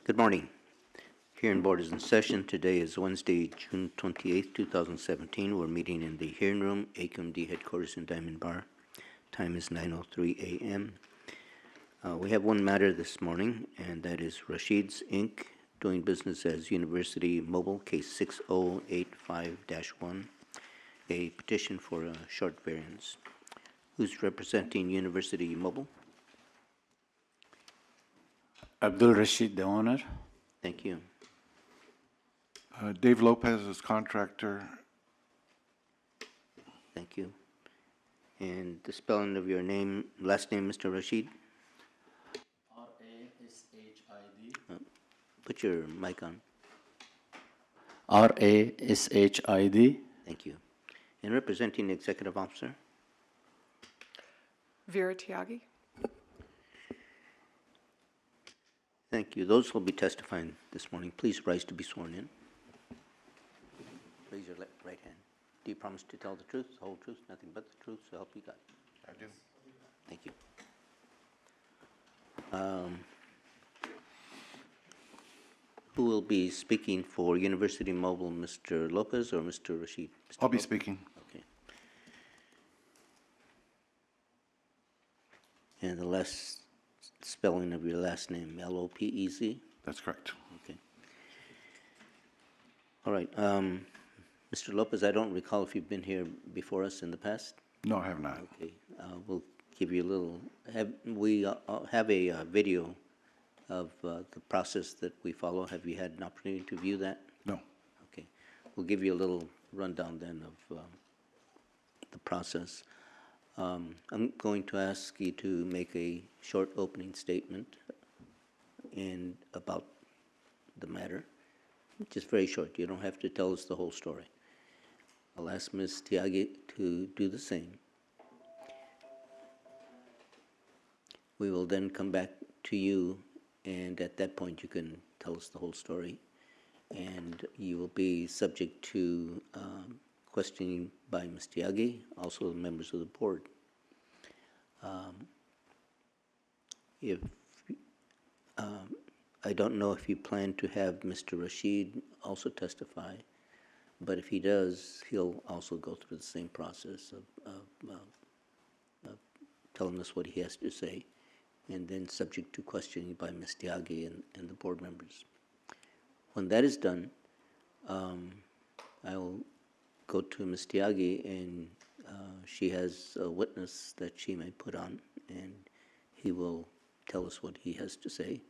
Good morning. Hearing board is in session. Today is Wednesday, June 28th, 2017. We're meeting in the hearing room, SCAQMD headquarters in Diamond Bar. Time is 9:03 a.m. We have one matter this morning, and that is Rashid's Inc. doing business as University Mobile, case 6085-1, a petition for a short variance. Who's representing University Mobile? Abdul Rashid, the owner. Thank you. Dave Lopez is contractor. Thank you. And the spelling of your name, last name, Mr. Rashid? R-A-S-H-I-D. Put your mic on. R-A-S-H-I-D. Thank you. And representing the executive officer? Vera Tiagi. Thank you. Those will be testifying this morning. Please rise to be sworn in. Raise your right hand. Do you promise to tell the truth, the whole truth, nothing but the truth, so help you God? I do. Thank you. Who will be speaking for University Mobile, Mr. Lopez or Mr. Rashid? Mr. I'll be Lopez? speaking. Okay. And the last spelling of your last name, L-O-P-E-Z? That's correct. Okay. All right. Mr. Lopez, I don't recall if you've been here before us in the past. No, I have not. Okay. We'll give you a little, we have a video of the process that we follow. Have you had an opportunity to view that? No. Okay. We'll give you a little rundown then of the process. I'm going to ask you to make a short opening statement and about the matter, just very short. You don't have to tell us the whole story. I'll ask Ms. Tiagi to do the same. We will then come back to you, and at that point you can tell us the whole story, and you will be subject to questioning by Ms. Tiagi, also the members of the board. I don't know if you plan to have Mr. Rashid also testify, but if he does, he'll also go through the same process of telling us what he has to say, and then subject to questioning by Ms. Tiagi and the board members. When that is done, I will go to Ms. Tiagi, and she has a witness that she may put on, and he will tell us what he has to say,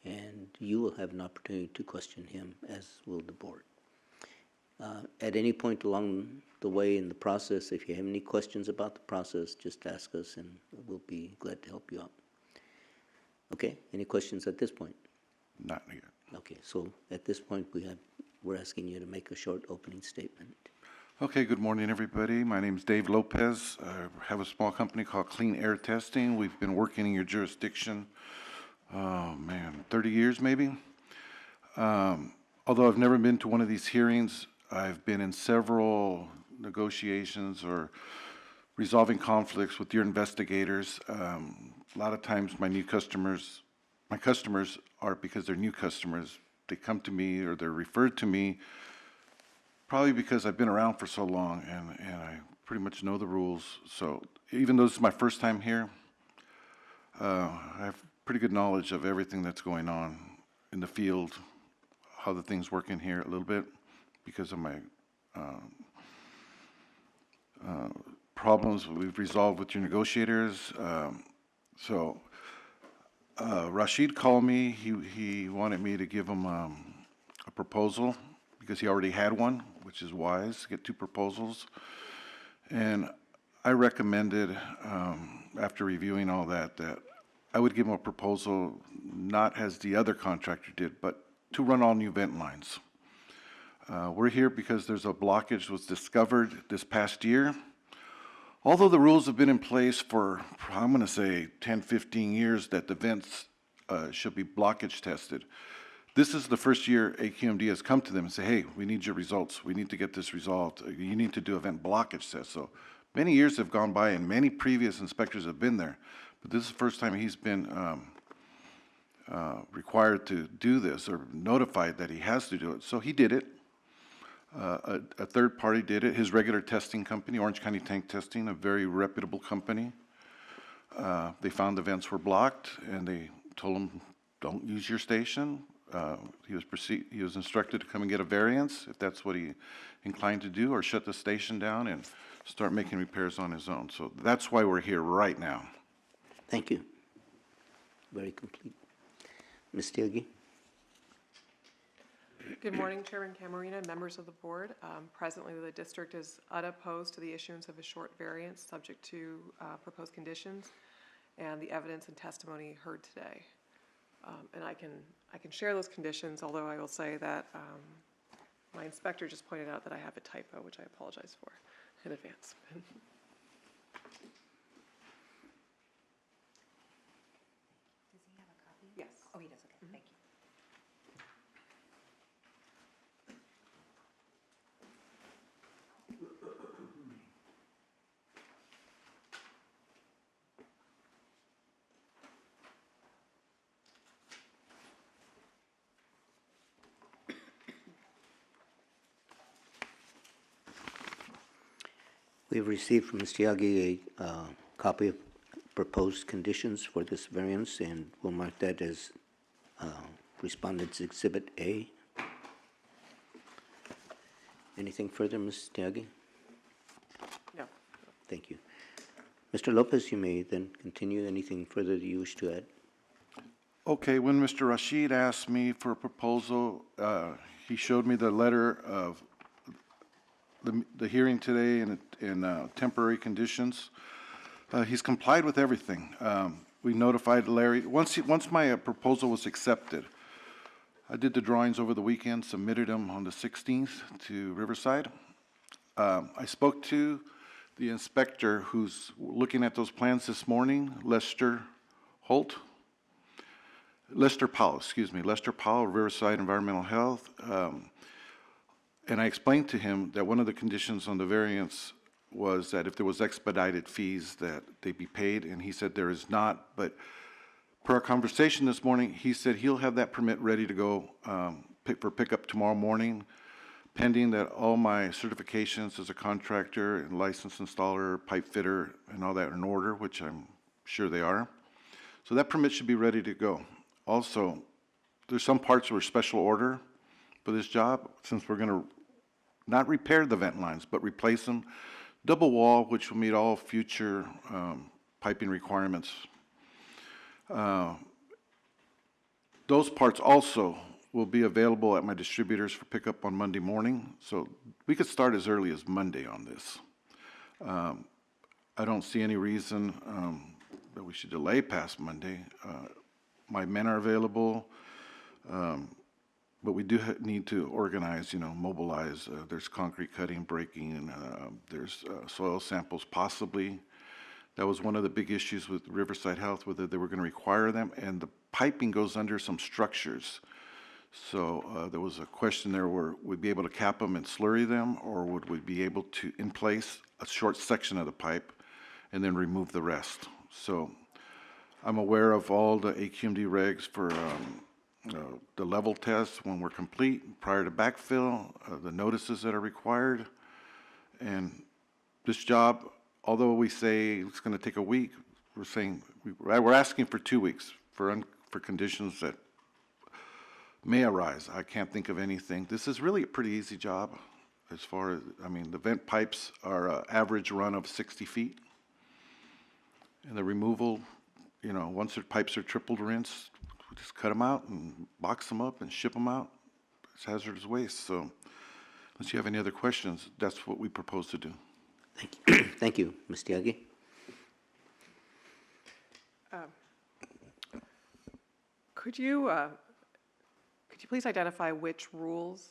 and you will have an opportunity to question him, as will the board. At any point along the way in the process, if you have any questions about the process, just ask us, and we'll be glad to help you out. Okay, any questions at this point? Not yet. Okay, so at this point, we're asking you to make a short opening statement. Okay, good morning, everybody. My name is Dave Lopez. I have a small company called Clean Air Testing. We've been working in your jurisdiction, 30 years maybe. Although I've never been to one of these hearings, I've been in several negotiations or resolving conflicts with your investigators. A lot of times my customers are, because they're new customers, they come to me or they're referred to me probably because I've been around for so long and I pretty much know the rules. So even though this is my first time here, I have pretty good knowledge of everything that's going on in the field, how the things work in here a little bit because of my problems we've resolved with your negotiators. Rashid called me. He wanted me to give him a proposal because he already had one, which is wise to get two proposals. And I recommended, after reviewing all that, that I would give him a proposal not as the other contractor did, but to run all new vent lines. We're here because there's a blockage that was discovered this past year. Although the rules have been in place for, I'm going to say, 10, 15 years that the vents should be blockage tested, this is the first year SCAQMD has come to them and say, hey, we need your results. We need to get this resolved. You need to do a vent blockage test. So many years have gone by and many previous inspectors have been there. But this is the first time he's been required to do this or notified that he has to do it. So he did it. A third party did it. His regular testing company, Orange County Tank Testing, a very reputable company. They found the vents were blocked, and they told him, "Don't use your station." He was instructed to come and get a variance if that's what he inclined to do, or shut the station down and start making repairs on his own. So that's why we're here right now. Thank you. Very complete. Ms. Tiagi? Good morning, Chairman Camarena, members of the board. Presently, the district is unopposed to the issuance of a short variance subject to proposed conditions and the evidence and testimony heard today. And I can share those conditions, although I will say that my inspector just pointed out that I have a typo, which I apologize for in advance. Does he have a copy? Yes. Oh, he does, okay, thank you. We've received from Ms. Tiagi a copy of proposed conditions for this variance, and we'll mark that as Respondent's Exhibit A. Anything further, Ms. Tiagi? No. Thank you. Mr. Lopez, you may then continue. Anything further that you wish to add? Okay, when Mr. Rashid asked me for a proposal, he showed me the letter of the hearing today in temporary conditions. He's complied with everything. We notified Larry. Once my proposal was accepted, I did the drawings over the weekend, submitted them on the 16th to Riverside. I spoke to the inspector who's looking at those plans this morning, Lester Powell, Riverside Environmental Health. And I explained to him that one of the conditions on the variance was that if there was expedited fees, that they be paid, and he said there is not. But per our conversation this morning, he said he'll have that permit ready to go for pickup tomorrow morning, pending that all my certifications as a contractor and licensed installer, pipe fitter, and all that are in order, which I'm sure they are. So that permit should be ready to go. Also, there's some parts that are special order for this job, since we're going to not repair the vent lines, but replace them. Double wall, which will meet all future piping requirements. Those parts also will be available at my distributors for pickup on Monday morning, so we could start as early as Monday on this. I don't see any reason that we should delay past Monday. My men are available. But we do need to organize, mobilize. There's concrete cutting, breaking, and there's soil samples possibly. That was one of the big issues with Riverside Health, whether they were going to require them. And the piping goes under some structures. So there was a question there where we'd be able to cap them and slurry them, or would we be able to, in place, a short section of the pipe and then remove the rest. So I'm aware of all the AQMD regs for the level tests when we're complete, prior to backfill, the notices that are required. And this job, although we say it's going to take a week, we're asking for 2 weeks for conditions that may arise. I can't think of anything. This is really a pretty easy job as far as, the vent pipes are average run of 60 feet. And the removal, once their pipes are triple rinsed, we just cut them out and box them up and ship them out. It's hazardous waste. So unless you have any other questions, that's what we propose to do. Thank you. Thank you, Ms. Tiagi. Could you please identify which rules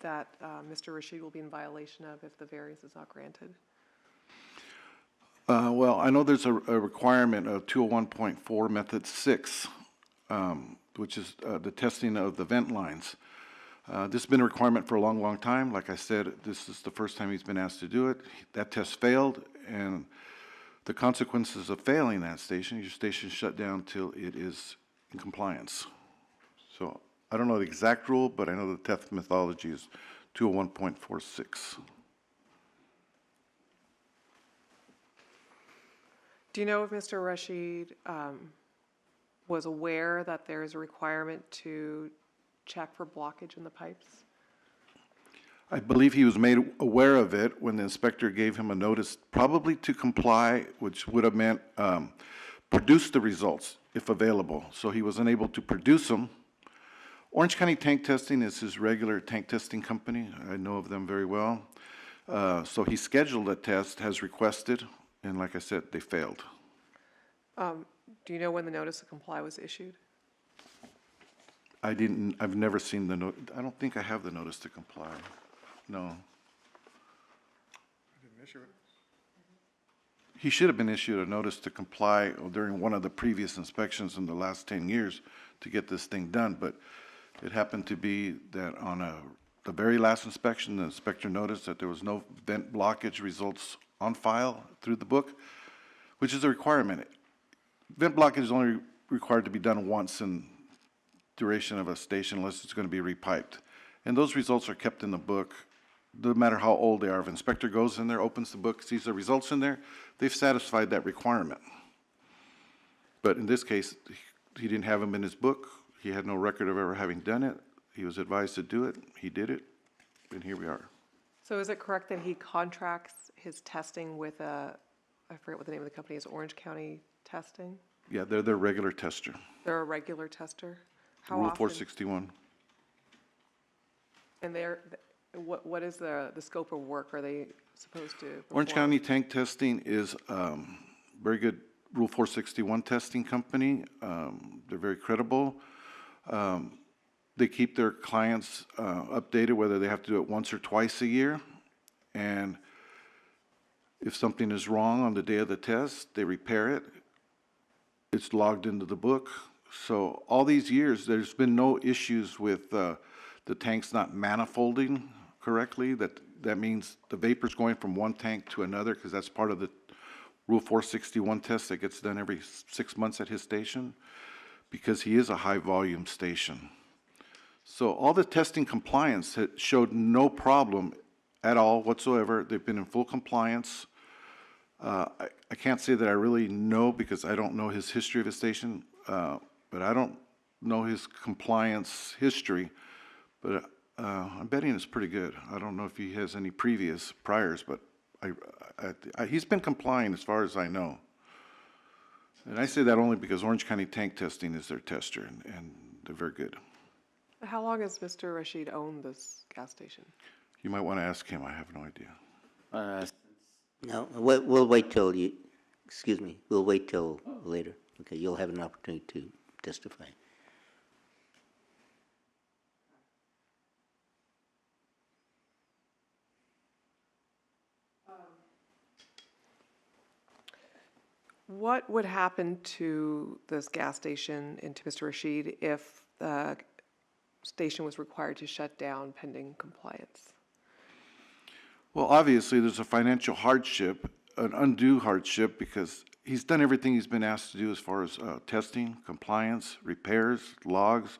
that Mr. Rashid will be in violation of if the variance is not granted? Well, I know there's a requirement of 201.4 Method 6, which is the testing of the vent lines. This has been a requirement for a long, long time. Like I said, this is the first time he's been asked to do it. That test failed, and the consequences of failing that station, your station is shut down till it is in compliance. So I don't know the exact rule, but I know the theft methodology is 201.46. Do you know if Mr. Rashid was aware that there is a requirement to check for blockage in the pipes? I believe he was made aware of it when the inspector gave him a notice, probably to comply, which would have meant produce the results if available. So he was unable to produce them. Orange County Tank Testing is his regular tank testing company. I know of them very well. So he scheduled a test, has requested, and like I said, they failed. Do you know when the notice to comply was issued? I've never seen the note, I don't think I have the notice to comply. No. He should have been issued a notice to comply during one of the previous inspections in the last 10 years to get this thing done, but it happened to be that on the very last inspection, the inspector noticed that there was no vent blockage results on file through the book, which is a requirement. Vent blockage is only required to be done once in duration of a station unless it's going to be repiped. And those results are kept in the book, no matter how old they are. If an inspector goes in there, opens the book, sees the results in there, they've satisfied that requirement. But in this case, he didn't have them in his book. He had no record of ever having done it. He was advised to do it. He did it, and here we are. So is it correct that he contracts his testing with I forget what the name of the company is, Orange County Testing? Yeah, they're their regular tester. They're a regular tester? How Rule often? 461. And what is the scope of work are they supposed to perform? Orange County Tank Testing is very good Rule 461 testing company. They're very credible. They keep their clients updated, whether they have to do it once or twice a year. And if something is wrong on the day of the test, they repair it. It's logged into the book. So all these years, there's been no issues with the tanks not manifolding correctly. That means the vapor's going from one tank to another, because that's part of the Rule 461 test that gets done every 6 months at his station, because he is a high-volume station. So all the testing compliance showed no problem at all whatsoever. They've been in full compliance. I can't say that I really know, because I don't know his history of his station, but I don't know his compliance history, but I'm betting it's pretty good. I don't know if he has any priors, but he's been complying as far as I know. And I say that only because Orange County Tank Testing is their tester, and they're very good. How long has Mr. Rashid owned this gas station? You might want to ask him. I have no idea. No, we'll wait till you, excuse me, we'll wait till later. Okay, you'll have an opportunity to testify. What would happen to this gas station and to Mr. Rashid if the station was required to shut down pending compliance? Well, obviously, there's a financial hardship, an undue hardship, because he's done everything he's been asked to do as far as testing, compliance, repairs, logs.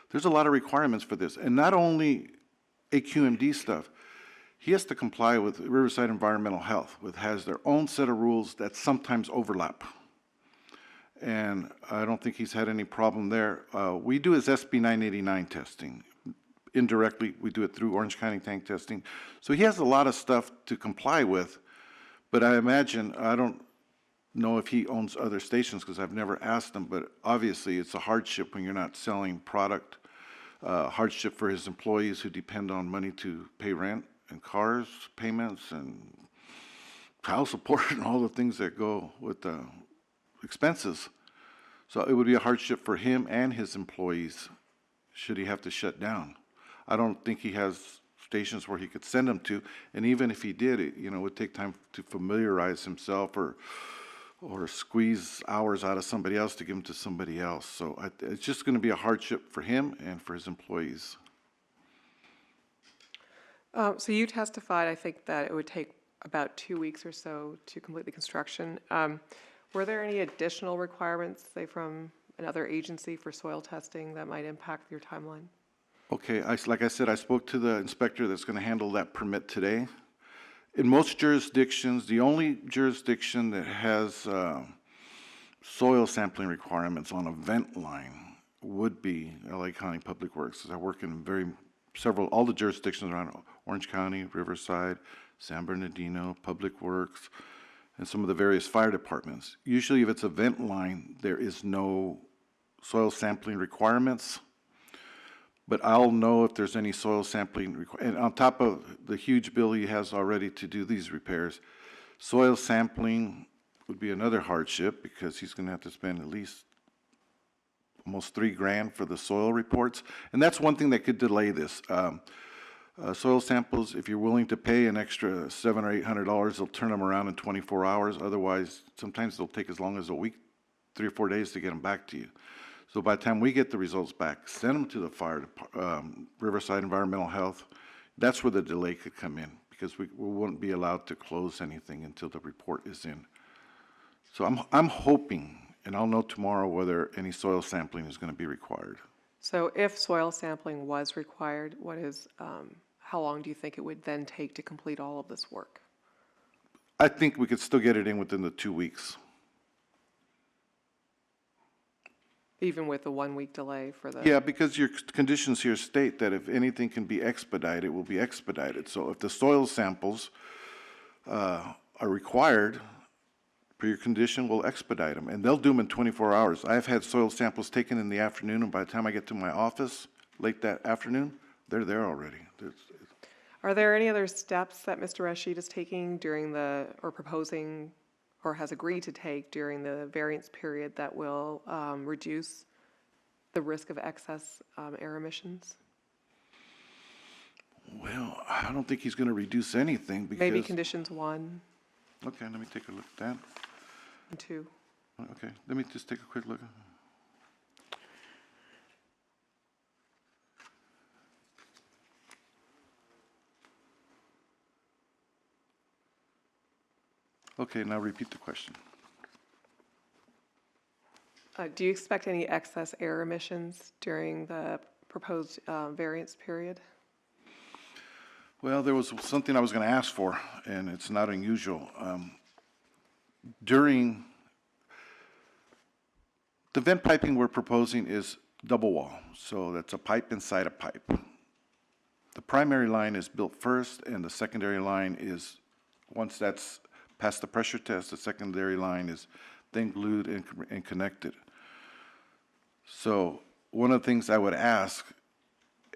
There's a lot of requirements for this. And not only SCAQMD stuff, he has to comply with Riverside Environmental Health, which has their own set of rules that sometimes overlap. And I don't think he's had any problem there. We do his SB 989 testing. Indirectly, we do it through Orange County Tank Testing. So he has a lot of stuff to comply with, but I imagine, I don't know if he owns other stations because I've never asked him, but obviously it's a hardship when you're not selling product, hardship for his employees who depend on money to pay rent and cars payments and child support and all the things that go with the expenses. So it would be a hardship for him and his employees should he have to shut down. I don't think he has stations where he could send them to, and even if he did, it would take time to familiarize himself or squeeze hours out of somebody else to give them to somebody else. So it's just going to be a hardship for him and for his employees. So you testified, I think, that it would take about 2 weeks or so to complete the construction. Were there any additional requirements, say from another agency for soil testing that might impact your timeline? Okay, like I said, I spoke to the inspector that's going to handle that permit today. In most jurisdictions, the only jurisdiction that has soil sampling requirements on a vent line would be LA County Public Works. I work in all the jurisdictions around Orange County, Riverside, San Bernardino, Public Works, and some of the various fire departments. Usually if it's a vent line, there is no soil sampling requirements, but I'll know if there's any soil sampling, and on top of the huge bill he has already to do these repairs, soil sampling would be another hardship because he's gonna have to spend at least almost $3,000 for the soil reports. And that's one thing that could delay this. Soil samples, if you're willing to pay an extra $700 or $800, they'll turn them around in 24 hours. Otherwise, sometimes they'll take as long as a week, 3 or 4 days to get them back to you. So by the time we get the results back, send them to the fire department, Riverside Environmental Health. That's where the delay could come in because we wouldn't be allowed to close anything until the report is in. So I'm hoping, and I'll know tomorrow whether any soil sampling is going to be required. So if soil sampling was required, how long do you think it would then take to complete all of this work? I think we could still get it in within the 2 weeks. Even with the 1 week delay for the? Yeah, because your conditions here state that if anything can be expedited, it will be expedited. So if the soil samples are required per your condition, we'll expedite them. And they'll do them in 24 hours. I've had soil samples taken in the afternoon, and by the time I get to my office late that afternoon, they're there already. Are there any other steps that Mr. Rashid is taking or proposing, or has agreed to take during the variance period that will reduce the risk of excess air emissions? Well, I don't think he's going to reduce anything because... Maybe conditions 1 Okay, let me take a look at that. and 2. Okay, let me just take a quick look. Okay, now repeat the question. Do you expect any excess air emissions during the proposed variance period? Well, there was something I was going to ask for, and it's not unusual. During the vent piping we're proposing is double wall, so that's a pipe inside a pipe. The primary line is built first, and the secondary line is, once that's past the pressure test, the secondary line is then glued and connected. So one of the things I would ask,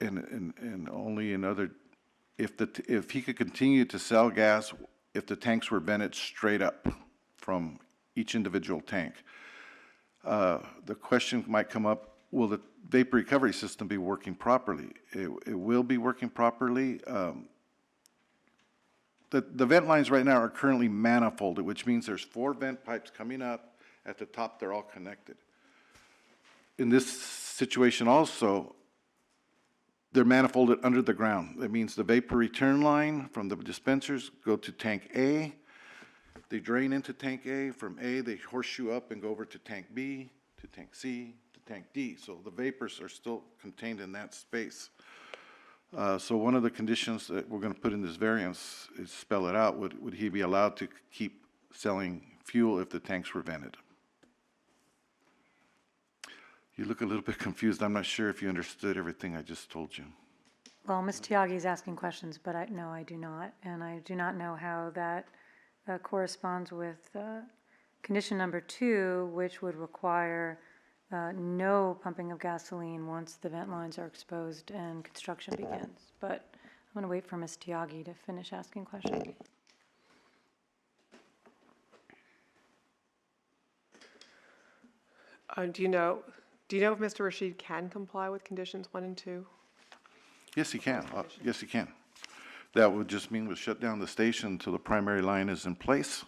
and only in other, if he could continue to sell gas, if the tanks were vented straight up from each individual tank. The question might come up, will the vapor recovery system be working properly? It will be working properly. The vent lines right now are currently manifolded, which means there's 4 vent pipes coming up. At the top, they're all connected. In this situation also, they're manifolded under the ground. That means the vapor return line from the dispensers go to tank A. They drain into tank A. From A, they horseshoe up and go over to tank B, to tank C, to tank D. So the vapors are still contained in that space. So one of the conditions that we're going to put in this variance is spell it out. Would he be allowed to keep selling fuel if the tanks were vented? You look a little bit confused. I'm not sure if you understood everything I just told you. Well, Ms. Tiagi is asking questions, but no, I do not. And I do not know how that corresponds with condition number 2, which would require no pumping of gasoline once the vent lines are exposed and construction begins. But I'm going to wait for Ms. Tiagi to finish asking questions. Do you know if Mr. Rashid can comply with conditions 1 and 2? Yes, he can. Yes, he can. That would just mean we'll shut down the station until the primary line is in place.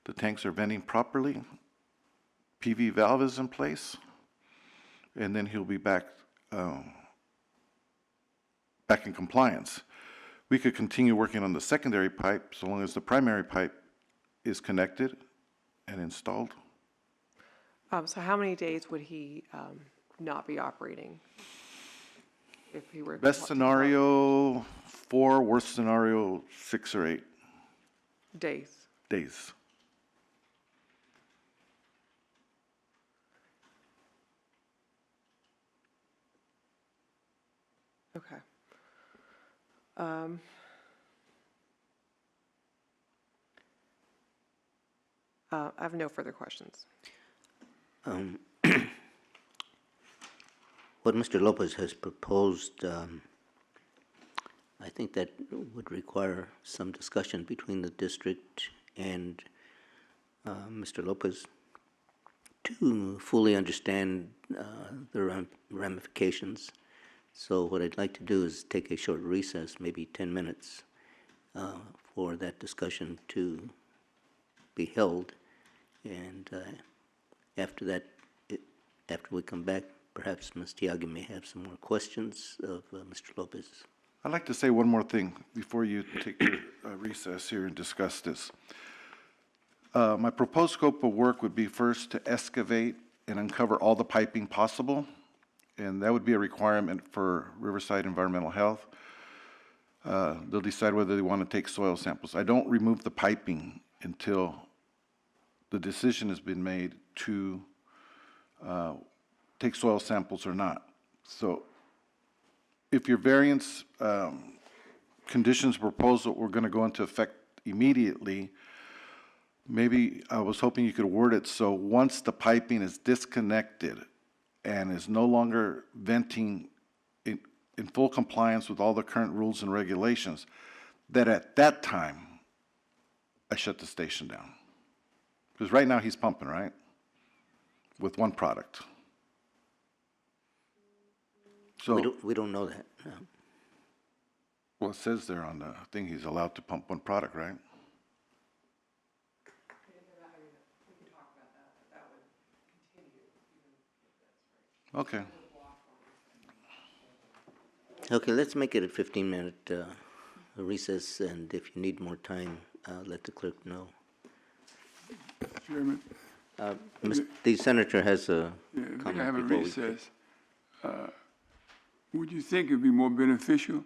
The tanks are venting properly. PV valve is in place. And then he'll be back in compliance. We could continue working on the secondary pipe so long as the primary pipe is connected and installed. So how many days would he not be operating? If he were. Best scenario, 4, worst scenario, 6 or 8 Days. days. Okay. I have no further questions. What Mr. Lopez has proposed, I think that would require some discussion between the district and Mr. Lopez to fully understand the ramifications. So what I'd like to do is take a short recess, maybe 10 minutes, for that discussion to be held. And after that, after we come back, perhaps Ms. Tiagi may have some more questions of Mr. Lopez. I'd like to say one more thing before you take your recess here and discuss this. My proposed scope of work would be first to excavate and uncover all the piping possible, and that would be a requirement for Riverside Environmental Health. They'll decide whether they want to take soil samples. I don't remove the piping until the decision has been made to take soil samples or not. So if your variance conditions proposal were going to go into effect immediately, maybe I was hoping you could word it so once the piping is disconnected and is no longer venting in full compliance with all the current rules and regulations, that at that time, I shut the station down. Because right now he's pumping, right? With one product. So, We don't know that. No. well, it says there on the thing he's allowed to pump one product, right? Okay. Okay, let's make it a 15-minute recess, and if you need more time, let the clerk know. Chairman, The senator has a yeah, if we comment have a before we recess, would you think it'd be more beneficial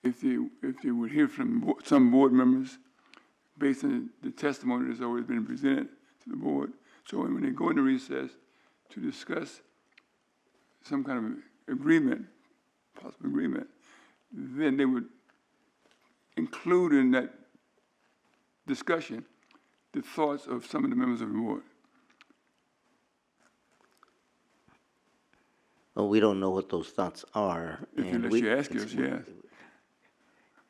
if they would hear from some board members based on the testimony that's always been presented to the board? So when they go into recess to discuss some kind of agreement, possible agreement, then they would include in that discussion the thoughts of some of the members of the board. Well, we don't know what those thoughts are. If you and let we- you ask it's- us, yes.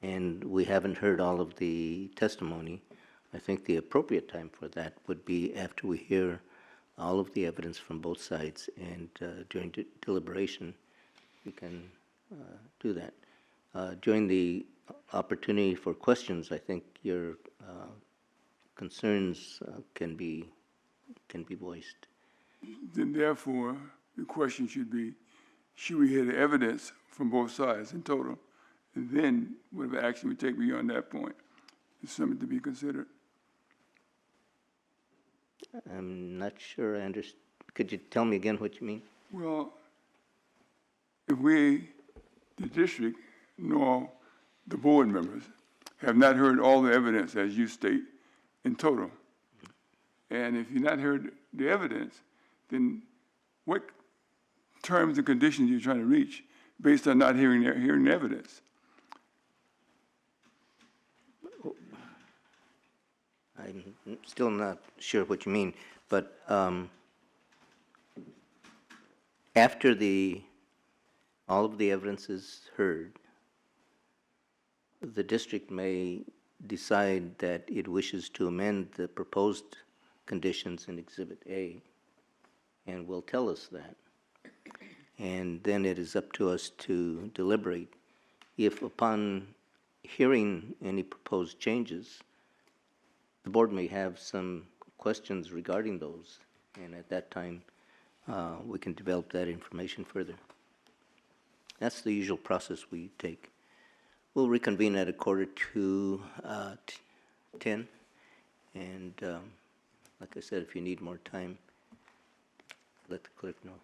And we haven't heard all of the testimony. I think the appropriate time for that would be after we hear all of the evidence from both sides, and during deliberation, we can do that. During the opportunity for questions, I think your concerns can be voiced. Then therefore, the question should be, should we hear the evidence from both sides in total? And then whatever action we take beyond that point is something to be considered. I'm not sure I understand. Could you tell me again what you mean? Well, if we, the district, nor the board members, have not heard all the evidence as you state in total, and if you've not heard the evidence, then what terms and conditions you're trying to reach based on not hearing the evidence? I'm still not sure what you mean, but after all of the evidence is heard, the district may decide that it wishes to amend the proposed conditions in Exhibit A, and will tell us that. And then it is up to us to deliberate. If upon hearing any proposed changes, the board may have some questions regarding those, and at that time, we can develop that information further. That's the usual process we take. We'll reconvene at 10:15. And like I said, if you need more time, let the clerk know.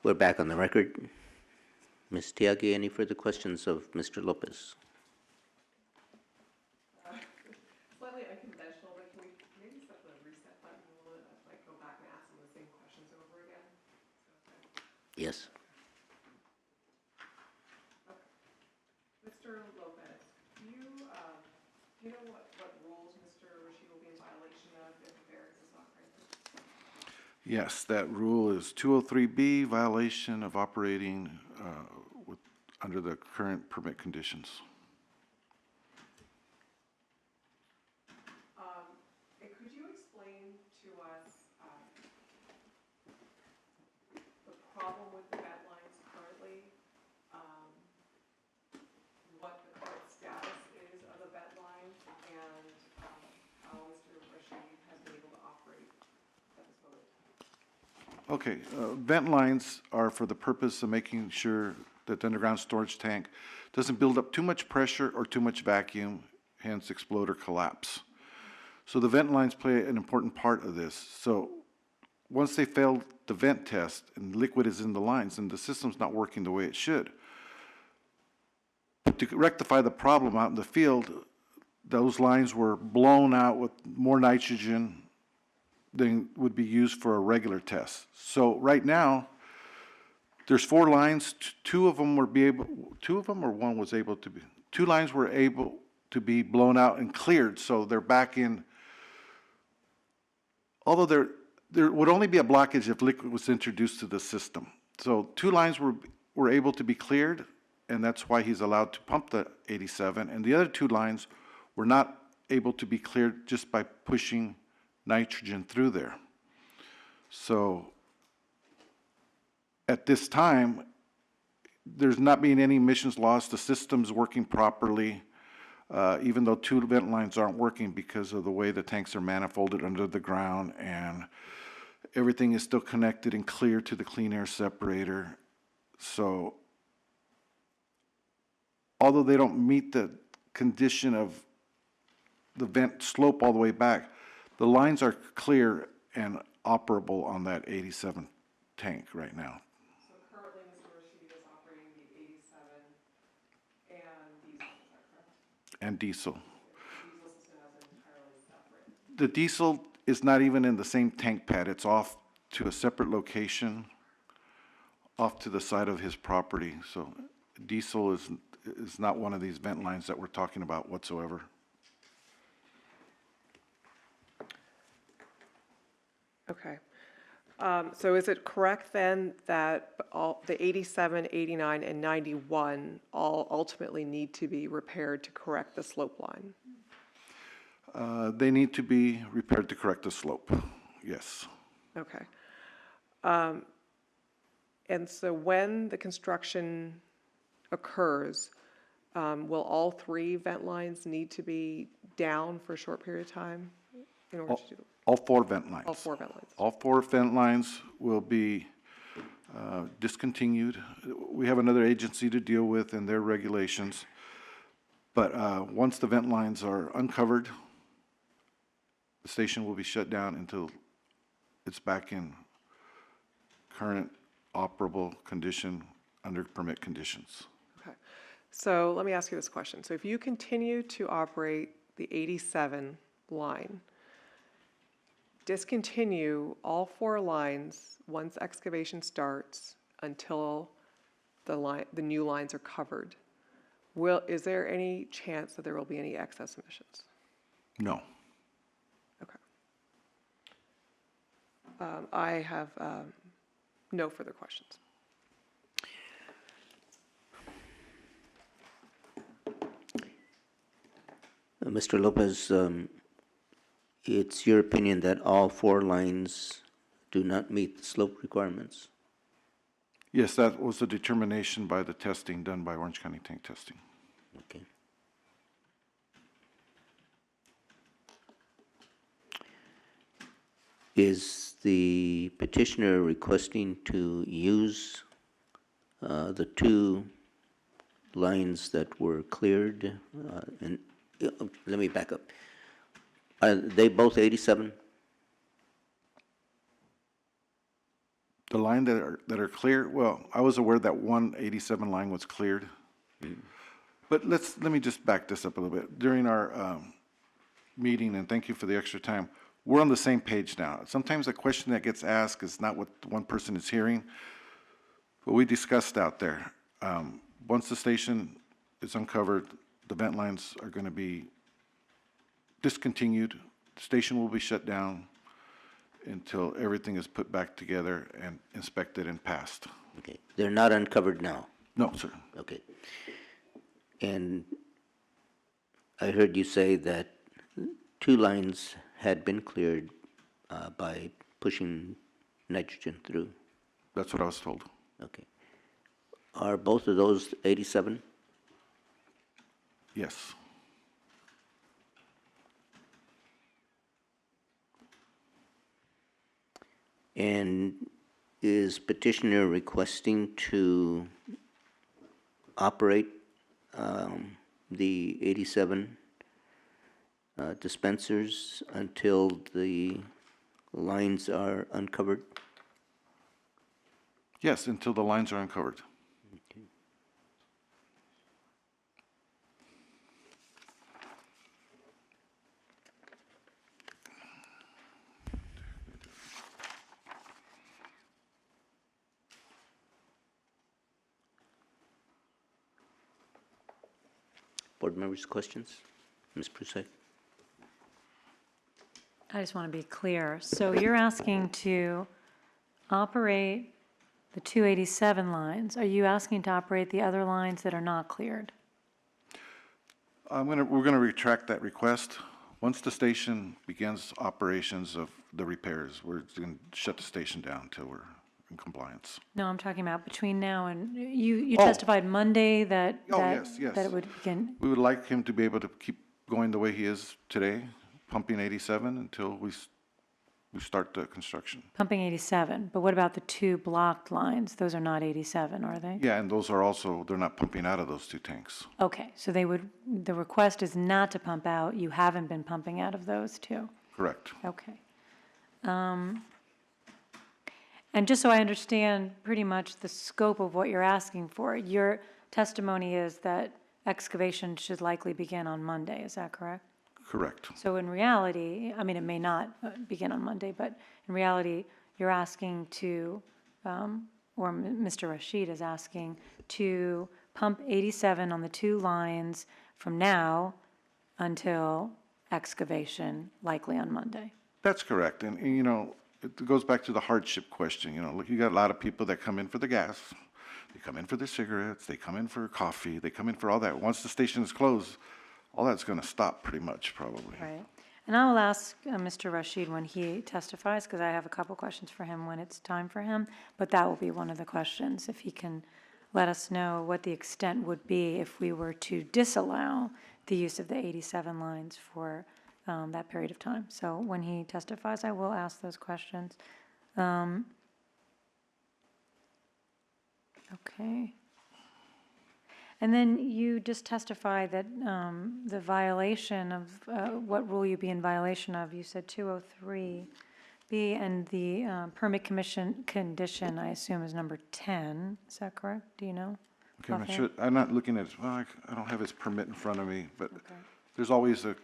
We're back on the record. Ms. Tiagi, any further questions of Mr. Lopez? Slightly unconventional, but can we maybe set the reset button a little bit, like go back and ask them the same questions over again? Yes. Mr. Lopez, do you know what rules Mr. Rashid will be in violation of if the variance is not granted? Yes, that rule is 203B, violation of operating under the current permit conditions. And could you explain to us the problem with the bed lines currently? What the current status is of the bed lines and how Mr. Rashid has been able to operate at this moment? Okay, vent lines are for the purpose of making sure that the underground storage tank doesn't build up too much pressure or too much vacuum, hence explode or collapse. So the vent lines play an important part of this. So once they fail the vent test and liquid is in the lines and the system's not working the way it should, to rectify the problem out in the field, those lines were blown out with more nitrogen than would be used for a regular test. So right now, there's 4 lines. Two lines were able to be blown out and cleared, so they're back in. Although there would only be a blockage if liquid was introduced to the system. So 2 lines were able to be cleared, and that's why he's allowed to pump the 87. And the other 2 lines were not able to be cleared just by pushing nitrogen through there. So at this time, there's not being any emissions loss. The system's working properly, even though 2 vent lines aren't working because of the way the tanks are manifolded under the ground, and everything is still connected and clear to the clean air separator. So although they don't meet the condition of the vent slope all the way back, the lines are clear and operable on that 87 tank right now. So currently, Mr. Rashid is operating the 87 and diesel, is that correct? And diesel. The diesel system is entirely separate. The diesel is not even in the same tank pad. It's off to a separate location, off to the side of his property. So diesel is not one of these vent lines that we're talking about whatsoever. Okay. So is it correct then that all the 87, 89, and 91 all ultimately need to be repaired to correct the slope line? They need to be repaired to correct the slope, yes. Okay. And so when the construction occurs, will all 3 vent lines need to be down for a short period of time in order to do? All 4 vent lines. All 4 vent lines. All 4 vent lines will be discontinued. We have another agency to deal with and their regulations. But once the vent lines are uncovered, the station will be shut down until it's back in current operable condition under permit conditions. Okay. So let me ask you this question. So if you continue to operate the 87 line, discontinue all 4 lines once excavation starts until the new lines are covered, is there any chance that there will be any excess emissions? No. Okay. I have no further questions. Mr. Lopez, it's your opinion that all 4 lines do not meet the slope requirements? Yes, that was the determination by the testing done by Orange County Tank Testing. Okay. Is the petitioner requesting to use the 2 lines that were cleared? And let me back up. Are they both 87? The line that are clear, well, I was aware that 187 line was cleared. But let me just back this up a little bit. During our meeting, and thank you for the extra time, we're on the same page now. Sometimes the question that gets asked is not what one person is hearing, but we discussed out there. Once the station is uncovered, the vent lines are going to be discontinued. The station will be shut down until everything is put back together and inspected and passed. Okay, they're not uncovered now. No, sir. Okay. And I heard you say that 2 lines had been cleared by pushing nitrogen through. That's what I was told. Okay. Are both of those 87? Yes. And is petitioner requesting to operate the 87 dispensers until the lines are uncovered? Yes, until the lines are uncovered. Board members, questions? Ms. Prusek? I just want to be clear. So you're asking to operate the 287 lines. Are you asking to operate the other lines that are not cleared? We're gonna retract that request. Once the station begins operations of the repairs, we're gonna shut the station down until we're in compliance. No, I'm talking about between now and, you Oh. testified Monday that, Oh, that yes, yes. that it would begin. We would like him to be able to keep going the way he is today, pumping 87 until we start the construction. Pumping 87, but what about the 2 blocked lines? Those are not 87, are they? Yeah, and those are also, they're not pumping out of those 2 tanks. Okay, so they would, the request is not to pump out. You haven't been pumping out of those 2. Correct. Okay. And just so I understand pretty much the scope of what you're asking for, your testimony is that excavation should likely begin on Monday, is that correct? Correct. So in reality, I mean, it may not begin on Monday, but in reality, you're asking to, or Mr. Rashid is asking to pump 87 on the 2 lines from now until excavation, likely on Monday. That's correct. And, you know, it goes back to the hardship question. You know, look, you got a lot of people that come in for the gas, they come in for their cigarettes, they come in for coffee, they come in for all that. Once the station is closed, all that's going to stop pretty much, probably. Right. And I will ask Mr. Rashid when he testifies, because I have a couple questions for him when it's time for him, but that will be one of the questions, if he can let us know what the extent would be if we were to disallow the use of the 87 lines for that period of time. So when he testifies, I will ask those questions. Okay. And then you just testified that the violation of, what rule you'd be in violation of, you said 203B, and the permit condition, I assume, is number 10. Is that correct? Do you know? Okay, I'm not offhand? sure, I'm not looking at, well, I don't have his permit in front of me, but Okay. there's always a,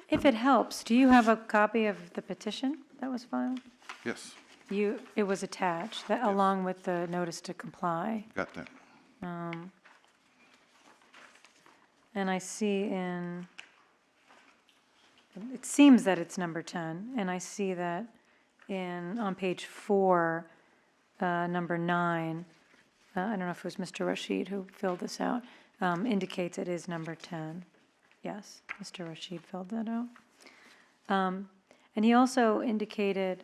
If it helps, do you have a copy of the petition that was filed? yes, It was attached, that, along with the notice to comply. got that. And I see in, it seems that it's number 10, and I see that on page 4, number 9, I don't know if it was Mr. Rashid who filled this out, indicates it is number 10. Yes, Mr. Rashid filled that out. And he also indicated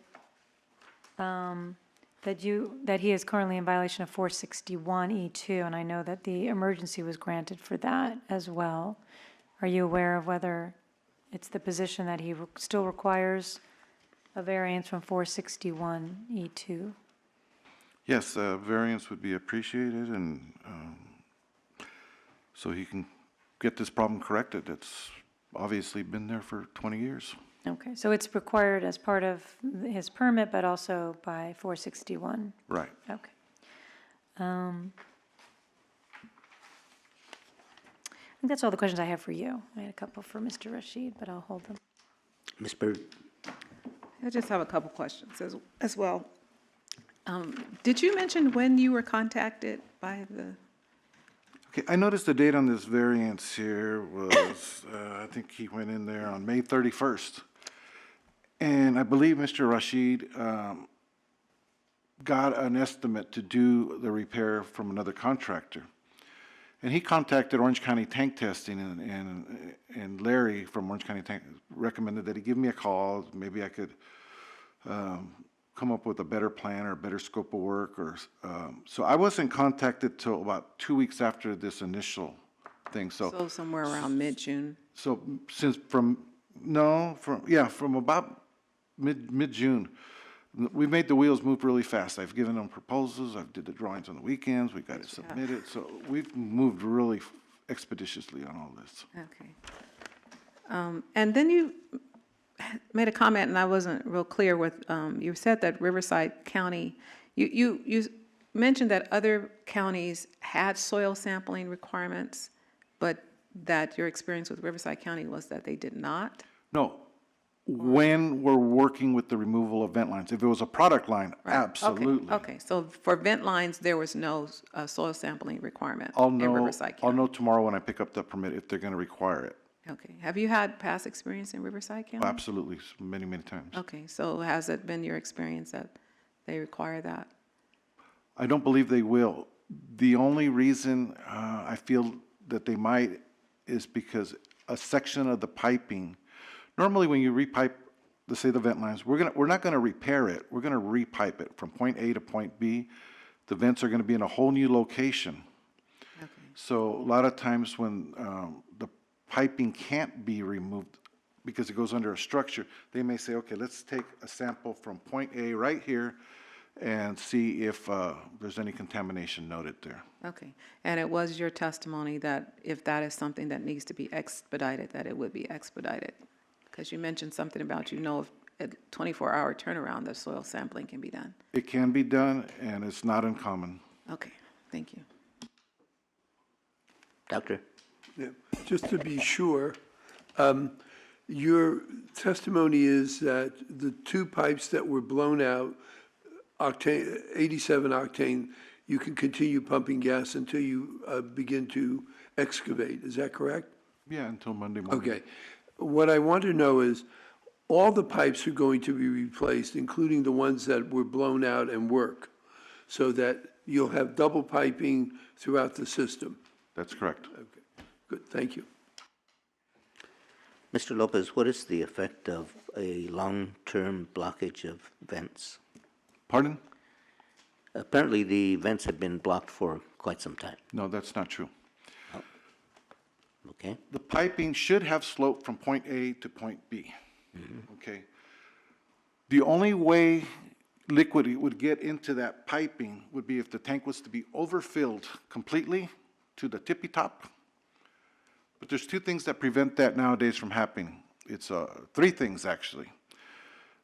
that he is currently in violation of 461E2, and I know that the emergency was granted for that as well. Are you aware of whether it's the position that he still requires a variance from 461E2? Yes, variance would be appreciated, and so he can get this problem corrected. It's obviously been there for 20 years. Okay, so it's required as part of his permit, but also by 461? Right. Okay. I think that's all the questions I have for you. I had a couple for Mr. Rashid, but I'll hold them. Ms. Byrd? I just have a couple questions as well. Did you mention when you were contacted by the, Okay, I noticed the date on this variance here was, I think he went in there on May 31st. And I believe Mr. Rashid got an estimate to do the repair from another contractor. And he contacted Orange County Tank Testing, and Larry from Orange County Tank recommended that he give me a call. Maybe I could come up with a better plan or a better scope of work. So I wasn't contacted till about 2 weeks after this initial thing. so somewhere around mid-June? So since from about mid-June, we made the wheels move really fast. I've given them proposals, I've did the drawings on the weekends, we got it submitted, so we've moved really expeditiously on all this. Okay. And then you made a comment, and I wasn't real clear with, you said that Riverside County, you mentioned that other counties had soil sampling requirements, but that your experience with Riverside County was that they did not? No, when we're working with the removal of vent lines, if it was a product line, Right. absolutely. Okay, so for vent lines, there was no soil sampling requirement I'll in know, Riverside I'll County? know tomorrow when I pick up the permit if they're gonna require it. Okay, have you had past experience in Riverside County? Absolutely, many, many times. Okay, so has it been your experience that they require that? I don't believe they will. The only reason I feel that they might is because a section of the piping, normally when you repipe, let's say the vent lines, we're not gonna repair it, we're gonna repipe it from point A to point B. The vents are gonna be in a whole new location. Okay. So a lot of times when the piping can't be removed because it goes under a structure, they may say, okay, let's take a sample from point A right here and see if there's any contamination noted there. Okay, and it was your testimony that if that is something that needs to be expedited, that it would be expedited? Because you mentioned something about, if a 24-hour turnaround, the soil sampling can be done. It can be done, and it's not uncommon. Okay, thank you. Doctor? Yeah, just to be sure, your testimony is that the two pipes that were blown out, octane, 87 octane, you can continue pumping gas until you begin to excavate. Is that correct? Yeah, until Monday morning. Okay. What I want to know is, all the pipes are going to be replaced, including the ones that were blown out and work, so that you'll have double piping throughout the system. That's correct. Okay, good, thank you. Mr. Lopez, what is the effect of a long-term blockage of vents? Pardon? Apparently, the vents have been blocked for quite some time. No, that's not true. Okay? The piping should have sloped from point A to point B. Okay? The only way liquid would get into that piping would be if the tank was to be overfilled completely to the tippy top. But there's two things that prevent that nowadays from happening. It's three things, actually.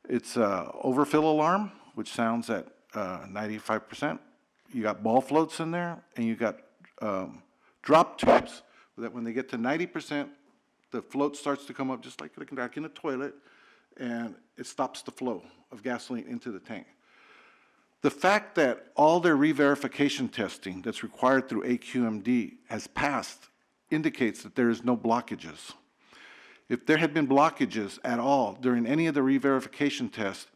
It's overfill alarm, which sounds at 95%. You got ball floats in there, and you got drop tubes that when they get to 90%, the float starts to come up just like in a toilet, and it stops the flow of gasoline into the tank. The fact that all their re-verification testing that's required through SCAQMD has passed indicates that there is no blockages. If there had been blockages at all during any of the re-verification tests,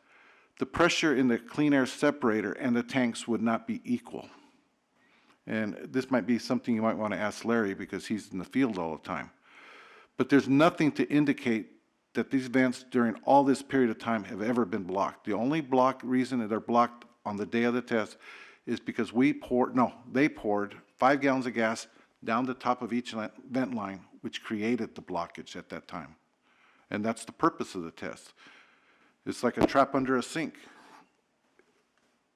the pressure in the clean air separator and the tanks would not be equal. And this might be something you might want to ask Larry because he's in the field all the time. But there's nothing to indicate that these vents during all this period of time have ever been blocked. The only reason that they're blocked on the day of the test is because they poured 5 gallons of gas down the top of each vent line, which created the blockage at that time. And that's the purpose of the test. It's like a trap under a sink.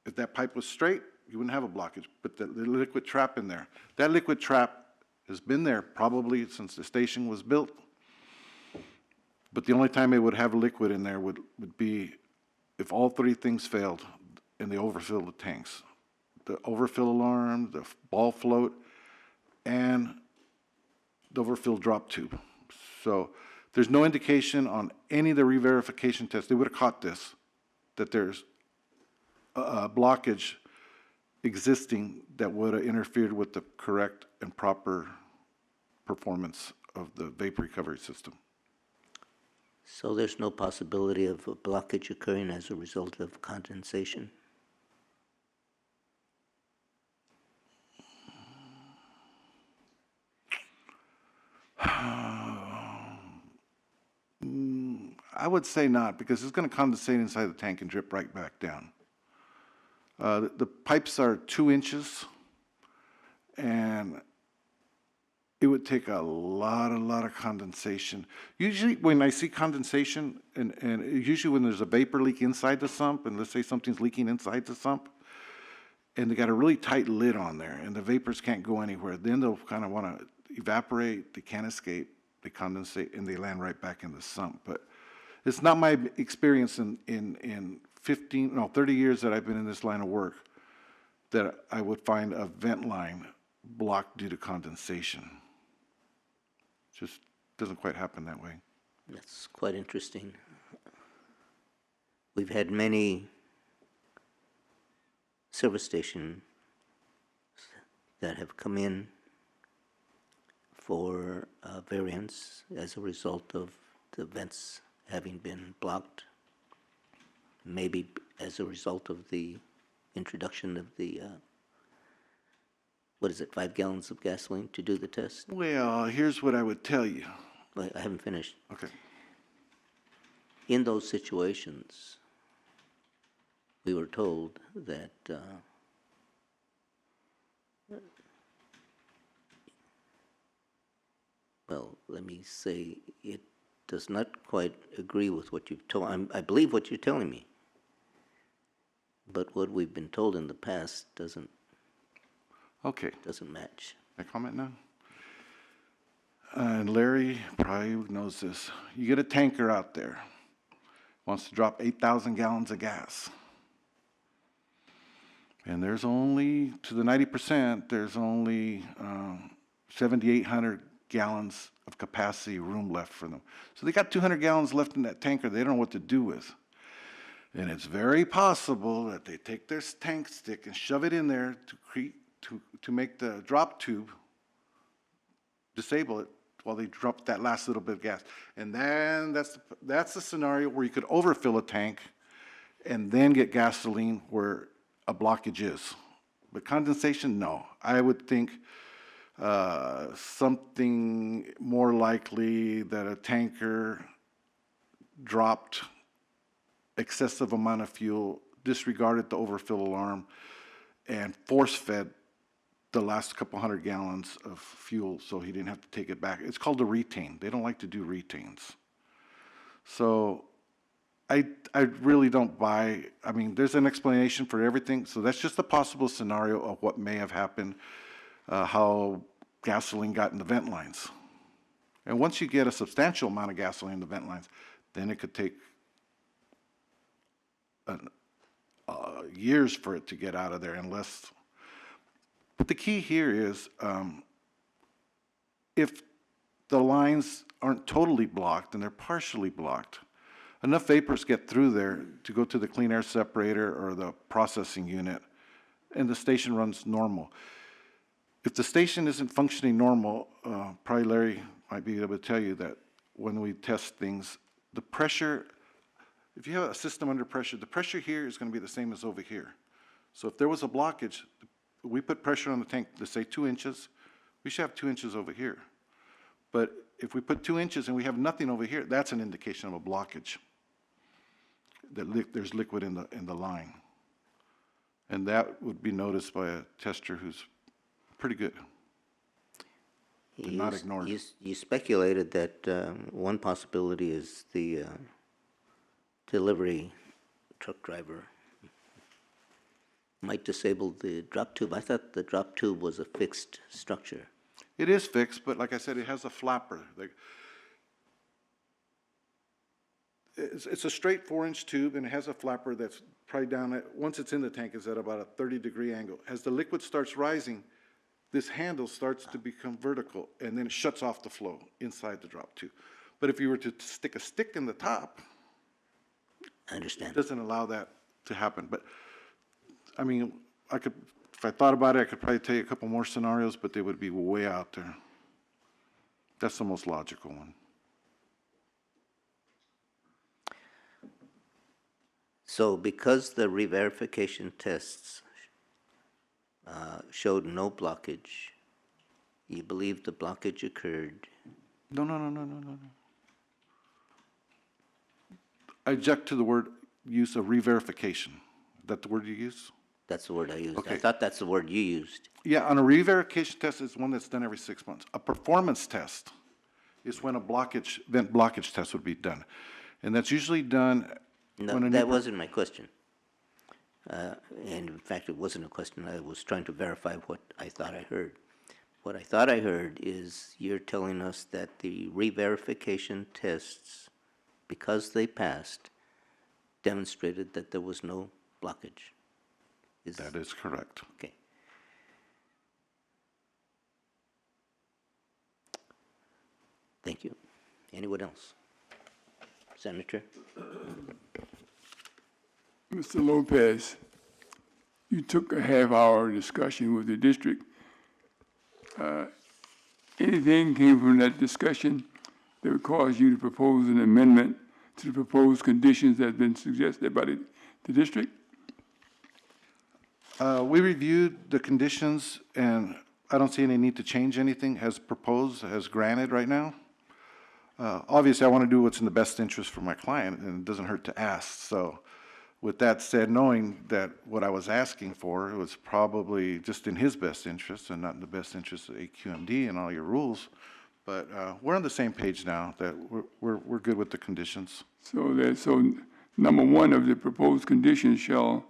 If that pipe was straight, you wouldn't have a blockage, but the liquid trap in there. That liquid trap has been there probably since the station was built. But the only time it would have liquid in there would be if all three things failed and they overfilled the tanks. The overfill alarm, the ball float, and the overfill drop tube. So there's no indication on any of the re-verification tests, they would have caught this, that there's a blockage existing that would have interfered with the correct and proper performance of the vapor recovery system. So there's no possibility of a blockage occurring as a result of condensation? I would say not, because it's going to condensate inside the tank and drip right back down. The pipes are 2 inches, and it would take a lot of condensation. Usually when I see condensation, and usually when there's a vapor leak inside the sump, and let's say something's leaking inside the sump, and they got a really tight lid on there, and the vapors can't go anywhere, then they'll kind of want to evaporate, they can't escape, they condensate, and they land right back in the sump. But it's not my experience in 30 years that I've been in this line of work that I would find a vent line blocked due to condensation. Just doesn't quite happen that way. That's quite interesting. We've had many service stations that have come in for variance as a result of the vents having been blocked, maybe as a result of the introduction of the 5 gallons of gasoline to do the test? Well, here's what I would tell you. Wait, I haven't finished. Okay. In those situations, we were told that well, let me say, it does not quite agree with what you've told. I believe what you're telling me, but what we've been told in the past doesn't Okay. match. Can I comment now? And Larry probably knows this. You get a tanker out there, wants to drop 8,000 gallons of gas. And there's only, to the 90%, there's only 7,800 gallons of capacity room left for them. So they got 200 gallons left in that tanker they don't know what to do with. And it's very possible that they take their tank stick and shove it in there to make the drop tube disable it while they drop that last little bit of gas. And then that's the scenario where you could overfill a tank and then get gasoline where a blockage is. But condensation, no. I would think something more likely that a tanker dropped excessive amount of fuel, disregarded the overfill alarm, and force-fed the last couple 100 gallons of fuel so he didn't have to take it back. It's called a retain. They don't like to do retains. So I really don't buy, I mean, there's an explanation for everything, so that's just a possible scenario of what may have happened, how gasoline got in the vent lines. And once you get a substantial amount of gasoline in the vent lines, then it could take years for it to get out of there unless. But the key here is if the lines aren't totally blocked and they're partially blocked, enough vapors get through there to go to the clean air separator or the processing unit, and the station runs normal. If the station isn't functioning normal, probably Larry might be able to tell you that when we test things, the pressure, if you have a system under pressure, the pressure here is going to be the same as over here. So if there was a blockage, we put pressure on the tank, let's say 2 inches, we should have 2 inches over here. But if we put 2 inches and we have nothing over here, that's an indication of a blockage. That there's liquid in the line. And that would be noticed by a tester who's pretty good. Not ignored. You speculated that one possibility is the delivery truck driver might disable the drop tube. I thought the drop tube was a fixed structure. It is fixed, but like I said, it has a flapper. it's a straight 4-inch tube, and it has a flapper that's probably down at, once it's in the tank, is at about a 30-degree angle. As the liquid starts rising, this handle starts to become vertical, and then it shuts off the flow inside the drop tube. But if you were to stick a stick in the top, I understand. it doesn't allow that to happen. But, I mean, I could, if I thought about it, I could probably tell you a couple more scenarios, but they would be way out there. That's the most logical one. So because the re-verification tests showed no blockage, you believe the blockage occurred? No. I object to the word use of re-verification. Is that the word you use? That's the word I used. I Okay. thought that's the word you used. Yeah, on a re-verification test, it's one that's done every 6 months. A performance test is when a vent blockage test would be done. And that's usually done No, when a new that wasn't my question. And in fact, it wasn't a question. I was trying to verify what I thought I heard. What I thought I heard is you're telling us that the re-verification tests, because they passed, demonstrated that there was no blockage. That is correct. Okay. Thank you. Anyone else? Senator? Mr. Lopez, you took a half-hour discussion with the district. Anything came from that discussion that would cause you to propose an amendment to the proposed conditions that have been suggested by the district? We reviewed the conditions, and I don't see any need to change anything as proposed, as granted right now. Obviously, I want to do what's in the best interest for my client, and it doesn't hurt to ask. So with that said, knowing that what I was asking for was probably just in his best interest and not in the best interest of AQMD and all your rules, but we're on the same page now, that we're good with the conditions. So number one of the proposed conditions shall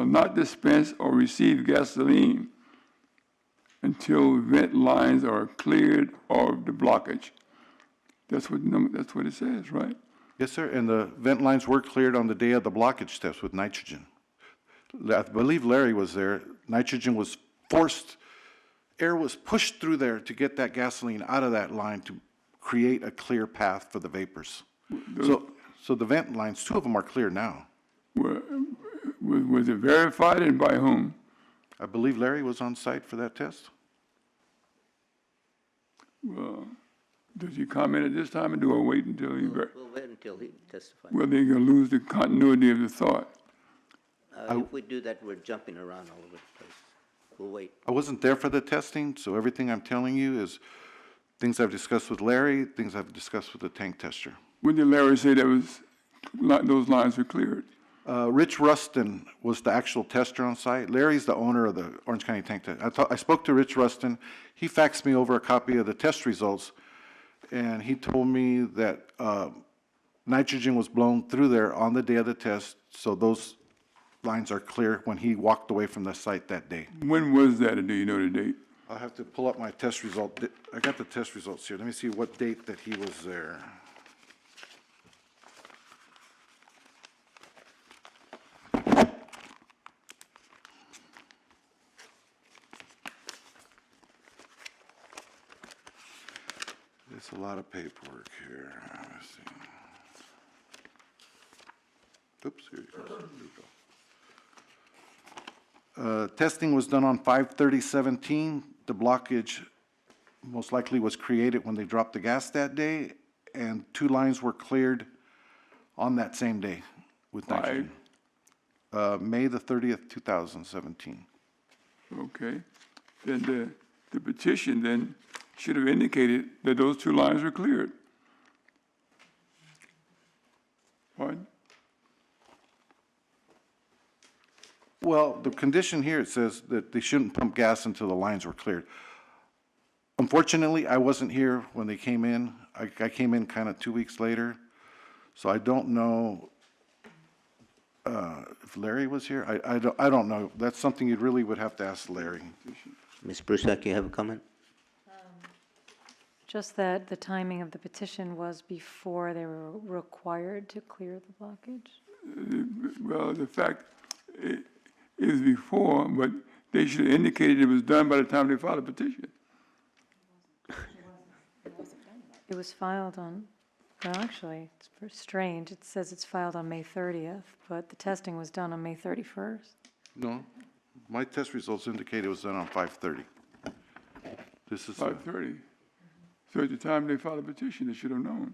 not dispense or receive gasoline until vent lines are cleared of the blockage. That's what it says, right? Yes, sir, and the vent lines were cleared on the day of the blockage test with nitrogen. I believe Larry was there. Nitrogen was forced, air was pushed through there to get that gasoline out of that line to create a clear path for the vapors. So the vent lines, 2 of them are clear now. Was it verified, and by whom? I believe Larry was on site for that test. Well, does he comment at this time, or do I wait until he? We'll wait until he testifies. Well, they're gonna lose the continuity of the thought. If we do that, we're jumping around all over the place. We'll wait. I wasn't there for the testing, so everything I'm telling you is things I've discussed with Larry, things I've discussed with the tank tester. When did Larry say those lines were cleared? Rich Rustin was the actual tester on site. Larry's the owner of the Orange County Tank Test. I spoke to Rich Rustin. He faxed me over a copy of the test results, and he told me that nitrogen was blown through there on the day of the test, so those lines are clear when he walked away from the site that day. When was that, or do you know the date? I'll have to pull up my test result. I got the test results here. Let me see what date that he was there. There's a lot of paperwork here. Let's see. Oops, here it goes. Here we go. Testing was done on 5/30/17. The blockage most likely was created when they dropped the gas that day, and 2 lines were cleared on that same day with nitrogen. May the 30th, 2017. Okay. Then the petition then should have indicated that those 2 lines were cleared. Pardon? Well, the condition here, it says that they shouldn't pump gas until the lines were cleared. Unfortunately, I wasn't here when they came in. I came in kind of 2 weeks later, so I don't know if Larry was here. I don't know. That's something you really would have to ask Larry. Ms. Brusack, you have a comment? Just that the timing of the petition was before they were required to clear the blockage? Well, the fact it was before, but they should have indicated it was done by the time they filed a petition. It was filed on, well, actually, it's very strange. It says it's filed on May 30th, but the testing was done on May 31st. No, my test results indicate it was done on 5:30. This is, 5:30. So at the time they filed a petition, they should have known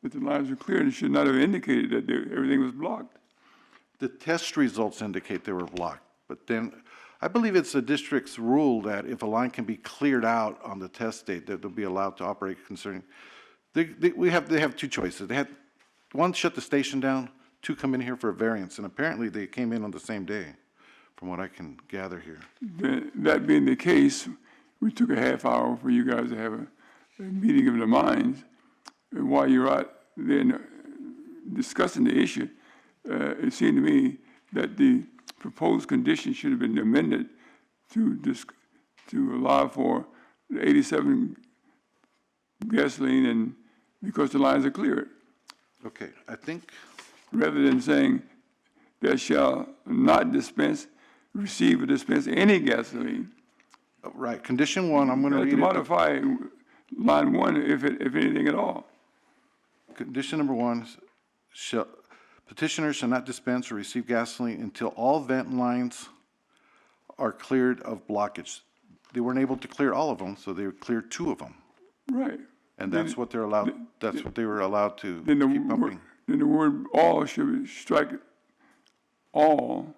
that the lines were clear and it should not have indicated that everything was blocked. the test results indicate they were blocked, but then, I believe it's the district's rule that if a line can be cleared out on the test date, that they'll be allowed to operate concerning, they have two choices. They had, one, shut the station down, two, come in here for a variance, and apparently they came in on the same day, from what I can gather here. Then, that being the case, we took a half hour for you guys to have a meeting of the minds. And while you're out there discussing the issue, it seemed to me that the proposed condition should have been amended to allow for the 87 gasoline, and because the lines are cleared, Okay, I think, rather than saying they shall not dispense, receive or dispense any gasoline. right, condition one, I'm gonna To read it. modify line one, if anything at all. Condition number one, petitioner shall not dispense or receive gasoline until all vent lines are cleared of blockage. They weren't able to clear all of them, so they cleared two of them. Right. And that's what they're allowed, that's what they were allowed to Then keep pumping. then the word all should strike all,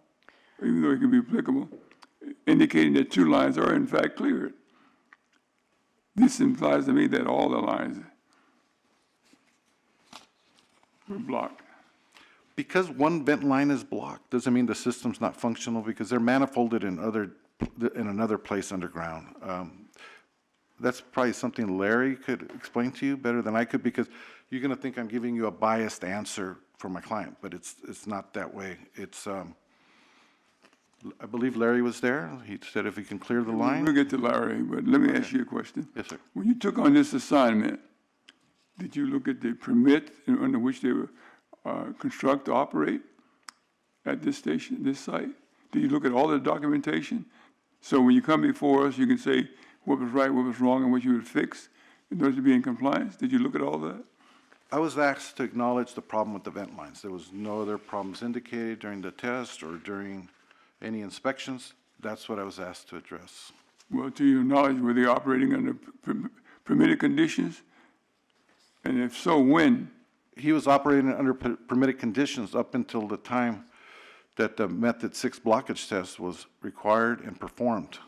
even though it can be applicable, indicating that two lines are in fact cleared. This implies to me that all the lines were blocked. Because one vent line is blocked, doesn't mean the system's not functional, because they're manifolded in another place underground. That's probably something Larry could explain to you better than I could, because you're gonna think I'm giving you a biased answer for my client, but it's not that way. It's, I believe Larry was there. He said if he can clear the line. We'll get to Larry, but let me ask you a question. Yes, sir. When you took on this assignment, did you look at the permit under which they were construct, operate at this station, this site? Did you look at all the documentation? So when you come before us, you can say what was right, what was wrong, and what you would fix in order to be in compliance? Did you look at all that? I was asked to acknowledge the problem with the vent lines. There was no other problems indicated during the test or during any inspections. That's what I was asked to address. Well, to your knowledge, were they operating under permitted conditions? And if so, when? He was operating under permitted conditions up until the time that the method 6 blockage test was required and performed.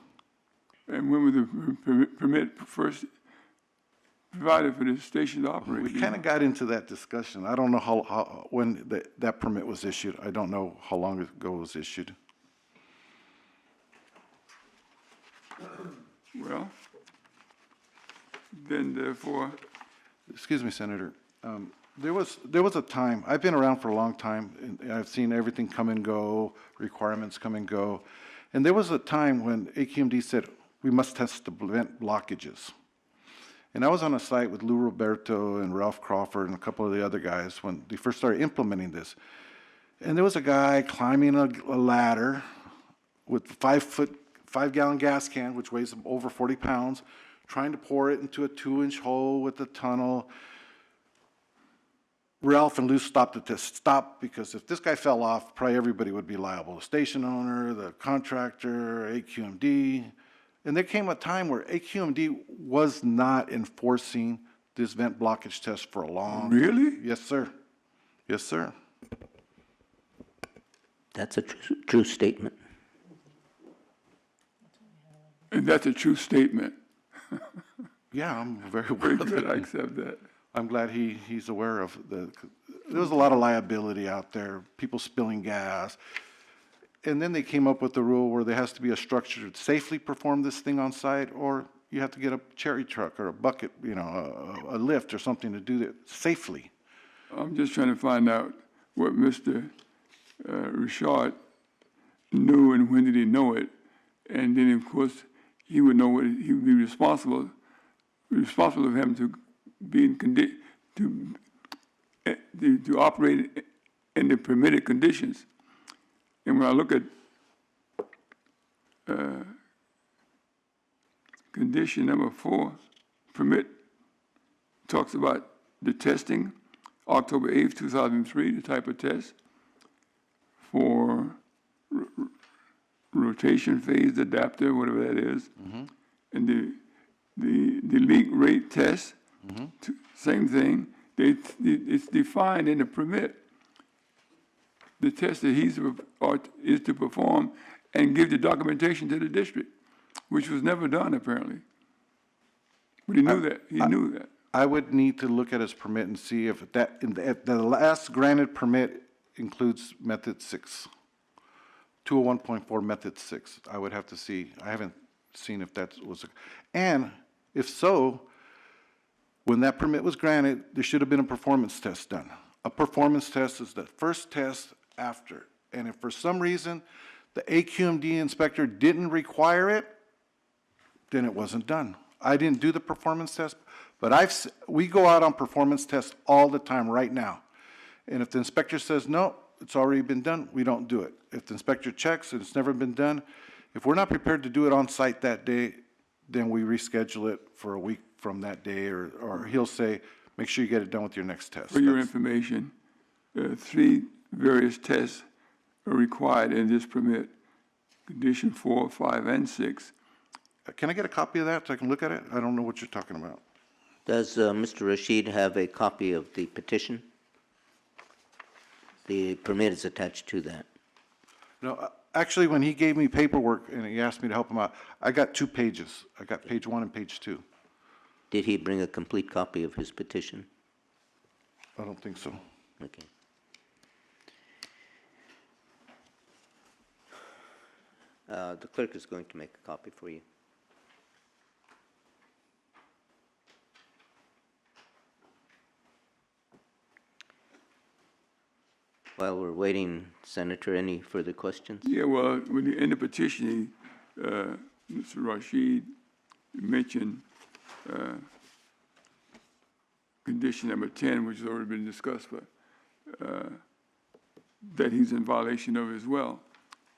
And when was the permit first provided for the station to operate? We kind of got into that discussion. I don't know when that permit was issued. I don't know how long ago it was issued. Well, then therefore, Excuse me, Senator. There was a time, I've been around for a long time, and I've seen everything come and go, requirements come and go. And there was a time when AQMD said, we must test the vent blockages. And I was on a site with Lou Roberto and Ralph Crawford and a couple of the other guys when they first started implementing this. And there was a guy climbing a ladder with 5-gallon gas can, which weighs over 40 pounds, trying to pour it into a 2-inch hole with a tunnel. Ralph and Lou stopped the test. Stop, because if this guy fell off, probably everybody would be liable. The station owner, the contractor, AQMD. And there came a time where AQMD was not enforcing this vent blockage test for a long time. really? Yes, sir. Yes, sir. That's a true statement. And that's a true statement. Yeah, I'm very aware of Good, I that. accept that. I'm glad he's aware of there was a lot of liability out there, people spilling gas. And then they came up with the rule where there has to be a structure to safely perform this thing on site, or you have to get a cherry truck or a bucket, a lift or something to do it safely. I'm just trying to find out what Mr. Richard knew and when did he know it. And then, of course, he would know what he would be responsible responsible of him to be in to operate in the permitted conditions. And when I look at condition number 4, permit, talks about the testing, October 8th, 2003, the type of test for rotation phase adapter, whatever that is. And the leak rate test, same thing. It's defined in the permit. The test that is to perform and give the documentation to the district, which was never done apparently. But he knew that. He knew that. I would need to look at his permit and see if that, if the last granted permit includes method 6, 201.4 method 6. I would have to see. I haven't seen if that was, and if so, when that permit was granted, there should have been a performance test done. A performance test is the first test after. And if for some reason the AQMD inspector didn't require it, then it wasn't done. I didn't do the performance test, but we go out on performance tests all the time right now. And if the inspector says, no, it's already been done, we don't do it. If the inspector checks and it's never been done, if we're not prepared to do it on site that day, then we reschedule it for a week from that day, or he'll say, make sure you get it done with your next test. For your information, 3 various tests are required in this permit, condition 4, 5, and 6. Can I get a copy of that so I can look at it? I don't know what you're talking about. Does Mr. Rashid have a copy of the petition? The permit is attached to that. No, actually, when he gave me paperwork and he asked me to help him out, I got 2 pages. I got page 1 and page 2. Did he bring a complete copy of his petition? I don't think so. Okay. The clerk is going to make a copy for you. While we're waiting, Senator, any further questions? Yeah, well, in the petition, Mr. Rashid mentioned condition number 10, which has already been discussed, but that he's in violation of as well.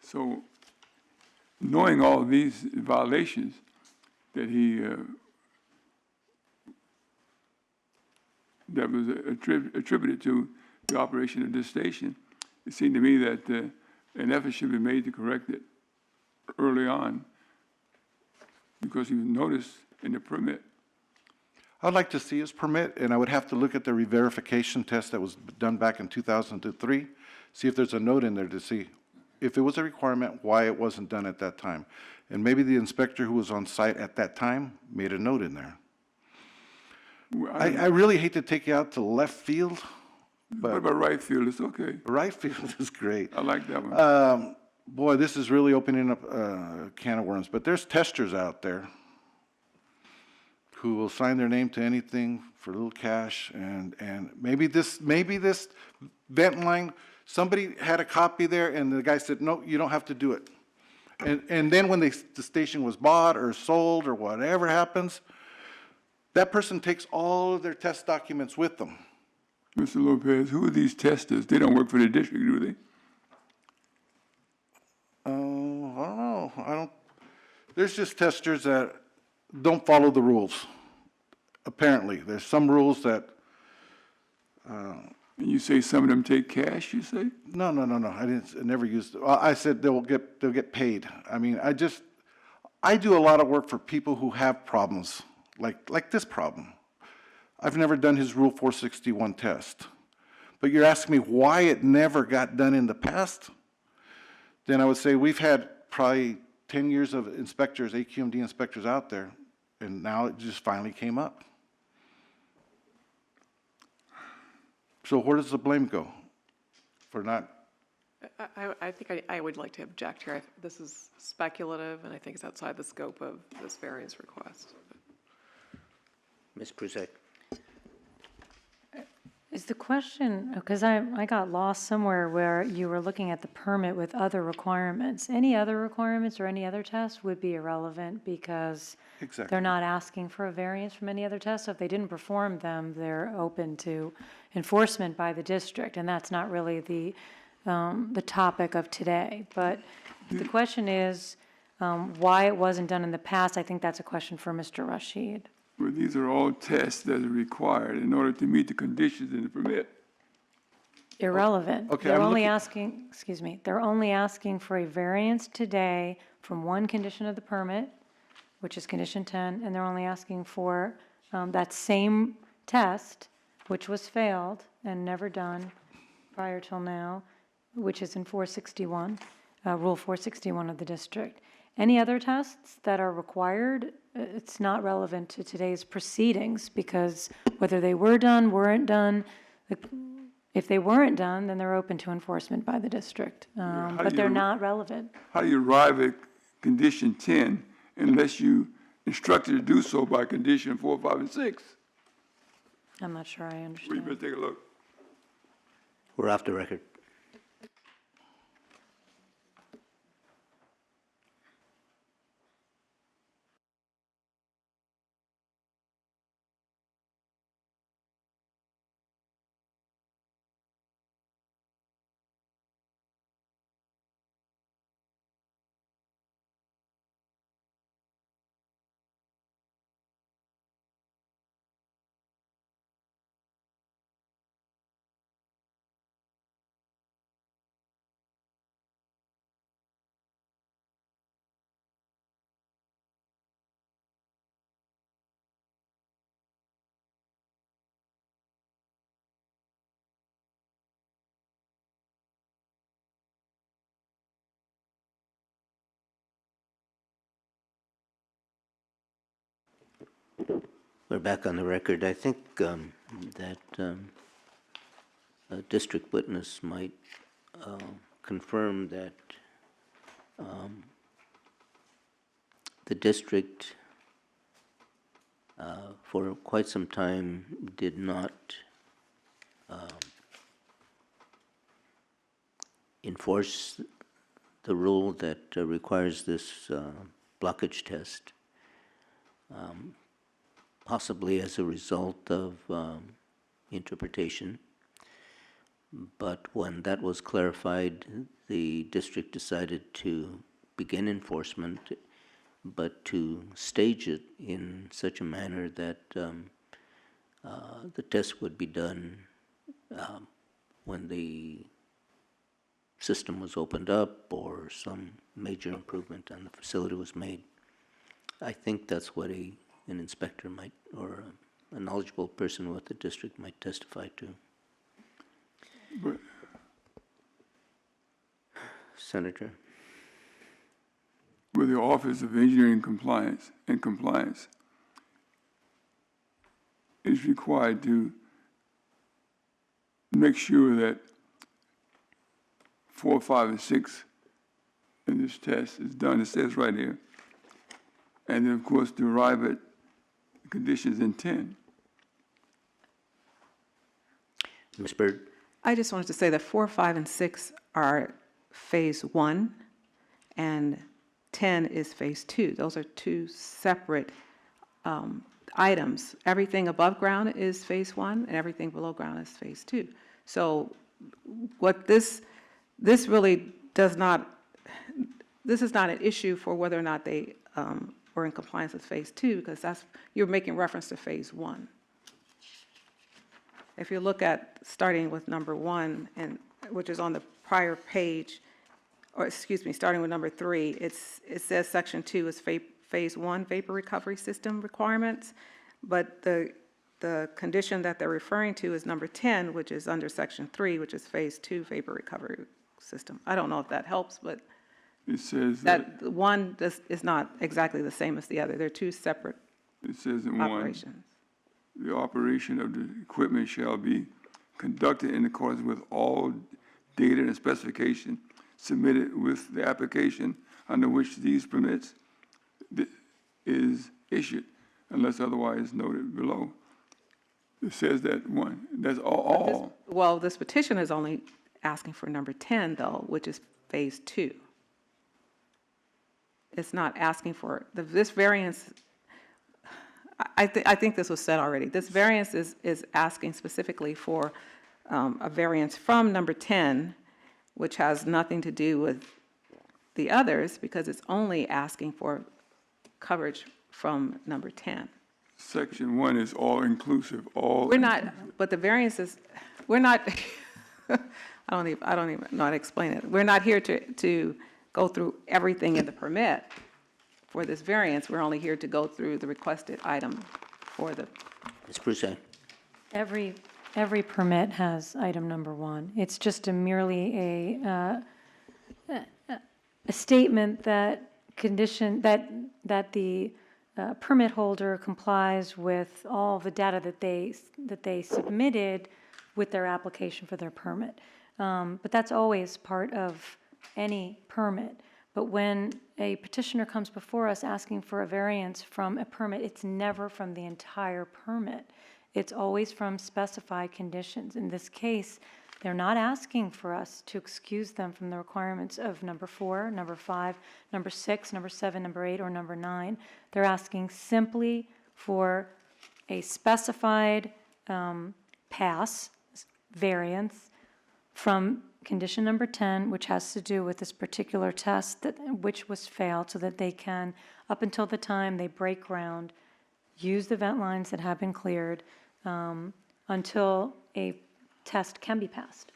So, knowing all these violations that that was attributed to the operation of this station, it seemed to me that an effort should be made to correct it early on, because he was noticed in the permit. I'd like to see his permit, and I would have to look at the re-verification test that was done back in 2003, see if there's a note in there to see if it was a requirement, why it wasn't done at that time. And maybe the inspector who was on site at that time made a note in there. I really hate to take you out to left field, What but about right field? It's okay. right field is great. I like that one. Boy, this is really opening up a can of worms, but there's testers out there who will sign their name to anything for a little cash, and maybe this vent line, somebody had a copy there, and the guy said, no, you don't have to do it. And then when the station was bought or sold or whatever happens, that person takes all of their test documents with them. Mr. Lopez, who are these testers? They don't work for the district, do they? I don't know. There's just testers that don't follow the rules. Apparently, there's some rules that. And you say some of them take cash, you say? No. I never used. I said they'll get paid. I mean, I do a lot of work for people who have problems like this problem. I've never done his Rule 461 test, but you're asking me why it never got done in the past. Then I would say we've had probably 10 years of inspectors, AQMD inspectors out there, and now it just finally came up. So where does the blame go for not? I think I would like to object here. This is speculative, and I think it's outside the scope of this variance request. Ms. Kruzek? Is the question, because I got lost somewhere where you were looking at the permit with other requirements. Any other requirements or any other tests would be irrelevant because Exactly. they're not asking for a variance from any other test. So if they didn't perform them, they're open to enforcement by the district, and that's not really the topic of today. But the question is why it wasn't done in the past. I think that's a question for Mr. Rashid. Well, these are all tests that are required in order to meet the conditions in the permit. Irrelevant. Okay, They're I'm only looking- asking, excuse me, they're only asking for a variance today from one condition of the permit, which is condition 10, and they're only asking for that same test, which was failed and never done prior till now, which is in 461, Rule 461 of the district. Any other tests that are required, it's not relevant to today's proceedings because whether they were done, weren't done, if they weren't done, then they're open to enforcement by the district. But they're not relevant. How do you arrive at condition 10 unless you instructed to do so by condition 4, 5, and 6? I'm not sure I Well, you understand. better take a look. We're off the record. We're back on the record. I think that a district witness might confirm that the district for quite some time did not enforce the rule that requires this blockage test, possibly as a result of interpretation. But when that was clarified, the district decided to begin enforcement, but to stage it in such a manner that the test would be done when the system was opened up or some major improvement on the facility was made. I think that's what an inspector might, or a knowledgeable person with the district might testify to. But Senator? with the Office of Engineering Compliance and Compliance is required to make sure that 4, 5, and 6 in this test is done. It says right here. And then, of course, to arrive at conditions in 10. Ms. Byrd? I just wanted to say that 4, 5, and 6 are phase 1, and 10 is phase 2. Those are two separate items. Everything above ground is phase 1, and everything below ground is phase 2. So what this really does not, this is not an issue for whether or not they were in compliance with phase 2, because that's, you're making reference to phase 1. If you look at, starting with number 1, and which is on the prior page, or excuse me, starting with number 3, it says section 2 is phase 1 vapor recovery system requirements, but the condition that they're referring to is number 10, which is under section 3, which is phase 2 vapor recovery system. I don't know if that helps, but It says that one is not exactly the same as the other. They're two separate it says in 1, operations. the operation of the equipment shall be conducted in accordance with all data and specification submitted with the application under which these permits is issued, unless otherwise noted below. that says that one. That's all. Well, this petition is only asking for number 10, though, which is phase 2. It's not asking for, this variance, I think this was said already. This variance is asking specifically for a variance from number 10, which has nothing to do with the others, because it's only asking for coverage from number 10. Section 1 is all-inclusive, all. We're not, but the variance is, we're not, I don't even know how to explain it. We're not here to go through everything in the permit for this variance. We're only here to go through the requested item for the, Ms. Broussard? Every permit has item number 1. It's just merely a statement that that the permit holder complies with all the data that they submitted with their application for their permit. But that's always part of any permit. But when a petitioner comes before us asking for a variance from a permit, it's never from the entire permit. It's always from specified conditions. In this case, they're not asking for us to excuse them from the requirements of number 4, number 5, number 6, number 7, number 8, or number 9. They're asking simply for a specified pass variance from condition number 10, which has to do with this particular test which was failed, so that they can, up until the time they break ground, use the vent lines that have been cleared until a test can be passed.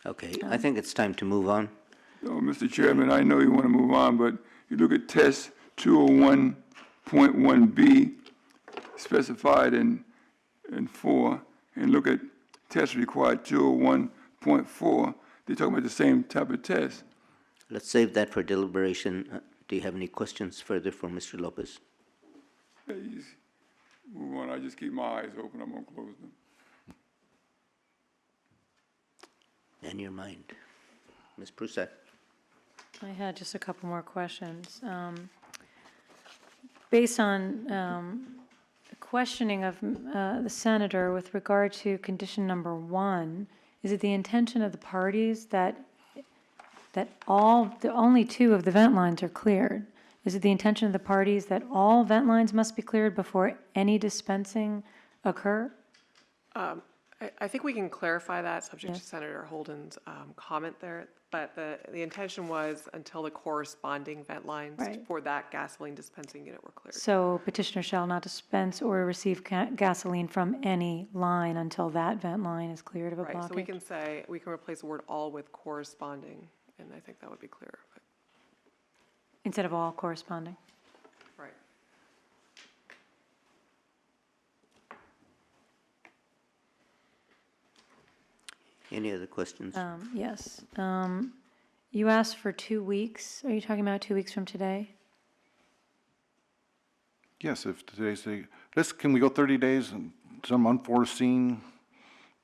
Okay, I think it's time to move on. So, Mr. Chairman, I know you want to move on, but you look at test 201.1B specified in 4, and look at test required 201.4, they're talking about the same type of test. Let's save that for deliberation. Do you have any questions further for Mr. Lopez? Please, move on. I just keep my eyes open. I'm going to close them. And your mind. Ms. Broussard? I had just a couple more questions. Based on the questioning of the senator with regard to condition number 1, is it the intention of the parties that only 2 of the vent lines are cleared? Is it the intention of the parties that all vent lines must be cleared before any dispensing occur? I think we can clarify that, subject to Yes. Senator Holden's comment there, but the intention was until the corresponding vent lines Right. for that gasoline dispensing unit were cleared. So petitioner shall not dispense or receive gasoline from any line until that vent line is cleared of a Right, so we blockage? can say, we can replace the word all with corresponding, and I think that would be clearer. Instead of all corresponding? Right. Any other questions? Yes. You asked for 2 weeks. Are you talking about 2 weeks from today? Yes, if today's the, can we go 30 days and some unforeseen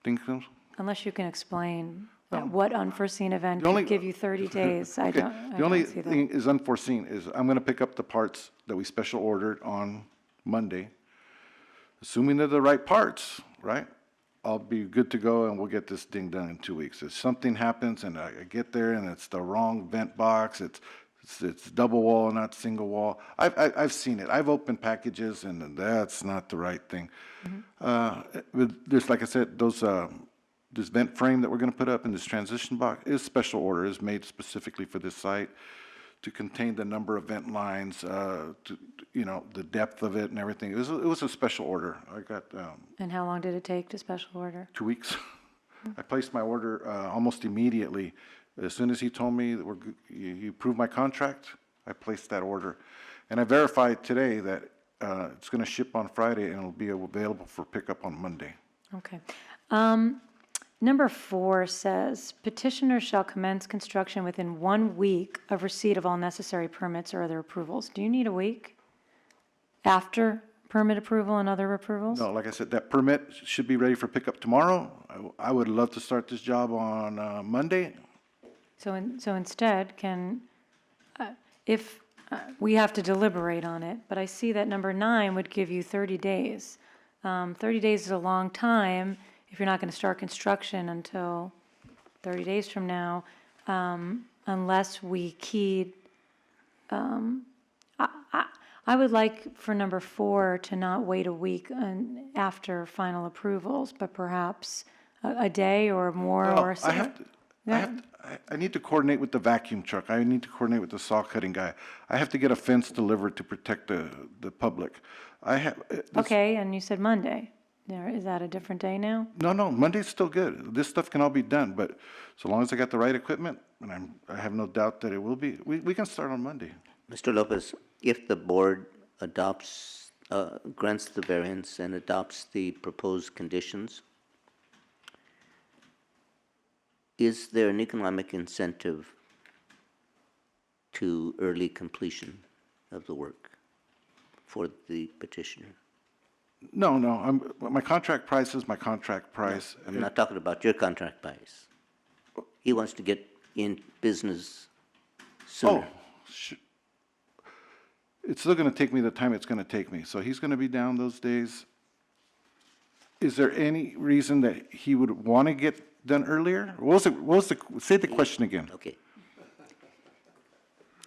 thing comes? Unless you can explain what unforeseen event the only- could give you 30 days. I Okay, don't the only see thing that. is unforeseen is I'm gonna pick up the parts that we special ordered on Monday. Assuming they're the right parts, right? I'll be good to go and we'll get this thing done in 2 weeks. If something happens and I get there and it's the wrong vent box, it's double wall, not single wall. I've seen it. I've opened packages and that's not the right thing. There's, like I said, this vent frame that we're gonna put up in this transition box is special order, is made specifically for this site to contain the number of vent lines, the depth of it and everything. It was a special order. I got, And how long did it take to special order? 2 weeks. I placed my order almost immediately. As soon as he told me that you approved my contract, I placed that order. And I verified today that it's going to ship on Friday and it'll be available for pickup on Monday. Okay. Number 4 says, petitioner shall commence construction within 1 week of receipt of all necessary permits or other approvals. Do you need a week after permit approval and other approvals? No, like I said, that permit should be ready for pickup tomorrow. I would love to start this job on Monday. So instead, if we have to deliberate on it, but I see that number 9 would give you 30 days. 30 days is a long time if you're not going to start construction until 30 days from now, unless we keyed. I would like for number 4 to not wait a week after final approvals, but perhaps a day or more Well, or so. I need to coordinate with the vacuum truck. I need to coordinate with the saw cutting guy. I have to get a fence delivered to protect the public. I have. Okay, and you said Monday. Is that a different day now? No, Monday's still good. This stuff can all be done, but so long as I got the right equipment, and I have no doubt that it will be, we can start on Monday. Mr. Lopez, if the board adopts, grants the variance and adopts the proposed conditions, is there an economic incentive to early completion of the work for the petitioner? No, my contract price is my contract price. I'm not talking about your contract price. He wants to get in business sooner. It's still gonna take me the time it's gonna take me, so he's gonna be down those days. Is there any reason that he would wanna get done earlier? Say the question again. Okay.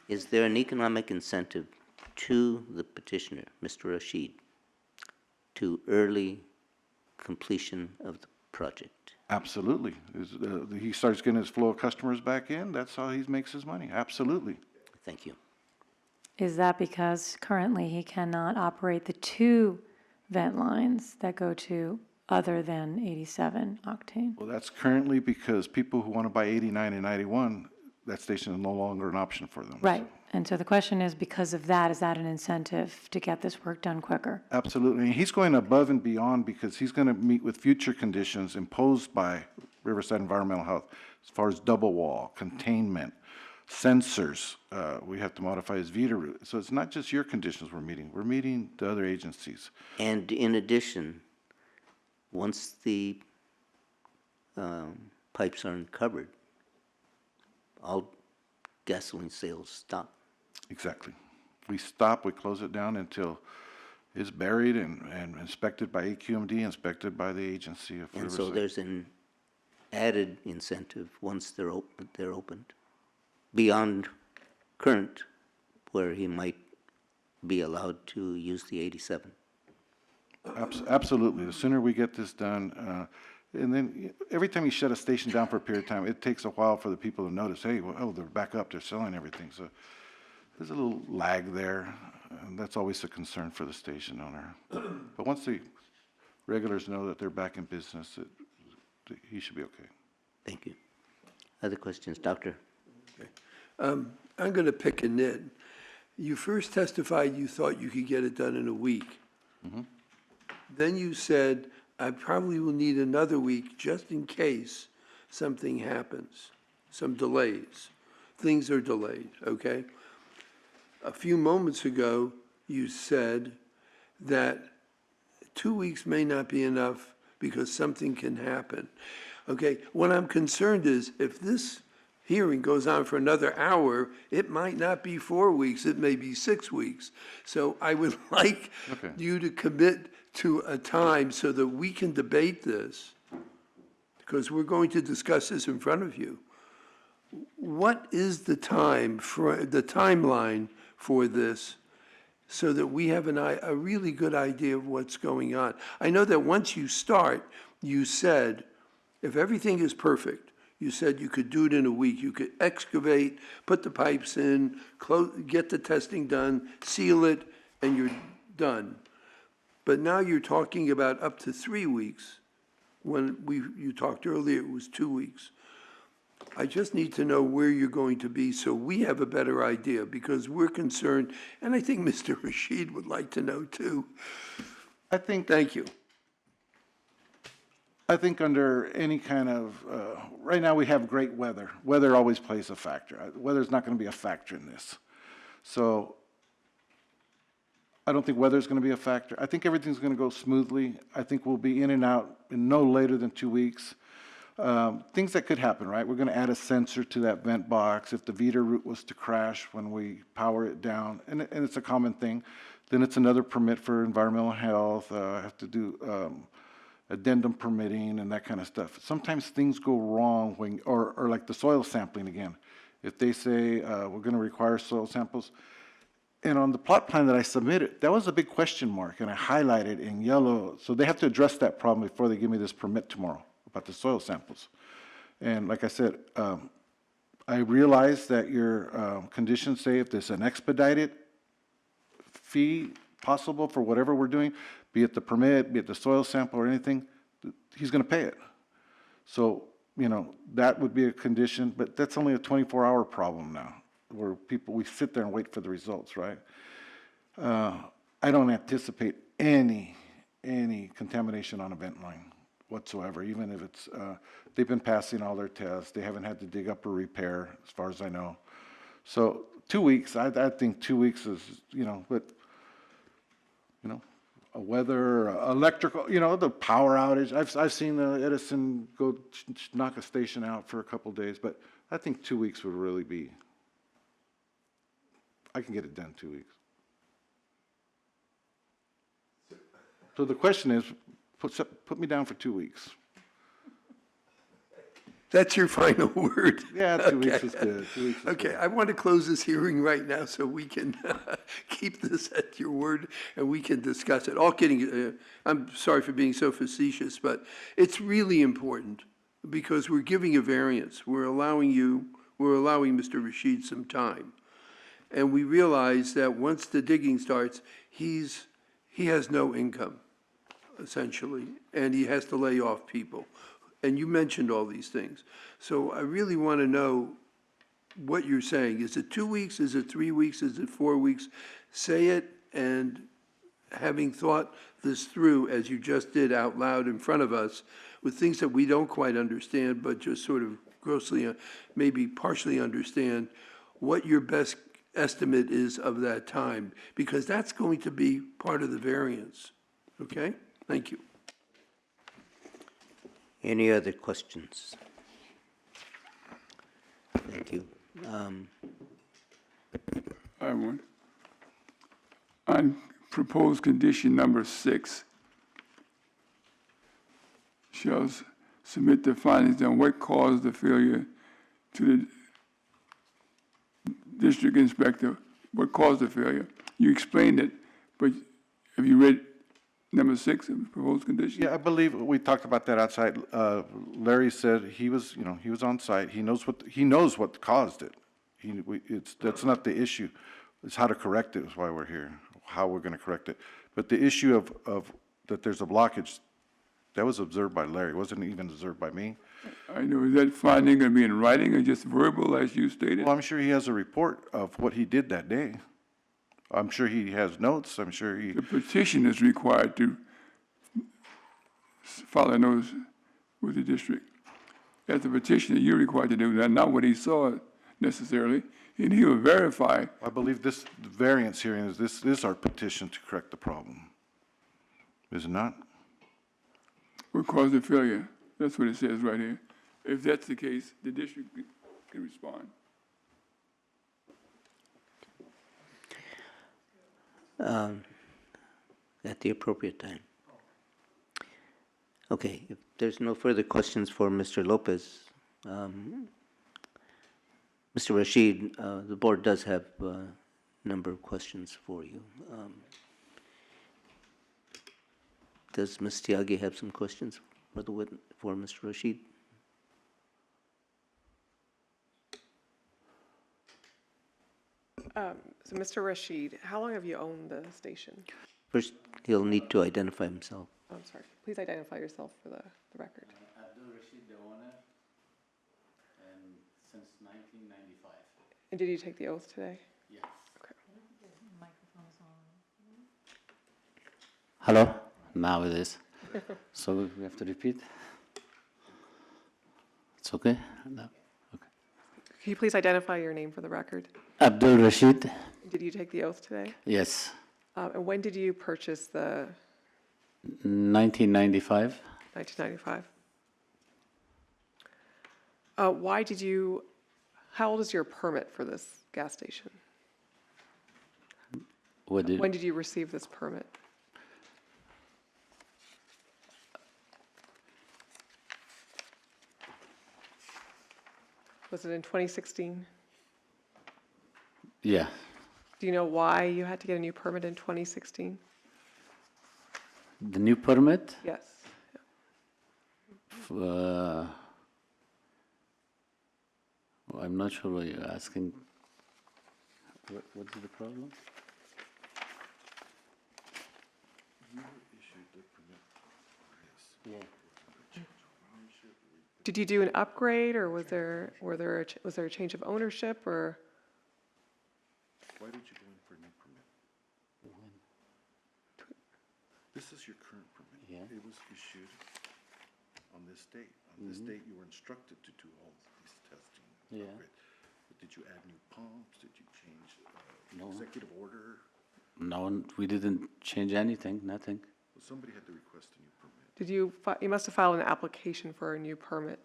Is there an economic incentive to the petitioner, Mr. Rashid, to early completion of the project? Absolutely. He starts getting his flow of customers back in, that's how he makes his money, absolutely. Thank you. Is that because currently he cannot operate the 2 vent lines that go to other than 87 octane? Well, that's currently because people who want to buy 89 and 91, that station is no longer an option for them. Right, and so the question is, because of that, is that an incentive to get this work done quicker? Absolutely. And he's going above and beyond because he's going to meet with future conditions imposed by Riverside Environmental Health as far as double wall, containment, sensors. We have to modify his VEDA route. So it's not just your conditions we're meeting the other agencies. And in addition, once the pipes are uncovered, all gasoline sales stop. Exactly. We stop, we close it down until it's buried and inspected by AQMD, inspected by the agency of And Riverside. so there's an added incentive once they're opened, beyond current, where he might be allowed to use the 87. Absolutely. The sooner we get this done, and then every time you shut a station down for a period of time, it takes a while for the people to notice, hey, well, they're back up, they're selling everything. So there's a little lag there, and that's always a concern for the station owner. But once the regulars know that they're back in business, he should be okay. Thank you. Other questions, Doctor? I'm going to pick a nit. You first testified you thought you could get it done in a week. Then you said, I probably will need another week just in case something happens, some delays. Things are delayed, okay? A few moments ago, you said that 2 weeks may not be enough because something can happen. Okay, what I'm concerned is if this hearing goes on for another hour, it might not be 4 weeks, it may be 6 weeks. So I would like you to commit to a time so that we can debate this, because we're going to discuss this in front of you. What is the timeline for this so that we have a really good idea of what's going on? I know that once you start, you said, if everything is perfect, you said you could do it in a week. You could excavate, put the pipes in, get the testing done, seal it, and you're done. But now you're talking about up to 3 weeks. When you talked earlier, it was 2 weeks. I just need to know where you're going to be so we have a better idea, because we're concerned, and I think Mr. Rashid would like to know too. Thank you. I think under any kind of, right now we have great weather. Weather always plays a factor. Weather's not going to be a factor in this. So I don't think weather's going to be a factor. I think everything's going to go smoothly. I think we'll be in and out in no later than 2 weeks. Things that could happen, right? We're going to add a sensor to that vent box if the VEDA route was to crash when we power it down, and it's a common thing. Then it's another permit for environmental health, I have to do addendum permitting and that kind of stuff. Sometimes things go wrong when, or like the soil sampling again. If they say, we're gonna require soil samples, and on the plot plan that I submitted, that was a big question mark, and I highlighted in yellow, so they have to address that problem before they give me this permit tomorrow about the soil samples. And like I said, I realize that your conditions say if there's an expedited fee possible for whatever we're doing, be it the permit, be it the soil sample or anything, he's gonna pay it. So, you know, that would be a condition, but that's only a 24-hour problem now, where we sit there and wait for the results, right? I don't anticipate any contamination on a vent line whatsoever, even if it's, they've been passing all their tests, they haven't had to dig up or repair, as far as I know. So 2 weeks, I think 2 weeks is, you know, but, you know, a weather, electrical, you know, the power outage. I've seen Edison go knock a station out for a couple days, but I think 2 weeks would really be, I can get it done 2 weeks. So the question is, put me down for 2 weeks. That's your final word? Yeah, 2 weeks is good. 2 weeks is Okay, good. I want to close this hearing right now so we can keep this at your word and we can discuss it. All kidding, I'm sorry for being so facetious, but it's really important because we're giving a variance. We're allowing Mr. Rashid some time. And we realize that once the digging starts, he has no income, essentially, and he has to lay off people. And you mentioned all these things. So I really want to know what you're saying. Is it 2 weeks? Is it 3 weeks? Is it 4 weeks? Say it, and having thought this through, as you just did out loud in front of us, with things that we don't quite understand, but just sort of grossly, maybe partially understand, what your best estimate is of that time, because that's going to be part of the variance. Okay? Thank you. Any other questions? Thank you. I have one. On proposed condition number 6, shall submit the findings on what caused the failure to the district inspector. What caused the failure? You explained it, but have you read number 6 of the proposed condition? Yeah, I believe we talked about that outside. Larry said he was on site. He knows what caused it. That's not the issue. It's how to correct it is why we're here, how we're gonna correct it. But the issue of that there's a blockage, that was observed by Larry. It wasn't even observed by me. I know, is that finding going to be in writing or just verbal, as you stated? Well, I'm sure he has a report of what he did that day. I'm sure he has notes. I'm sure he, The petition is required to file a notice with the district. That's the petition that you're required to do that, not what he saw necessarily, and he will verify. I believe this variance hearing this is our petition to correct the problem. Is it not? What caused the failure? That's what it says right here. If that's the case, the district can respond. At the appropriate time. Okay, if there's no further questions for Mr. Lopez, Mr. Rashid, the board does have a number of questions for you. Does Ms. Tiagi have some questions for Mr. Rashid? So Mr. Rashid, how long have you owned the station? First, he'll need to identify himself. Oh, I'm sorry. Please identify yourself for the record. Abdul Rashid, the owner, and since 1995. And did you take the oath today? Yes. Okay. Hello? Now it is. So we have to repeat? It's okay? No? Okay. Can you please identify your name for the record? Abdul Rashid? Did you take the oath today? Yes. And when did you purchase the 1995? 1995? How old is your permit for this gas station? What did, When did you receive this permit? Was it in 2016? yeah, Do you know why you had to get a new permit in 2016? the new permit, Yes. I'm not sure what you're asking. What is the problem? Yeah. Did you do an upgrade, or was there a change of ownership, or? Why did you go in for a new permit? This is your current permit. Yeah. It was issued on this date. On this date, you were instructed to do all these testing. Yeah. upgrade. But did you add new pumps? Did you change No. executive order? No, we didn't change anything, nothing. Well, somebody had to request a new permit. Did you must have filed an application for a new permit.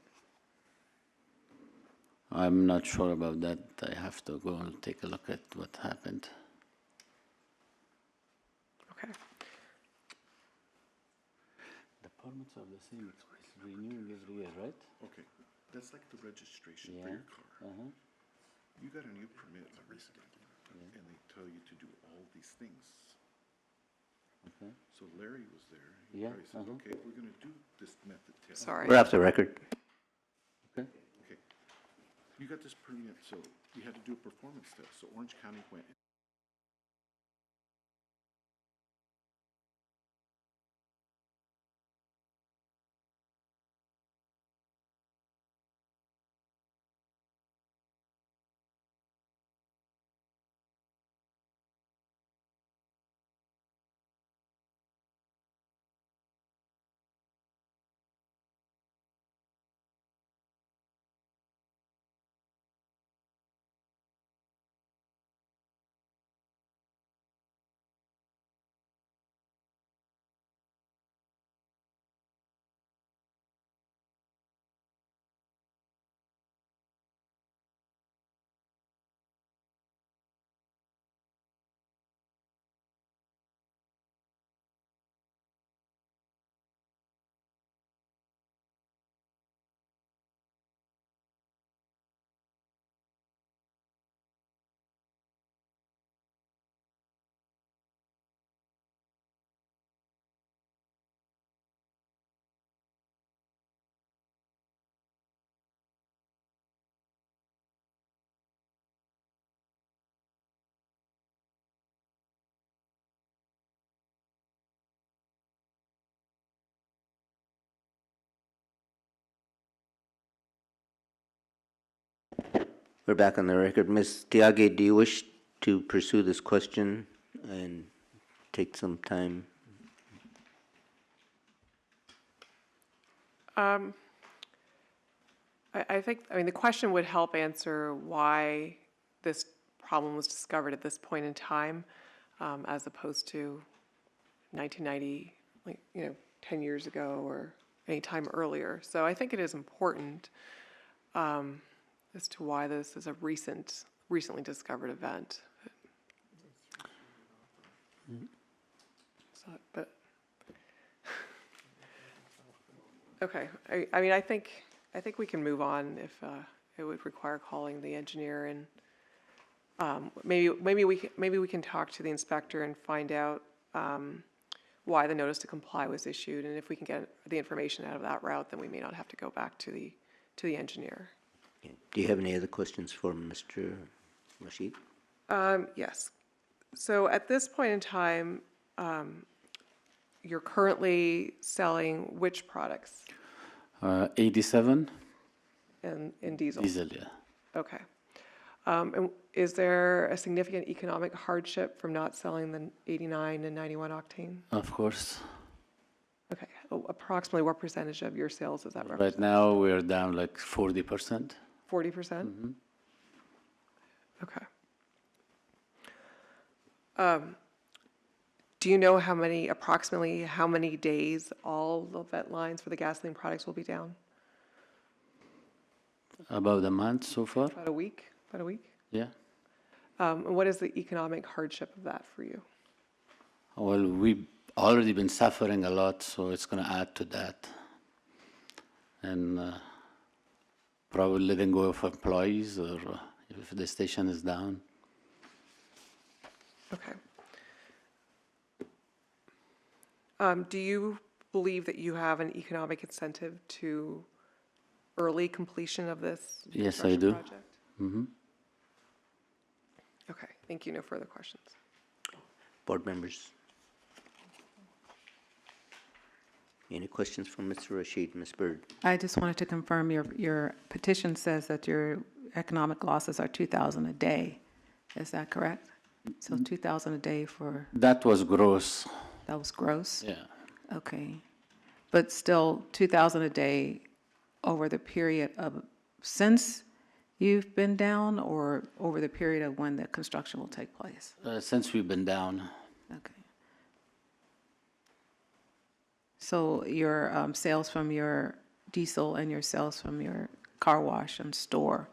I'm not sure about that. I have to go and take a look at what happened. Okay. The permits are the same, it's renewing every year, right? Okay, that's like the registration for Yeah. your car. Uh-huh. You got a new permit recently, and they tell you to do all these things. Okay. So Larry was there. He Yeah, probably said, uh-huh. okay, we're gonna do this method test. Sorry. We're off the record. Okay. Okay. You got this permit, so you had to do a performance test. So Orange County went. We're back on the record. Ms. Tiage, do you wish to pursue this question and take some time? I think, the question would help answer why this problem was discovered at this point in time, as opposed to 1990, 10 years ago or any time earlier. So I think it is important as to why this is a recently discovered event. So, but, okay, I think we can move on if it would require calling the engineer, and maybe we can talk to the inspector and find out why the notice to comply was issued, and if we can get the information out of that route, then we may not have to go back to the engineer. Okay. Do you have any other questions for Mr. Rashid? Yes. So at this point in time, you're currently selling which products 87 in diesel? diesel, yeah. Okay. And is there a significant economic hardship from not selling the 89 and 91 octane? Of course. Okay. Approximately what percentage of your sales does that Right represent? now, we're down like 40%. 40%? Okay. Do you know approximately how many days all the vet lines for the gasoline products will be down? About a month so far, About a week? yeah. And what is the economic hardship of that for you? Well, we've already been suffering a lot, so it's going to add to that. And probably letting go of employees, or if the station is down. Okay. Do you believe that you have an economic incentive to early completion of this Yes, I construction do. project? Okay, thank you. No further questions. Board members? Any questions from Mr. Rashid, Ms. Byrd? I just wanted to confirm your petition says that your economic losses are 2,000 a day. Is that correct? So 2,000 a day for, That was gross. that was gross? Yeah. Okay. But still 2,000 a day over the period of, since you've been down, or over the period of when the construction will take place? Since we've been down, Okay. So your sales from your diesel and your sales from your car wash and store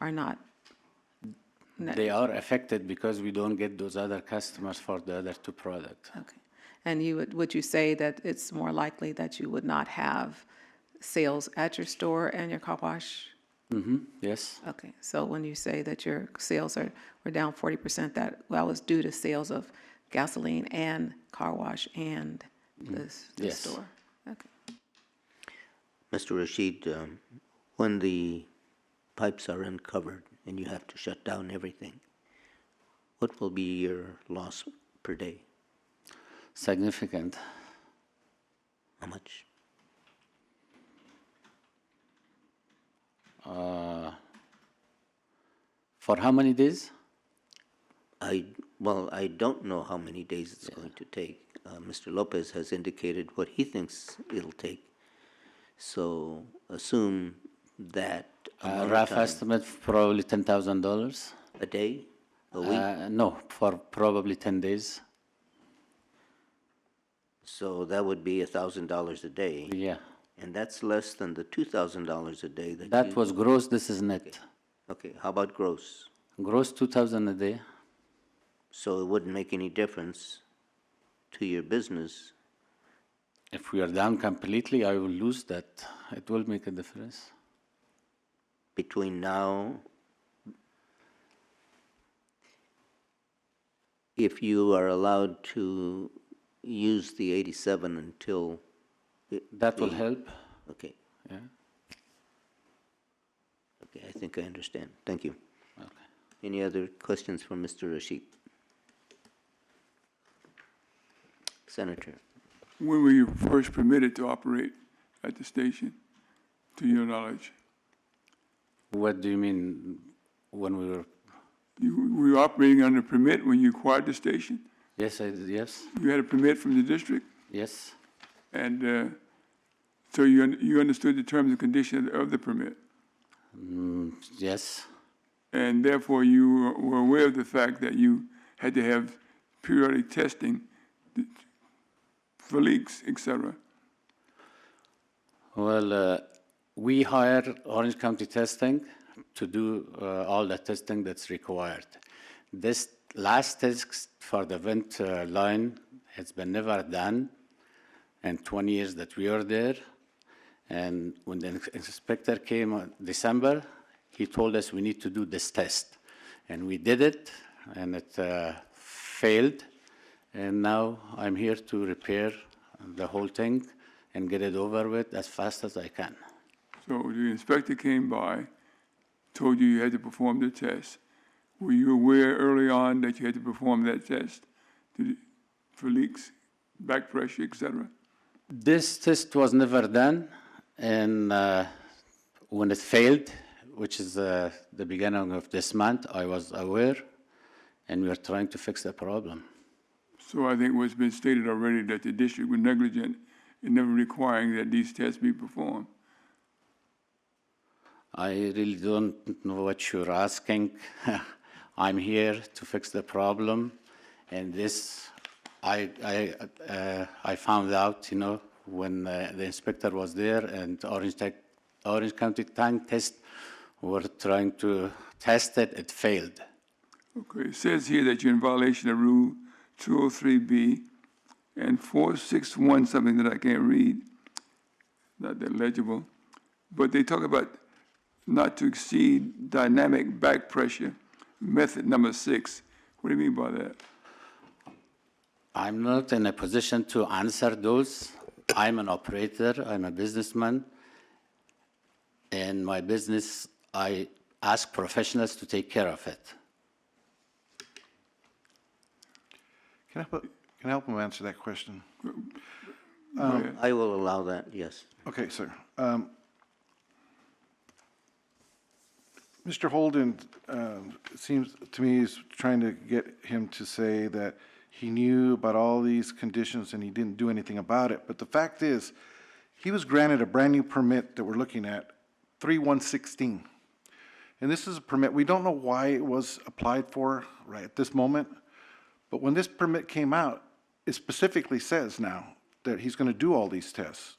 are not? they are affected because we don't get those other customers for the other two products. Okay. And would you say that it's more likely that you would not have sales at your store and your car wash? Yes. Okay, so when you say that your sales were down 40%, that was due to sales of gasoline and car wash and the Yes. store? Okay. Mr. Rashid, when the pipes are uncovered and you have to shut down everything, what will be your loss per day? Significant. How much? For how many days? Well, I don't know how many days it's going to take. Mr. Lopez has indicated what he thinks it'll take. So assume that amount of Rough time, estimate, probably $10,000. a day, a week. No, for probably 10 days. So that would be $1,000 a day. Yeah. And that's less than the $2,000 a day that That you... was gross, this is net. Okay, how about gross? Gross 2,000 a day. So it wouldn't make any difference to your business. If we are down completely, I will lose that. It will make a difference. Between now, if you are allowed to use the 87 until... That will help. Okay, Yeah. okay, I think I understand. Thank you. Okay. Any other questions from Mr. Rashid? Senator, When were you first permitted to operate at the station, to your knowledge? What do you mean when we were? Were you operating under permit when you acquired the station? Yes, yes, You had a permit from the district? yes. And so you understood the terms and conditions of the permit? Yes, And therefore, you were aware of the fact that you had to have periodic testing for leaks, et cetera? well, we hired Orange County Testing to do all the testing that's required. This last test for the vent line has been never done in 20 years that we were there. And when the inspector came in December, he told us we need to do this test. And we did it, and it failed. And now I'm here to repair the whole thing and get it over with as fast as I can. So the inspector came by, told you you had to perform the test. Were you aware early on that you had to perform that test for leaks, back pressure, et cetera? This test was never done, and when it failed, which is the beginning of this month, I was aware, and we are trying to fix the problem. So I think what's been stated already, that the district was negligent in never requiring that these tests be performed. I really don't know what you're asking. I'm here to fix the problem, and this, I found out, when the inspector was there and Orange County Tank Test were trying to test it, it failed. Okay, it says here that you're in violation of Rule 203B and 461 something that I can't read, not that legible, but they talk about not to exceed dynamic back pressure, method number 6. What do you mean by that? I'm not in a position to answer those. I'm an operator, I'm a businessman. In my business, I ask professionals to take care of it. Can I help him answer that question? Go ahead. I will allow that, yes. Okay, sir. Mr. Holden, it seems to me, is trying to get him to say that he knew about all these conditions and he didn't do anything about it. But the fact is, he was granted a brand-new permit that we're looking at, 3/1/16. And this is a permit, we don't know why it was applied for right at this moment, but when this permit came out, it specifically says now that he's going to do all these tests.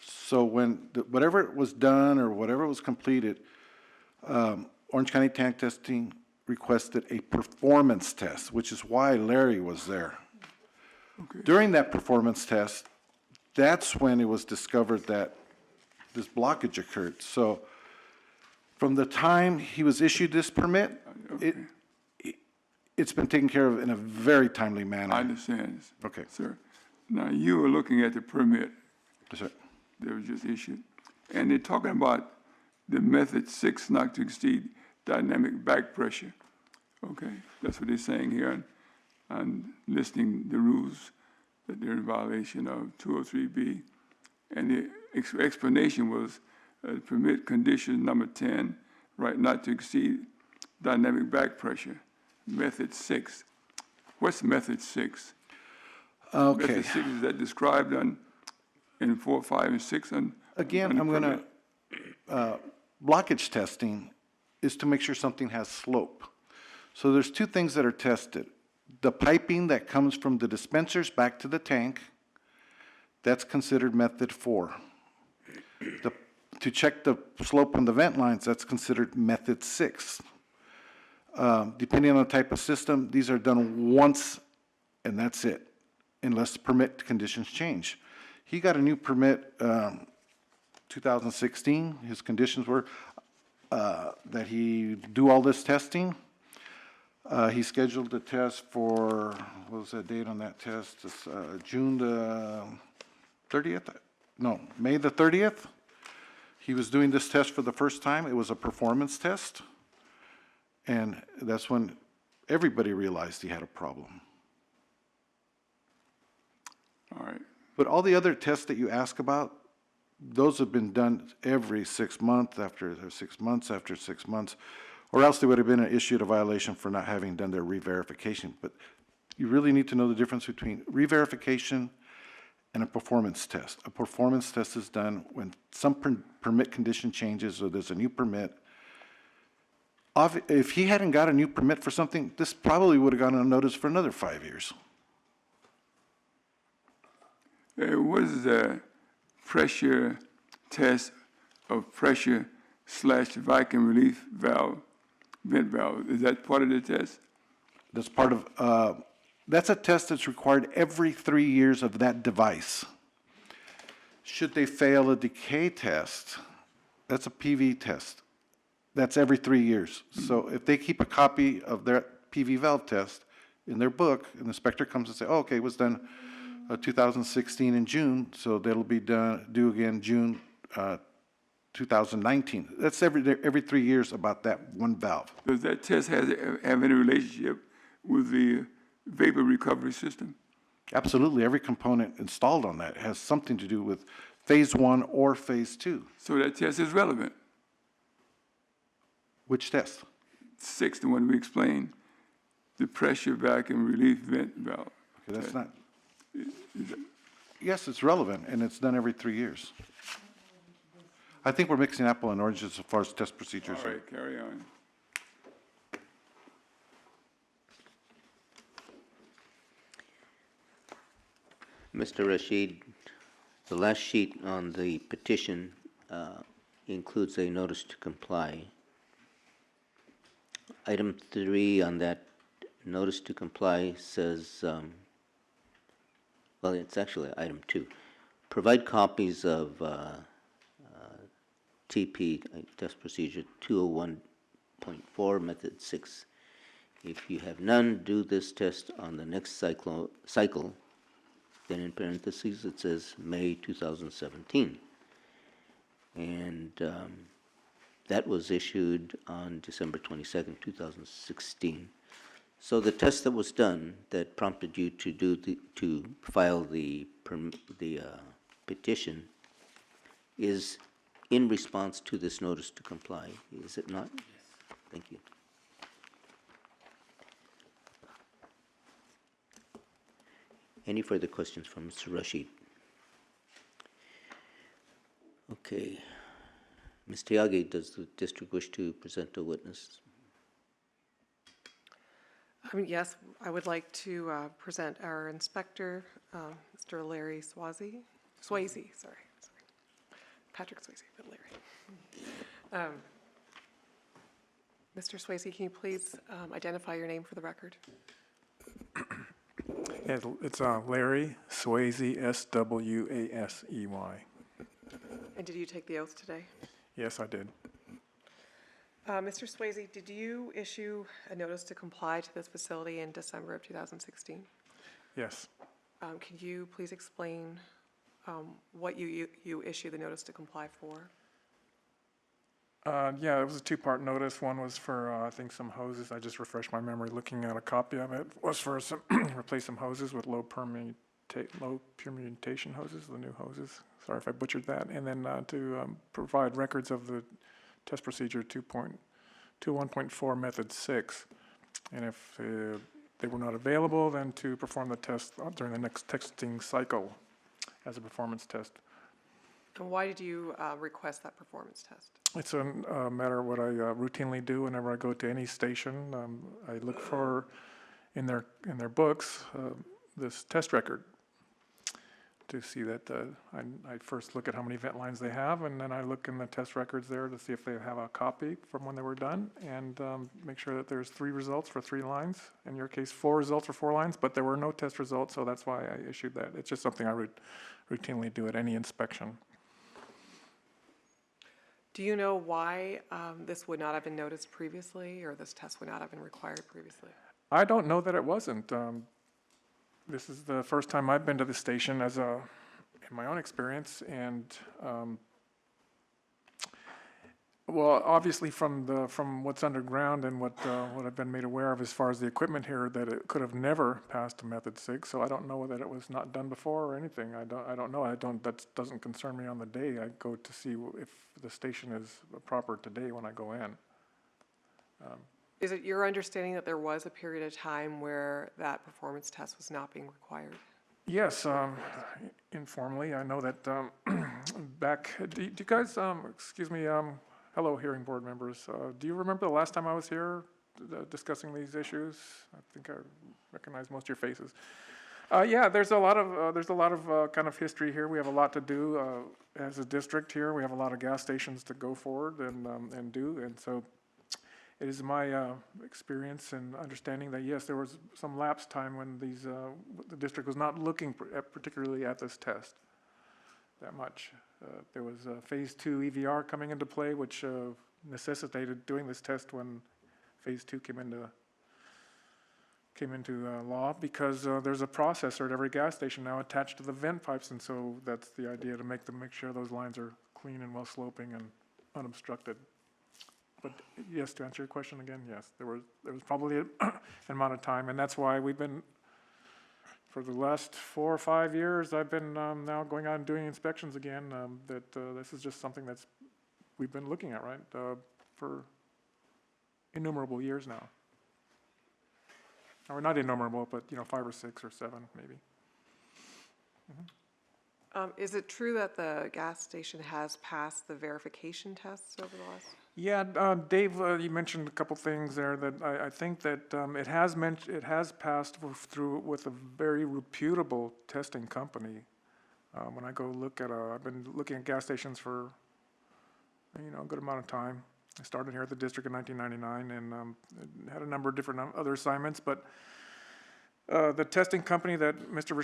So when, whatever was done or whatever was completed, Orange County Tank Testing requested a performance test, which is why Larry was there. Okay. During that performance test, that's when it was discovered that this blockage occurred. So from the time he was issued this permit, it's been taken care of in a very timely manner. I understand. Okay. Sir, now you were looking at the permit Yes, sir. that was just issued, and they're talking about the method 6 not to exceed dynamic back pressure. Okay, that's what they're saying here on listing the rules that they're in violation of 203B. And the explanation was permit condition number 10, right, not to exceed dynamic back pressure, method 6. What's method 6? Okay. Method 6, is that described in 4, 5, and 6 on? Again, on the I'm going permit? to, blockage testing is to make sure something has slope. So there's two things that are tested. The piping that comes from the dispensers back to the tank, that's considered method 4. To check the slope on the vent lines, that's considered method 6. Depending on the type of system, these are done once and that's it, unless the permit conditions change. He got a new permit 2016. His conditions were that he do all this testing. He scheduled the test for, what was that date on that test? It's June the 30th? No, May the 30th. He was doing this test for the first time. It was a performance test. And that's when everybody realized he had a problem. All right. But all the other tests that you ask about, those have been done every 6 months after 6 months after 6 months, or else they would have been issued a violation for not having done their re-verification. But you really need to know the difference between re-verification and a performance test. A performance test is done when some permit condition changes or there's a new permit. If he hadn't got a new permit for something, this probably would have gone unnoticed for another 5 years. What is the pressure test of pressure/vacuum relief valve, vent valve? Is that part of the test? That's part of, that's a test that's required every 3 years of that device. Should they fail a decay test, that's a PV test. That's every 3 years. So if they keep a copy of their PV valve test in their book, and the inspector comes and say, oh, okay, it was done 2016 in June, so that'll be due again June 2019. That's every 3 years about that one valve. Does that test have any relationship with the vapor recovery system? Absolutely, every component installed on that has something to do with phase 1 or phase 2. So that test is relevant. Which test? 6, the one we explained, the pressure vacuum relief vent valve. Okay, that's not. Yes, it's relevant, and it's done every 3 years. I think we're mixing apple and oranges as far as test procedures. All right, carry on. Mr. Rashid, the last sheet on the petition includes a notice to comply. Item 3 on that notice to comply says, well, it's actually item 2. Provide copies of TP, test procedure 201.4, method 6. If you have none, do this test on the next cycle, then in parentheses it says May 2017. And that was issued on December 22nd, 2016. So the test that was done that prompted you to file the petition is in response to this notice to comply, is it not? Yes. Thank you. Any further questions from Mr. Rashid? Okay. Ms. Tiagi, does the district wish to present a witness? Yes, I would like to present our inspector, Mr. Larry Swayze, sorry. Patrick Swayze, but Larry. Mr. Swayze, can you please identify your name for the record? It's Larry Swayze, S-W-A-S-E-Y. And did you take the oath today? Yes, I did. Mr. Swayze, did you issue a notice to comply to this facility in December of 2016? Yes. Can you please explain what you issued the notice to comply for? Yeah, it was a two-part notice. One was for, I think, some hoses. I just refreshed my memory looking at a copy of it. Was for some replace some hoses with low permutation hoses, the new hoses. Sorry if I butchered that. And then to provide records of the test procedure 2.1.4 method 6. And if they were not available, then to perform the test during the next testing cycle as a performance test. And why did you request that performance test? It's a matter of what I routinely do whenever I go to any station. I look for in their books this test record to see that I first look at how many vent lines they have, and then I look in the test records there to see if they have a copy from when they were done, and make sure that there's 3 results for 3 lines. In your case, 4 results for 4 lines, but there were no test results, so that's why I issued that. It's just something I routinely do at any inspection. Do you know why this would not have been noticed previously, or this test would not have been required previously? I don't know that it wasn't. This is the first time I've been to the station in my own experience, and well, obviously from what's underground and what I've been made aware of as far as the equipment here, that it could have never passed a method 6. So I don't know that it was not done before or anything. I don't know. That doesn't concern me on the day. I go to see if the station is proper today when I go in. Is it your understanding that there was a period of time where that performance test was not being required? Yes, informally. I know that back. Do you guys? Excuse me. Hello, hearing board members. Do you remember the last time I was here discussing these issues? I think I recognize most of your faces. Yeah, there's a lot of kind of history here. We have a lot to do as a district here. We have a lot of gas stations to go forward and do, and so it is my experience and understanding that yes, there was some lapse time when the district was not looking particularly at this test that much. There was phase 2 EVR coming into play, which necessitated doing this test when phase 2 came into law, because there's a processor at every gas station now attached to the vent pipes, and so that's the idea, to make sure those lines are clean and well sloping and unobstructed. But yes, to answer your question again, yes, there was probably an amount of time, and that's why we've been, for the last 4 or 5 years, I've been now going out and doing inspections again. This is just something we've been looking at, right, for innumerable years now. Or not innumerable, but 5 or 6 or 7 maybe. Mm-hmm. Is it true that the gas station has passed the verification tests over the last? Yeah, Dave, you mentioned a couple things there that I think that it has passed through with a very reputable testing company. When I go look at I've been looking at gas stations for a good amount of time. I started here at the district in 1999 and had a number of different other assignments, but The testing company that Mr.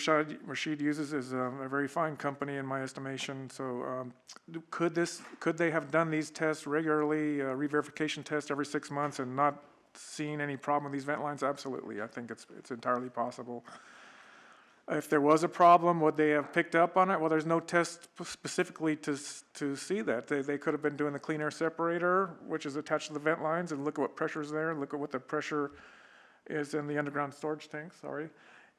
Rashid uses is a very fine company in my estimation. So could they have done these tests regularly, re-verification tests every 6 months and not seen any problem with these vent lines? Absolutely. I think it's entirely possible. If there was a problem, would they have picked up on it? Well, there's no test specifically to see that. They could have been doing the clean air separator, which is attached to the vent lines, and look at what pressure's there, look at what the pressure is in the underground storage tank, sorry.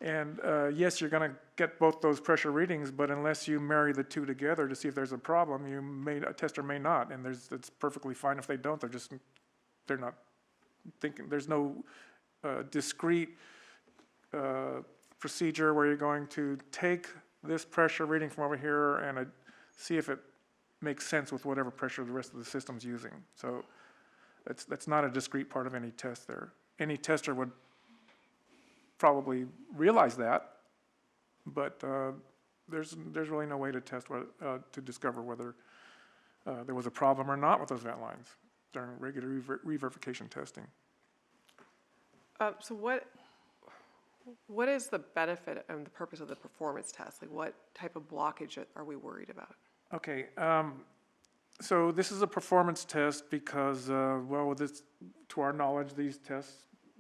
And yes, you're gonna get both those pressure readings, but unless you marry the two together to see if there's a problem, a tester may not, and it's perfectly fine if they don't. They're not thinking, there's no discrete procedure where you're going to take this pressure reading from over here and see if it makes sense with whatever pressure the rest of the system's using. So that's not a discrete part of any test there. Any tester would probably realize that, but there's really no way to test to discover whether there was a problem or not with those vent lines during regular re-verification testing. So what is the benefit and the purpose of the performance test? Like, what type of blockage are we worried about? Okay, so this is a performance test because, well, to our knowledge,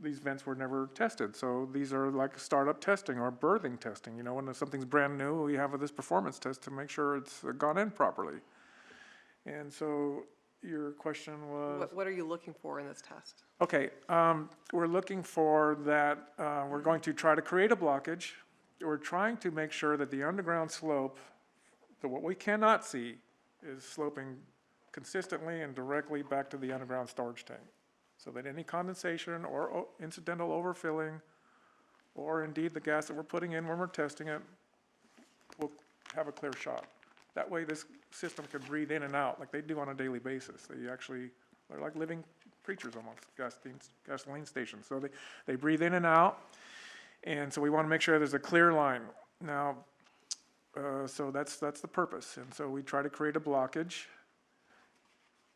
these vents were never tested. So these are like startup testing or birthing testing. You know, when something's brand new, we have this performance test to make sure it's gone in properly. And so your question was? What are you looking for in this test? Okay, we're looking for that, we're going to try to create a blockage. We're trying to make sure that the underground slope, what we cannot see, is sloping consistently and directly back to the underground storage tank, so that any condensation or incidental overfilling, or indeed the gas that we're putting in when we're testing it, will have a clear shot. That way this system can breathe in and out like they do on a daily basis. They're like living creatures almost, gasoline stations. So they breathe in and out, and so we want to make sure there's a clear line. Now, so that's the purpose, and so we try to create a blockage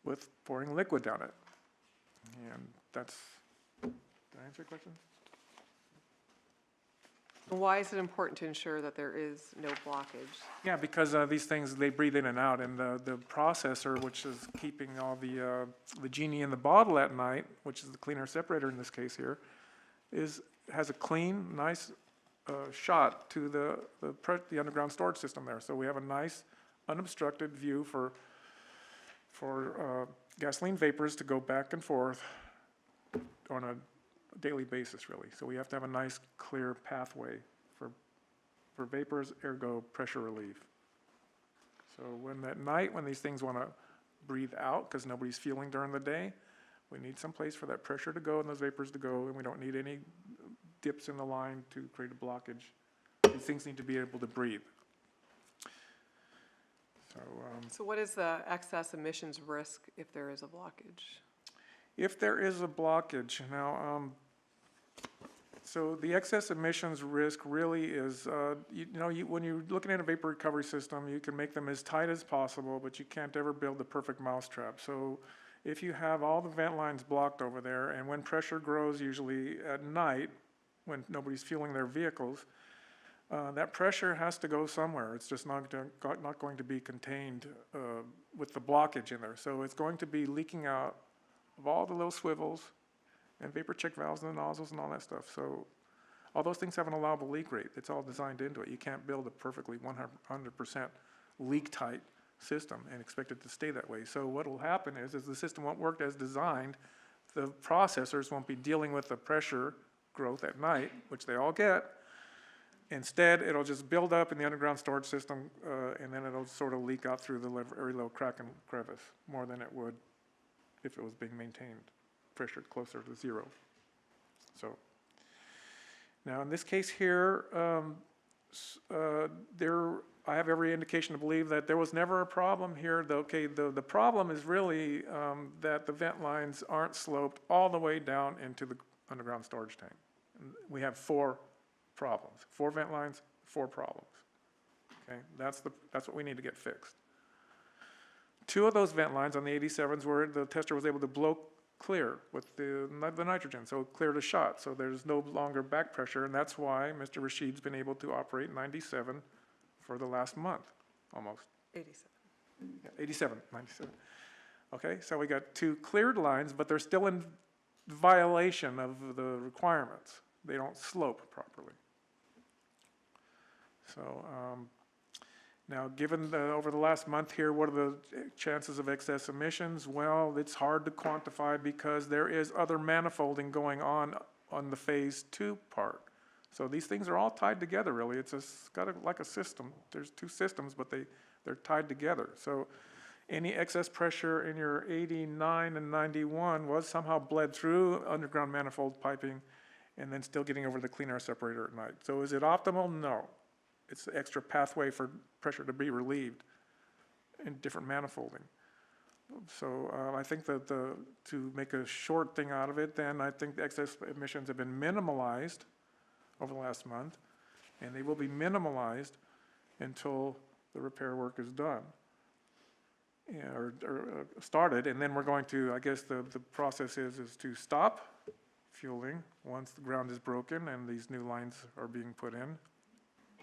with pouring liquid down it. And did I answer your question? Why is it important to ensure that there is no blockage? Yeah, because these things, they breathe in and out, and the processor, which is keeping all the genie in the bottle at night, which is the clean air separator in this case here, has a clean, nice shot to the underground storage system there. So we have a nice, unobstructed view for gasoline vapors to go back and forth on a daily basis, really. So we have to have a nice, clear pathway for vapors, ergo pressure relief. So at night, when these things want to breathe out, because nobody's fueling during the day, we need some place for that pressure to go and those vapors to go, and we don't need any dips in the line to create a blockage. These things need to be able to breathe. So what is the excess emissions risk if there is a blockage? If there is a blockage, now, so the excess emissions risk really is, when you're looking at a vapor recovery system, you can make them as tight as possible, but you can't ever build the perfect mousetrap. So if you have all the vent lines blocked over there, and when pressure grows, usually at night, when nobody's fueling their vehicles, that pressure has to go somewhere. It's just not going to be contained with the blockage in there. So it's going to be leaking out of all the little swivels and vapor check valves and the nozzles and all that stuff. So all those things have an allowable leak rate. It's all designed into it. You can't build a perfectly 100% leak-tight system and expect it to stay that way. So what will happen is the system won't work as designed. The processors won't be dealing with the pressure growth at night, which they all get. Instead, it'll just build up in the underground storage system, and then it'll sort of leak out through the very little crack and crevice, more than it would if it was being maintained pressured closer to zero. So now in this case here, I have every indication to believe that there was never a problem here. The problem is really that the vent lines aren't sloped all the way down into the underground storage tank. And we have 4 problems, 4 vent lines, 4 problems. Okay, that's what we need to get fixed. 2 of those vent lines on the 87s where the tester was able to blow clear with the nitrogen, so it cleared a shot, so there's no longer back pressure, and that's why Mr. Rashid's been able to operate 97 for the last month, almost. 87. Yeah, 87, 97. Okay, so we got 2 cleared lines, but they're still in violation of the requirements. They don't slope properly. So, now, given over the last month here, what are the chances of excess emissions? Well, it's hard to quantify because there is other manifolding going on the phase 2 part. So these things are all tied together, really. It's like a system. There's 2 systems, but they're tied together. So any excess pressure in your 89 and 91 was somehow bled through underground manifold piping and then still getting over the clean air separator at night. So is it optimal? No. It's the extra pathway for pressure to be relieved in different manifolding. So I think that to make a short thing out of it, then I think the excess emissions have been minimalized over the last month, and they will be minimalized until the repair work is done. Yeah, or started, and then we're going to, I guess the process is to stop fueling once the ground is broken and these new lines are being put in,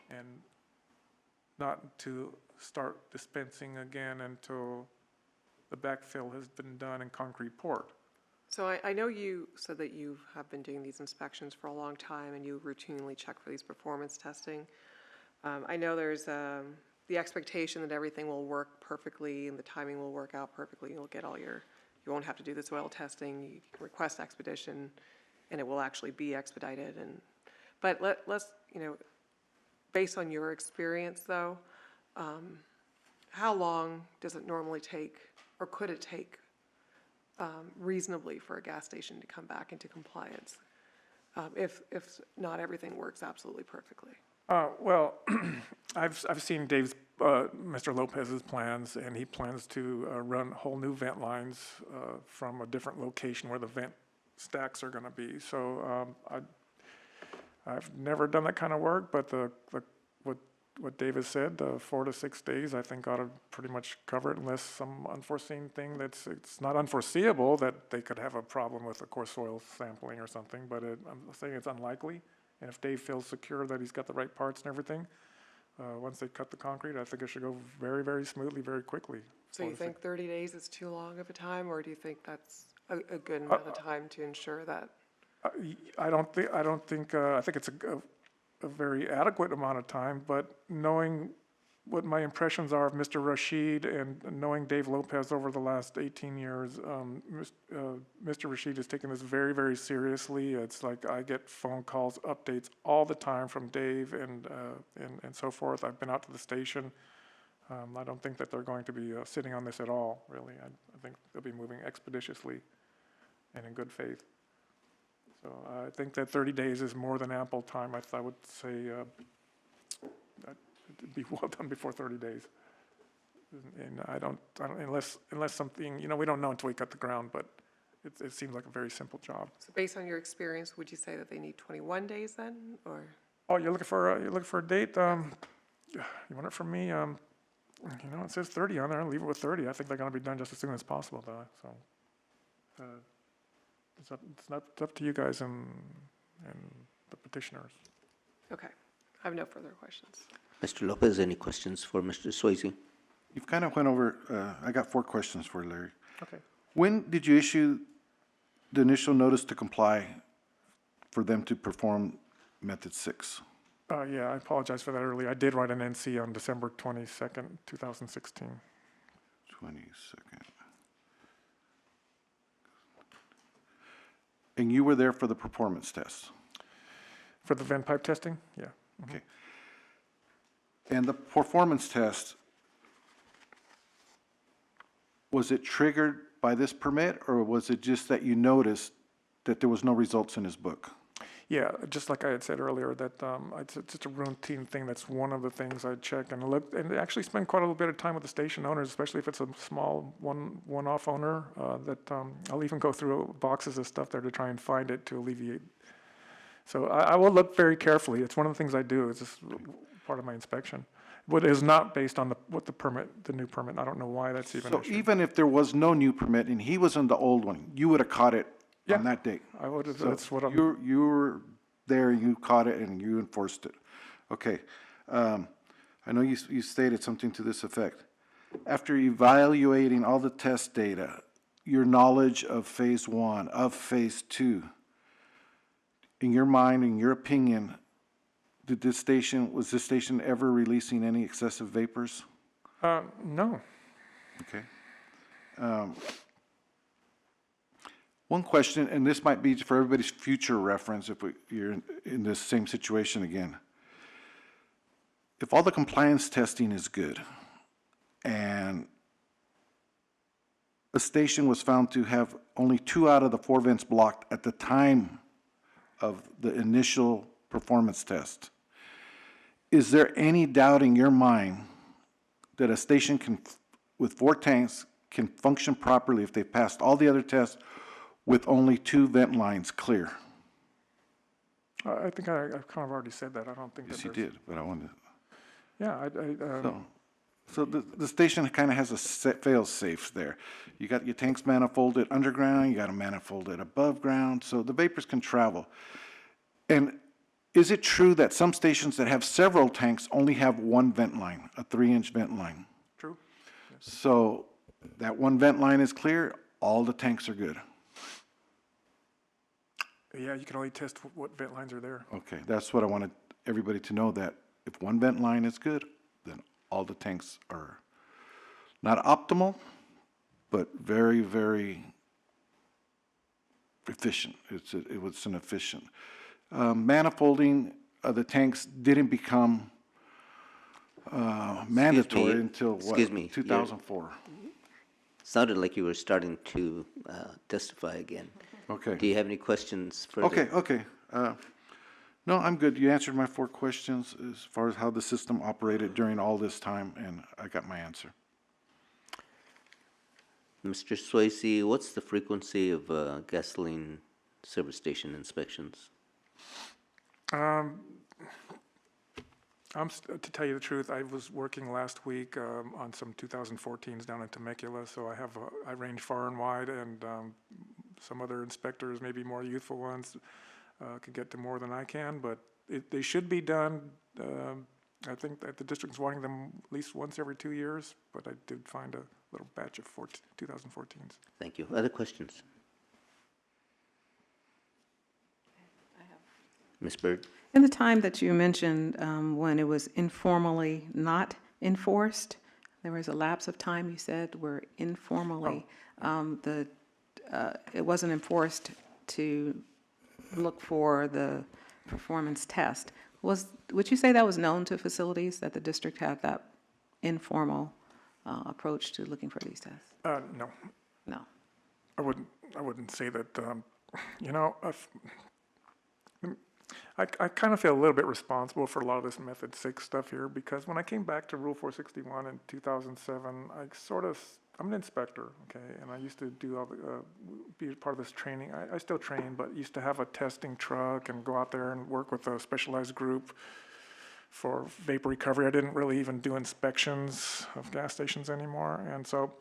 and not to start dispensing again until the backfill has been done and concrete poured. So I know you said that you have been doing these inspections for a long time and you routinely check for these performance testing. I know there's the expectation that everything will work perfectly and the timing will work out perfectly. You'll get you won't have to do the soil testing. You can request expedition and it will actually be expedited. But let's, based on your experience though, how long does it normally take, or could it take reasonably for a gas station to come back into compliance if not everything works absolutely perfectly? Well, I've seen Mr. Lopez's plans, and he plans to run whole new vent lines from a different location where the vent stacks are going to be. So I've never done that kind of work, but what Dave said, 4 to 6 days, I think ought to pretty much cover it, unless some unforeseen thing it's not unforeseeable that they could have a problem with, of course, soil sampling or something, but I'm saying it's unlikely. And if Dave feels secure that he's got the right parts and everything, once they cut the concrete, I think it should go very, very smoothly, very quickly. So you think 30 days is too long of a time, or do you think that's a good amount of time to ensure that? I think it's a very adequate amount of time, but knowing what my impressions are of Mr. Rashid and knowing Dave Lopez over the last 18 years, Mr. Rashid has taken this very, very seriously. It's like I get phone calls, updates all the time from Dave and so forth. I've been out to the station. I don't think that they're going to be sitting on this at all, really. I think they'll be moving expeditiously and in good faith. So I think that 30 days is more than ample time. I would say that it'd be well done before 30 days. And I don't unless something, we don't know until we cut the ground, but it seems like a very simple job. So based on your experience, would you say that they need 21 days then, or? Oh, you're looking for a date? You want it from me? It says 30 on there. I'll leave it with 30. I think they're going to be done just as soon as possible, though. So it's up to you guys and the petitioners. Okay, I have no further questions. Mr. Lopez, any questions for Mr. Swayze? You've kind of went over, I got 4 questions for Larry. Okay. When did you issue the initial notice to comply for them to perform method 6? Yeah, I apologize for that earlier. I did write an NC on December 22nd, 2016. 22nd. And you were there for the performance test? For the vent pipe testing? Yeah. Mm-hmm. Okay. And the performance test, was it triggered by this permit, or was it just that you noticed that there was no results in his book? Yeah, just like I had said earlier, that it's just a routine thing. That's one of the things I check and look, and actually spend quite a little bit of time with the station owners, especially if it's a small one-off owner. I'll even go through boxes of stuff there to try and find it to alleviate. So I will look very carefully. It's one of the things I do. It's just part of my inspection. what is not based on the new permit. I don't know why that's even So issued. even if there was no new permit and he was in the old one, you would have caught it Yeah. on that date? I would have, So that's what I'm. you were there, you caught it, and you enforced it. Okay. I know you stated something to this effect. After evaluating all the test data, your knowledge of phase 1, of phase 2, in your mind, in your opinion, was this station ever releasing any excessive vapors? No. Okay. One question, and this might be for everybody's future reference if you're in this same situation again. If all the compliance testing is good and a station was found to have only 2 out of the 4 vents blocked at the time of the initial performance test, is there any doubt in your mind that a station with 4 tanks can function properly if they passed all the other tests with only 2 vent lines clear? I think I've kind of already said that. I don't think that Yes, you there's. did, but I wanted to. Yeah, So the station kind of has a fail-safe there. You got your tanks manifolded underground, you got them manifolded above ground, so the vapors can travel. And is it true that some stations that have several tanks only have 1 vent line, a 3-inch vent line? true. So that 1 vent line is clear, all the tanks are good. Yeah, you can only test what vent lines are there. Okay, that's what I wanted everybody to know, that if 1 vent line is good, then all the tanks are not optimal, but very, very efficient. It was an efficient. Manifolding of the tanks didn't become mandatory until what? Excuse me, 2004. Sounded like you were starting to testify again. Okay. Do you have any questions further? Okay. No, I'm good. You answered my 4 questions as far as how the system operated during all this time, and I got my answer. Mr. Swayze, what's the frequency of gasoline service station inspections? To tell you the truth, I was working last week on some 2014s down in Temecula, so I range far and wide, and some other inspectors, maybe more youthful ones, could get to more than I can, but they should be done. I think that the district's wanting them at least once every 2 years, but I did find a little batch of 2014s. Thank you. Other questions? Ms. Byrd? In the time that you mentioned, when it was informally not enforced, there was a lapse of time, you said, where informally, it wasn't enforced to look for the performance test. Would you say that was known to facilities, that the district had that informal approach to looking for these tests? No, No. I wouldn't say that. I kind of feel a little bit responsible for a lot of this Method 6 stuff here, because when I came back to Rule 461 in 2007, I'm an inspector, okay, and I used to do be part of this training. I still train, but used to have a testing truck and go out there and work with a specialized group for vapor recovery. I didn't really even do inspections of gas stations anymore, and so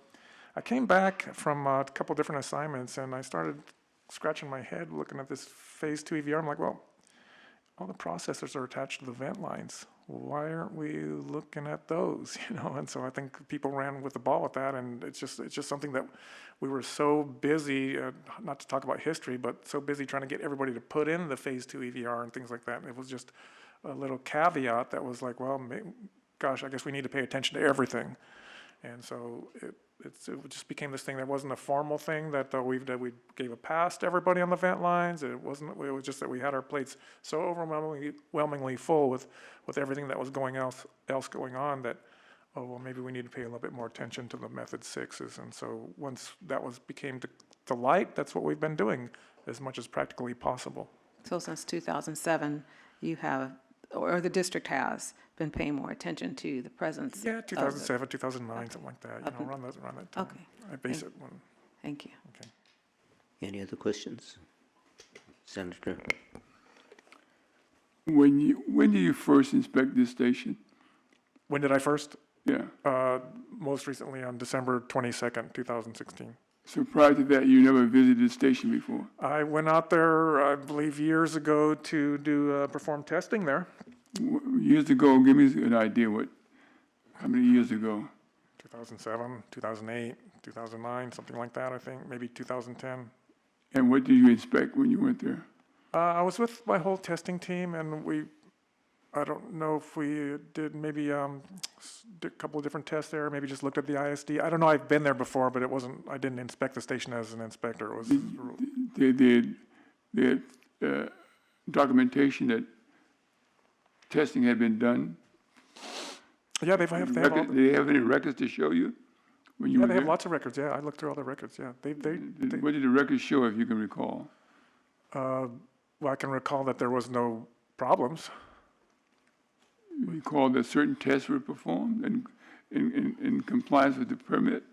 I came back from a couple different assignments, and I started scratching my head looking at this Phase 2 EVR. I'm like, well, all the processors are attached to the vent lines. Why aren't we looking at those? And so I think people ran with the ball with that, and it's just something that we were so busy, not to talk about history, but so busy trying to get everybody to put in the Phase 2 EVR and things like that. And it was just a little caveat that was like, well, gosh, I guess we need to pay attention to everything. And so it just became this thing that wasn't a formal thing that we gave a pass to everybody on the vent lines. It was just that we had our plates so overwhelmingly full with everything that was else going on that, oh, well, maybe we need to pay a little bit more attention to the Method 6s. And so once that became to light, that's what we've been doing as much as practically possible. So since 2007, you have, or the district has, been paying more attention to the presence? Yeah, of 2007, 2009, something like that, Okay. around that time. Okay. I base it when, Thank you. okay. Any other questions? Senator? When did you first inspect this station? When did I first? Yeah. Most recently on December 22nd, 2016. So prior to that, you never visited the station before? I went out there, I believe, years ago to perform testing there. Years ago, give me an idea how many years ago? 2007, 2008, 2009, something like that, I think, maybe 2010. And what did you inspect when you went there? I was with my whole testing team, and I don't know if we did maybe did a couple of different tests there, maybe just looked at the ISD. I don't know, I've been there before, but I didn't inspect the station as an inspector. It was. The documentation that testing had been done? Yeah, they have all Do they have any records to show you when you yeah, were they there? have lots of records, yeah, I looked through all the records, yeah. What did the records show, if you can recall? Well, I can recall that there was no problems. You recall that certain tests were performed in compliance with the permit?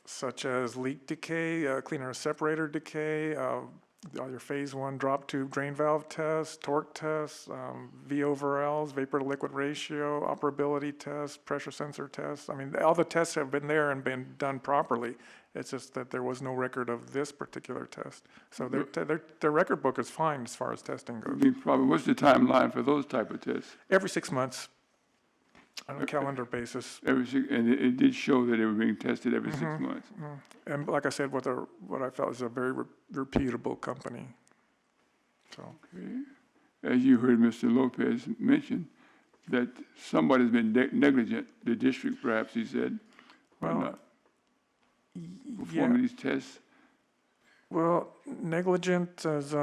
Such as? Leak decay, cleaner separator decay, all your phase 1 drop tube drain valve tests, torque tests, V over L's, vapor to liquid ratio, operability tests, pressure sensor tests. I mean, all the tests have been there and been done properly. It's just that there was no record of this particular test. So their record book is fine as far as testing goes. What's the timeline for those type of tests? Every 6 months on a calendar basis. And it did show that they were being tested every 6 months. And like I said, what I felt is a very reputable company. So. Okay. As you heard Mr. Lopez mention, that somebody's been negligent, the district perhaps, he said, Well, performing these tests. Well, negligent as,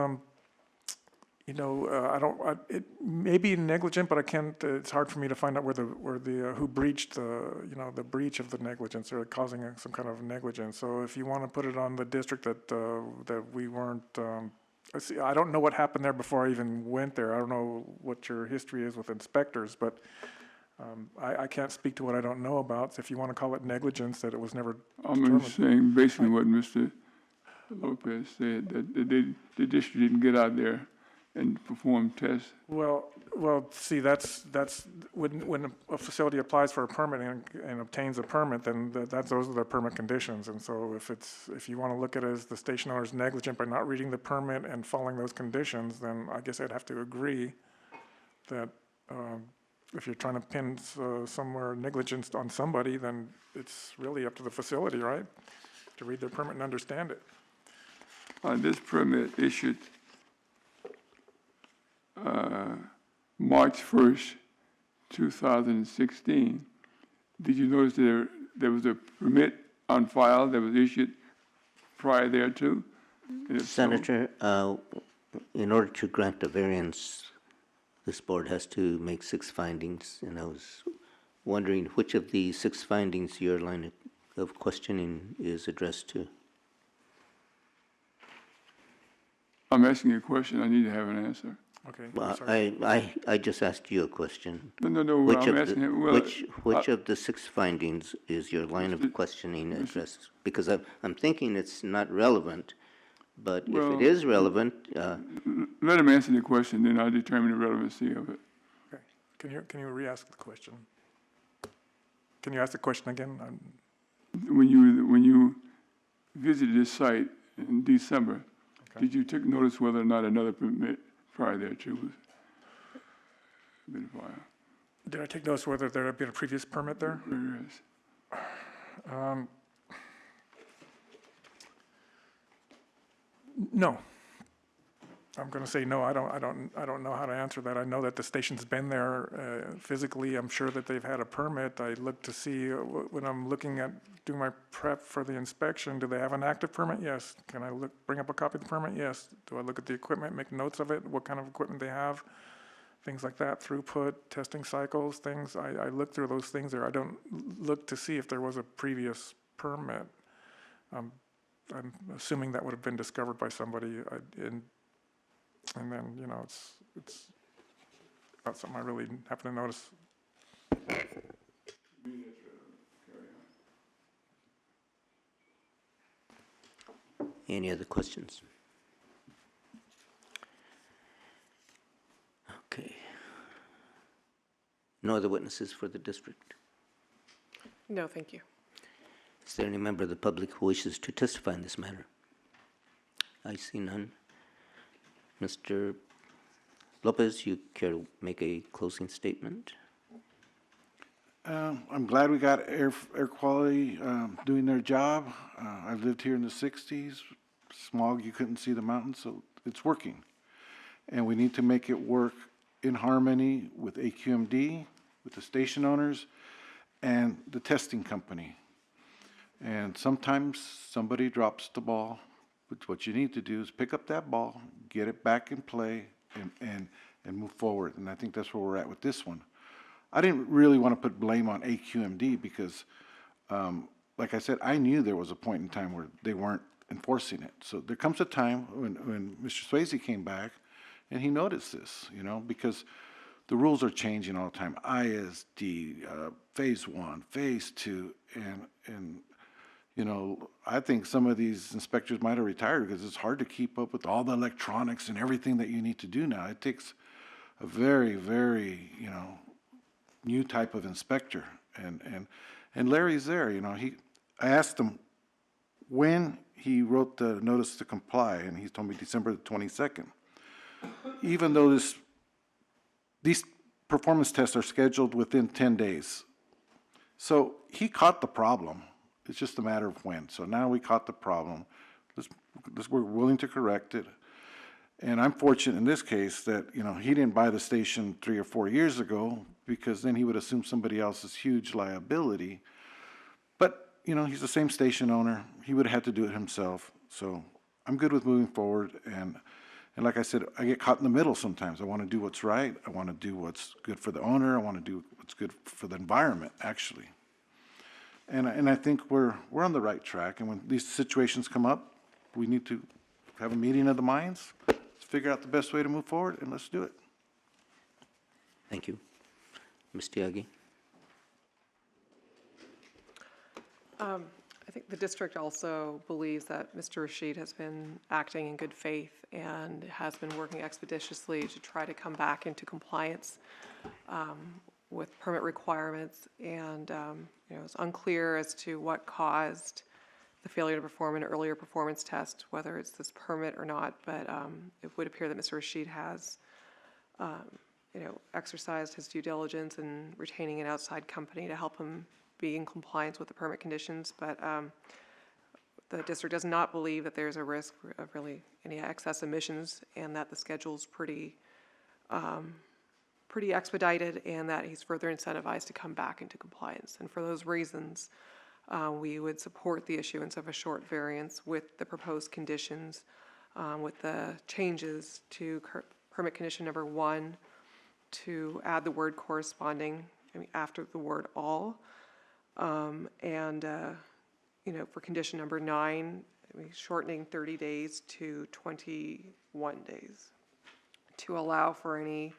it may be negligent, but I can't, it's hard for me to find out who breached the breach of the negligence or causing some kind of negligence. So if you want to put it on the district that we weren't, I don't know what happened there before I even went there. I don't know what your history is with inspectors, but I can't speak to what I don't know about. So if you want to call it negligence, that it was never I'm saying basically what Mr. Lopez said, that the district didn't get out there and perform tests. Well, see, that's when a facility applies for a permit and obtains a permit, then those are the permit conditions. And so if you want to look at it as the station owner's negligent by not reading the permit and following those conditions, then I guess I'd have to agree that if you're trying to pin somewhere negligence on somebody, then it's really up to the facility, right? To read their permit and understand it. This permit issued March 1st, 2016. Did you notice there was a permit on file that was issued prior thereto? Senator, in order to grant a variance, this board has to make 6 findings, and I was wondering which of the 6 findings your line of questioning is addressed to. I'm asking you a question. I need to have an answer. Okay. Well, sorry. I just asked you a question. No. Which I'm of asking him. which of the 6 findings is your line of questioning addressed? Because I'm thinking it's not relevant, but if it is relevant, let him answer the question, then I'll determine the relevancy of it. Okay. Can you re-ask the question? Can you ask the question again? When you visited this site in December, did you take notice whether or not another permit prior thereto was been filed? Did I take notice whether there had been a previous permit there? Yes. No. I'm going to say no. I don't know how to answer that. I know that the station's been there physically. I'm sure that they've had a permit. I look to see when I'm looking at doing my prep for the inspection. Do they have an active permit? Yes. Can I bring up a copy of the permit? Yes. Do I look at the equipment, make notes of it? What kind of equipment they have? Things like that. Throughput, testing cycles, things. I look through those things there. I don't look to see if there was a previous permit. I'm assuming that would have been discovered by somebody and then, it's not something I really happen to notice. any other questions? Okay. No other witnesses for the district? No, thank you. Is there any member of the public who wishes to testify in this matter? I see none. Mr. Lopez, you care to make a closing statement? I'm glad we got air quality doing their job. I lived here in the 60s. Smog, you couldn't see the mountains, so it's working. And we need to make it work in harmony with AQMD, with the station owners, and the testing company. And sometimes somebody drops the ball, but what you need to do is pick up that ball, get it back in play, and move forward. And I think that's where we're at with this one. I didn't really want to put blame on AQMD because, like I said, I knew there was a point in time where they weren't enforcing it. So there comes a time when Mr. Swayze came back and he noticed this, you know, because the rules are changing all the time. ISD, phase 1, phase 2, and you know, I think some of these inspectors might have retired because it's hard to keep up with all the electronics and everything that you need to do now. It takes a very, very, you know, new type of inspector. And Larry's there, you know, I asked him when he wrote the notice to comply, and he told me December the 22nd. Even though these performance tests are scheduled within 10 days. So he caught the problem. It's just a matter of when. So now we caught the problem. We're willing to correct it. And I'm fortunate in this case that, you know, he didn't buy the station 3 or 4 years ago because then he would assume somebody else's huge liability. But, you know, he's the same station owner. He would have had to do it himself. So I'm good with moving forward. And like I said, I get caught in the middle sometimes. I want to do what's right. I want to do what's good for the owner. I want to do what's good for the environment, actually. And I think we're on the right track. And when these situations come up, we need to have a meeting of the minds, figure out the best way to move forward, and let's do it. Thank you. Ms. Tiagi? I think the district also believes that Mr. Rashid has been acting in good faith and has been working expeditiously to try to come back into compliance with permit requirements. And you know, it's unclear as to what caused the failure to perform an earlier performance test, whether it's this permit or not. But it would appear that Mr. Rashid has, you know, exercised his due diligence in retaining an outside company to help him be in compliance with the permit conditions. But the district does not believe that there's a risk of really any excess emissions, and that the schedule's pretty expedited, and that he's further incentivized to come back into compliance. And for those reasons, we would support the issuance of a short variance with the proposed conditions, with the changes to permit condition number 1 to add the word corresponding after the word all. You know, for condition number 9, shortening 30 days to 21 days to allow for any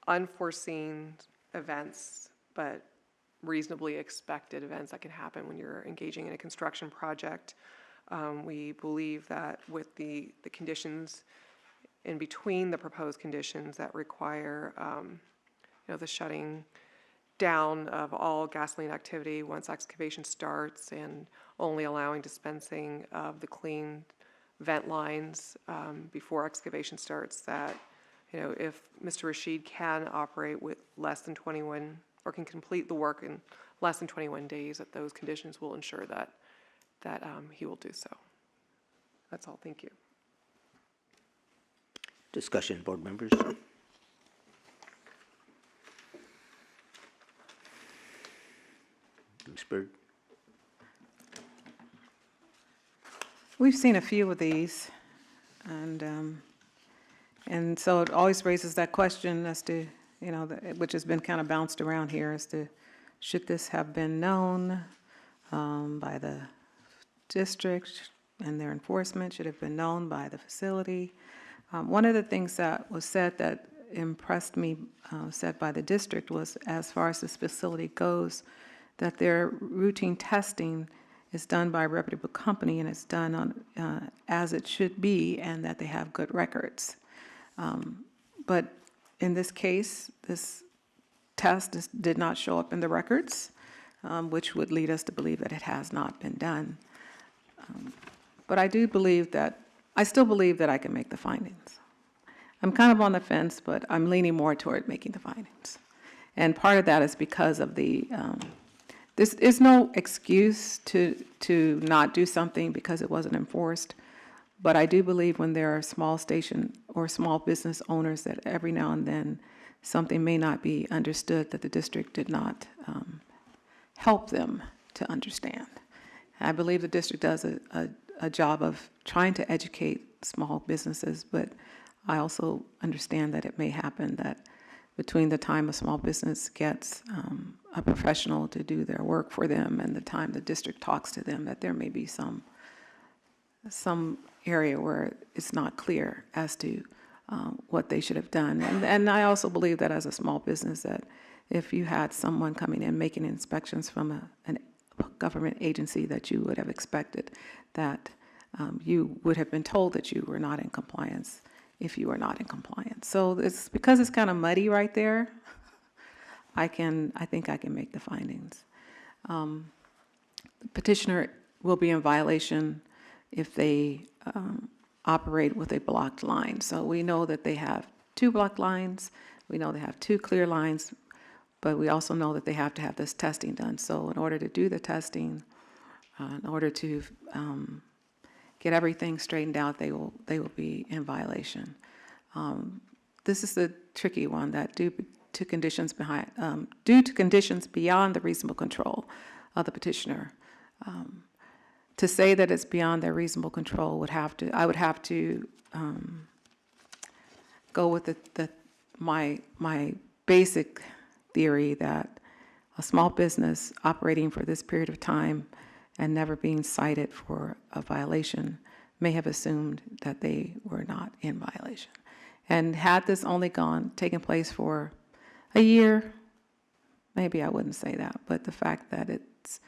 unforeseen events, but reasonably expected events that can happen when you're engaging in a construction project. We believe that with the conditions in between the proposed conditions that require you know, the shutting down of all gasoline activity once excavation starts, and only allowing dispensing of the clean vent lines before excavation starts, that, you know, if Mr. Rashid can operate with less than 21, or can complete the work in less than 21 days, that those conditions will ensure that he will do so. That's all. Thank you. Discussion, board members? Ms. Byrd? We've seen a few of these, and so it always raises that question as to, you know, which has been kind of bounced around here, as to should this have been known by the district, and their enforcement should have been known by the facility. One of the things that was said that impressed me, said by the district, was as far as this facility goes, that their routine testing is done by a reputable company, and it's done on as it should be, and that they have good records. But in this case, this test did not show up in the records, which would lead us to believe that it has not been done. But I still believe that I can make the findings. I'm kind of on the fence, but I'm leaning more toward making the findings. And part of that is because of this is no excuse to not do something because it wasn't enforced. But I do believe when there are small station or small business owners that every now and then something may not be understood that the district did not help them to understand. I believe the district does a job of trying to educate small businesses, but I also understand that it may happen that between the time a small business gets a professional to do their work for them and the time the district talks to them, that there may be some area where it's not clear as to what they should have done. And I also believe that as a small business, that if you had someone coming in making inspections from a government agency, that you would have expected that you would have been told that you were not in compliance if you were not in compliance. So it's because it's kind of muddy right there. I think I can make the findings. The petitioner will be in violation if they operate with a blocked line. So we know that they have 2 blocked lines. We know they have 2 clear lines, but we also know that they have to have this testing done. So in order to do the testing, in order to get everything straightened out, they will be in violation. This is the tricky one, that due to conditions beyond the reasonable control of the petitioner. To say that it's beyond their reasonable control I would have to go with my basic theory that a small business operating for this period of time and never being cited for a violation may have assumed that they were not in violation. And had this only taken place for a year, maybe I wouldn't say that, but the fact that it's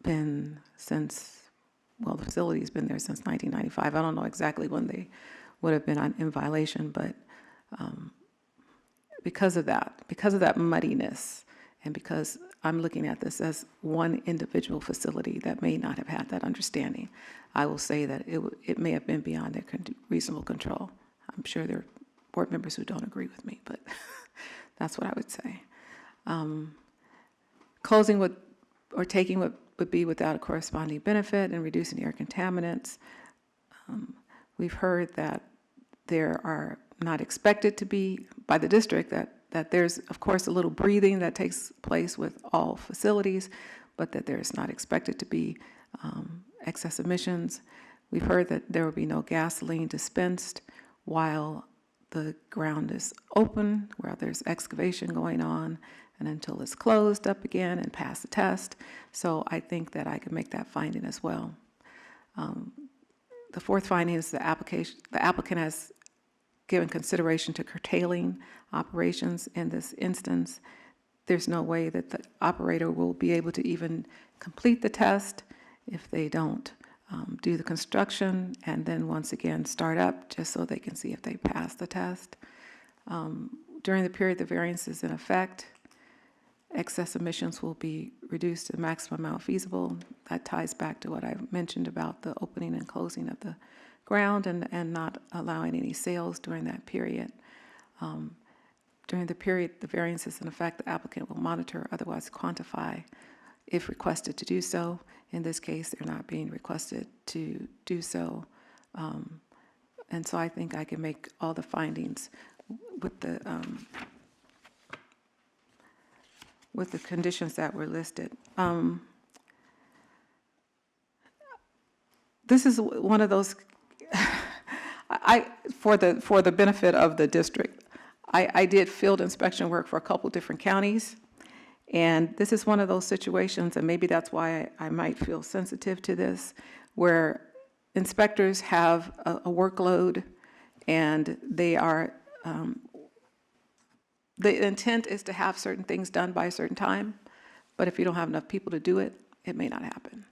been the facility's been there since 1995. I don't know exactly when they would have been in violation, but because of that muddiness, and because I'm looking at this as one individual facility that may not have had that understanding, I will say that it may have been beyond their reasonable control. I'm sure there are board members who don't agree with me, but that's what I would say. Closing or taking what would be without a corresponding benefit and reducing air contaminants. We've heard that there are not expected to be, by the district, that there's, of course, a little breathing that takes place with all facilities, but that there's not expected to be excess emissions. We've heard that there will be no gasoline dispensed while the ground is open, while there's excavation going on, and until it's closed up again and pass the test. So I think that I can make that finding as well. The fourth finding is the applicant has given consideration to curtailing operations in this instance. There's no way that the operator will be able to even complete the test if they don't do the construction and then once again start up just so they can see if they pass the test. During the period the variance is in effect, excess emissions will be reduced to the maximum amount feasible. That ties back to what I mentioned about the opening and closing of the ground and not allowing any sales during that period. During the period the variance is in effect, the applicant will monitor, otherwise quantify if requested to do so. In this case, they're not being requested to do so. And so I think I can make all the findings with the conditions that were listed. This is one of those, for the benefit of the district, I did field inspection work for a couple different counties, and this is one of those situations, and maybe that's why I might feel sensitive to this, where inspectors have a workload, and they are, the intent is to have certain things done by a certain time, but if you don't have enough people to do it, it may not happen.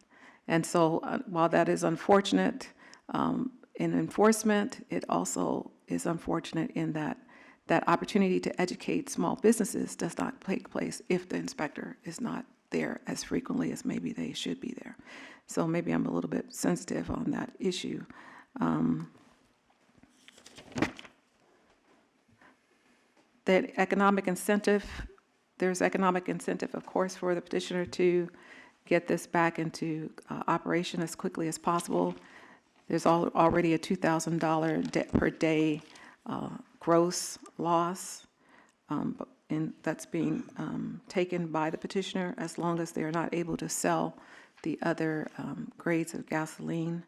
And so while that is unfortunate in enforcement, it also is unfortunate in that that opportunity to educate small businesses does not take place if the inspector is not there as frequently as maybe they should be there. So maybe I'm a little bit sensitive on that issue. That economic incentive, there's economic incentive, of course, for the petitioner to get this back into operation as quickly as possible. There's already a $2,000 per day gross loss, and that's being taken by the petitioner as long as they're not able to sell the other grades of gasoline.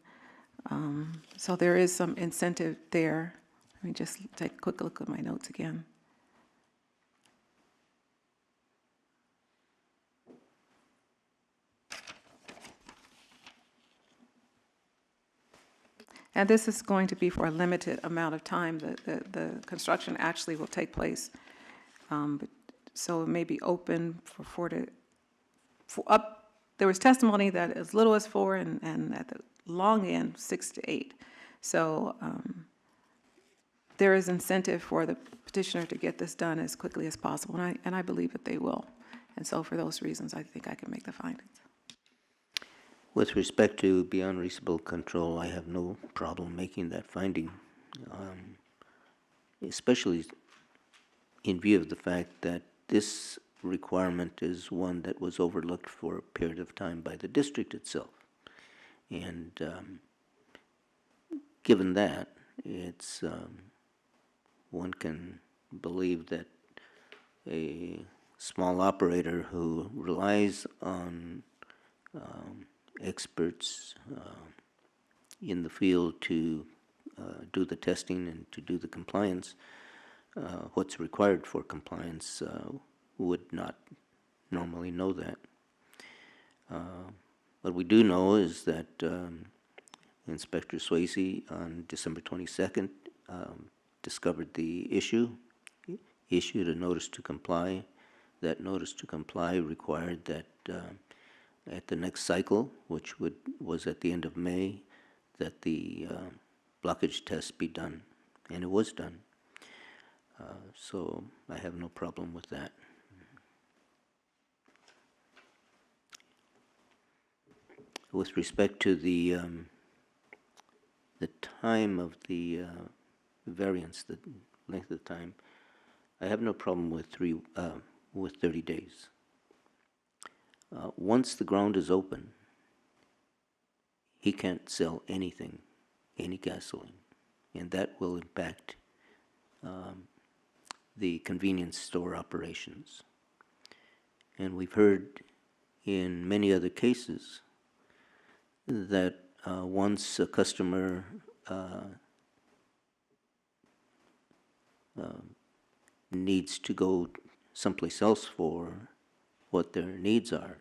So there is some incentive there. Let me just take a quick look at my notes again. And this is going to be for a limited amount of time. The construction actually will take place. So it may be open for there was testimony that as little as 4 and at the long end, 6 to 8. So there is incentive for the petitioner to get this done as quickly as possible, and I believe that they will. And so for those reasons, I think I can make the findings. With respect to beyond reasonable control, I have no problem making that finding, especially in view of the fact that this requirement is one that was overlooked for a period of time by the district itself. And given that, it's one can believe that a small operator who relies on experts in the field to do the testing and to do the compliance, what's required for compliance, would not normally know that. What we do know is that Inspector Swayze on December 22nd discovered the issue, issued a notice to comply. That notice to comply required that at the next cycle, which was at the end of May, that the blockage test be done, and it was done. So I have no problem with that. With respect to the time of the variance, the length of time, I have no problem with 30 days. Once the ground is open, he can't sell anything, any gasoline, and that will impact the convenience store operations. And we've heard in many other cases that once a customer needs to go someplace else for what their needs are,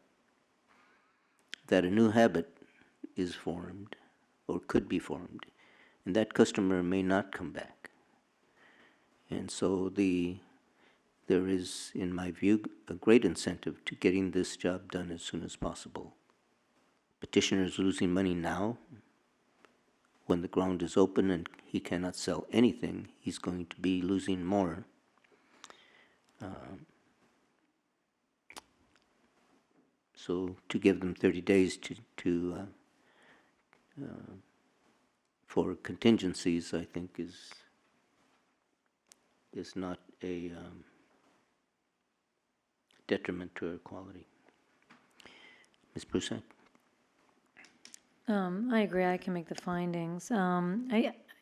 that a new habit is formed or could be formed, and that customer may not come back. And so there is, in my view, a great incentive to getting this job done as soon as possible. Petitioner is losing money now. When the ground is open and he cannot sell anything, he's going to be losing more. So to give them 30 days for contingencies, I think is not a detriment to our quality. Ms. Brusack? I agree, I can make the findings.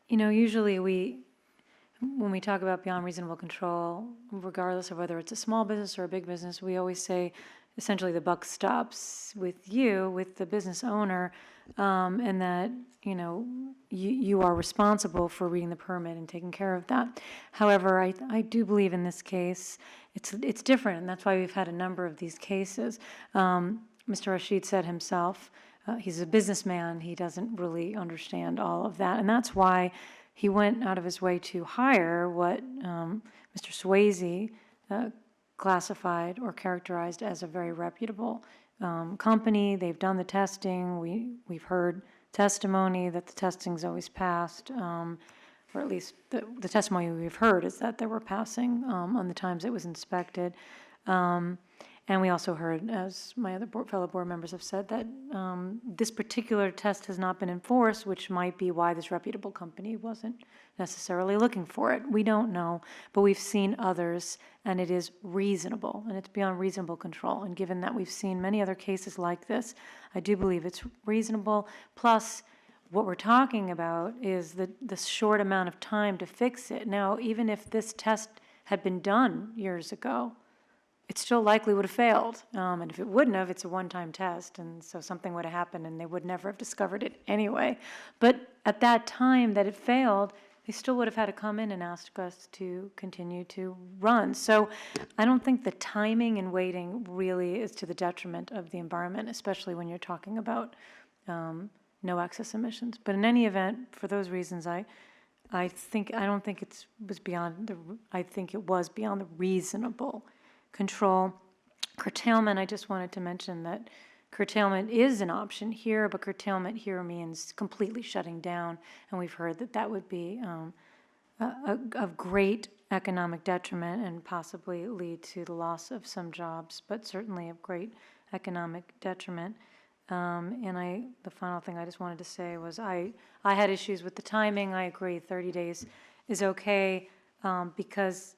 Usually when we talk about beyond reasonable control, regardless of whether it's a small business or a big business, we always say essentially the buck stops with you, with the business owner, and that, you are responsible for reading the permit and taking care of that. However, I do believe in this case, it's different, and that's why we've had a number of these cases. Mr. Rashid said himself, he's a businessman, he doesn't really understand all of that, and that's why he went out of his way to hire what Mr. Swayze classified or characterized as a very reputable company. They've done the testing. We've heard testimony that the testing's always passed. or at least the testimony we've heard is that there were passing on the times it was inspected. And we also heard, as my other fellow board members have said, that this particular test has not been enforced, which might be why this reputable company wasn't necessarily looking for it. We don't know, but we've seen others, and it is reasonable, and it's beyond reasonable control. And given that we've seen many other cases like this, I do believe it's reasonable. Plus, what we're talking about is the short amount of time to fix it. Now, even if this test had been done years ago, it still likely would have failed. And if it wouldn't have, it's a one-time test, and so something would have happened and they would never have discovered it anyway. But at that time that it failed, they still would have had to come in and ask us to continue to run. So I don't think the timing and waiting really is to the detriment of the environment, especially when you're talking about no excess emissions. But in any event, for those reasons, I don't think it was beyond the reasonable control. Curtailment, I just wanted to mention that curtailment is an option here, but curtailment here means completely shutting down, and we've heard that that would be of great economic detriment and possibly lead to the loss of some jobs, but certainly of great economic detriment. And the final thing I just wanted to say was I had issues with the timing. I agree 30 days is okay, because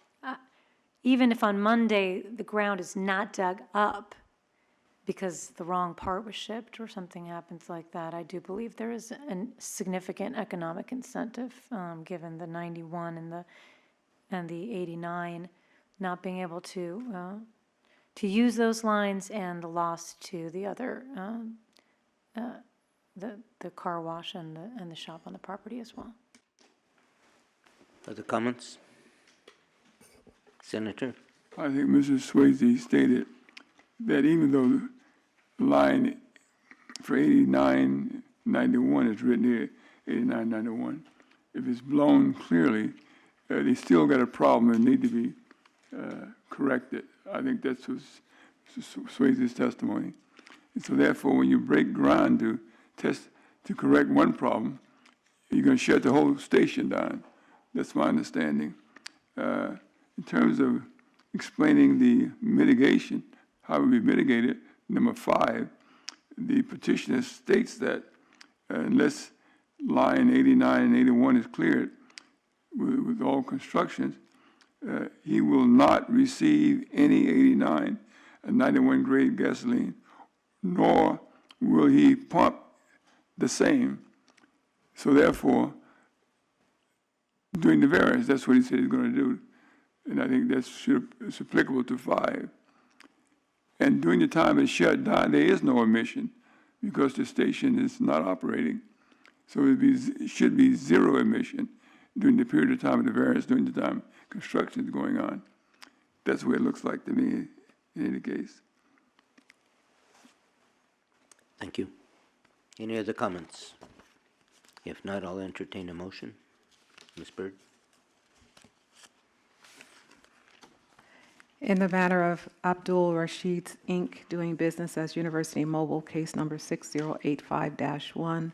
even if on Monday the ground is not dug up because the wrong part was shipped or something happens like that, I do believe there is a significant economic incentive, given the 91 and the 89 not being able to use those lines, and the loss to the other the car wash and the shop on the property as well. Other comments? Senator? I think Mrs. Swayze stated that even though the line for 8991 is written here, 8991, if it's blown clearly, they still got a problem and need to be corrected. I think that's Swayze's testimony. And so therefore, when you break ground to correct one problem, you're going to shut the whole station down. That's my understanding. In terms of explaining the mitigation, how it will be mitigated, number 5, the petitioner states that unless line 89 and 81 is cleared with all constructions, he will not receive any 89 and 91 grade gasoline, nor will he pump the same. So therefore, during the variance, that's what he said he's going to do. And I think that's applicable to 5. And during the time it's shut down, there is no emission because the station is not operating. So it should be 0 emission during the period of time of the variance, during the time construction is going on. That's what it looks like to me in any case. Thank you. Any other comments? If not, I'll entertain a motion. Ms. Byrd? In the matter of Abdul Rashid Inc. doing business as University Mobile, case number 6085-1,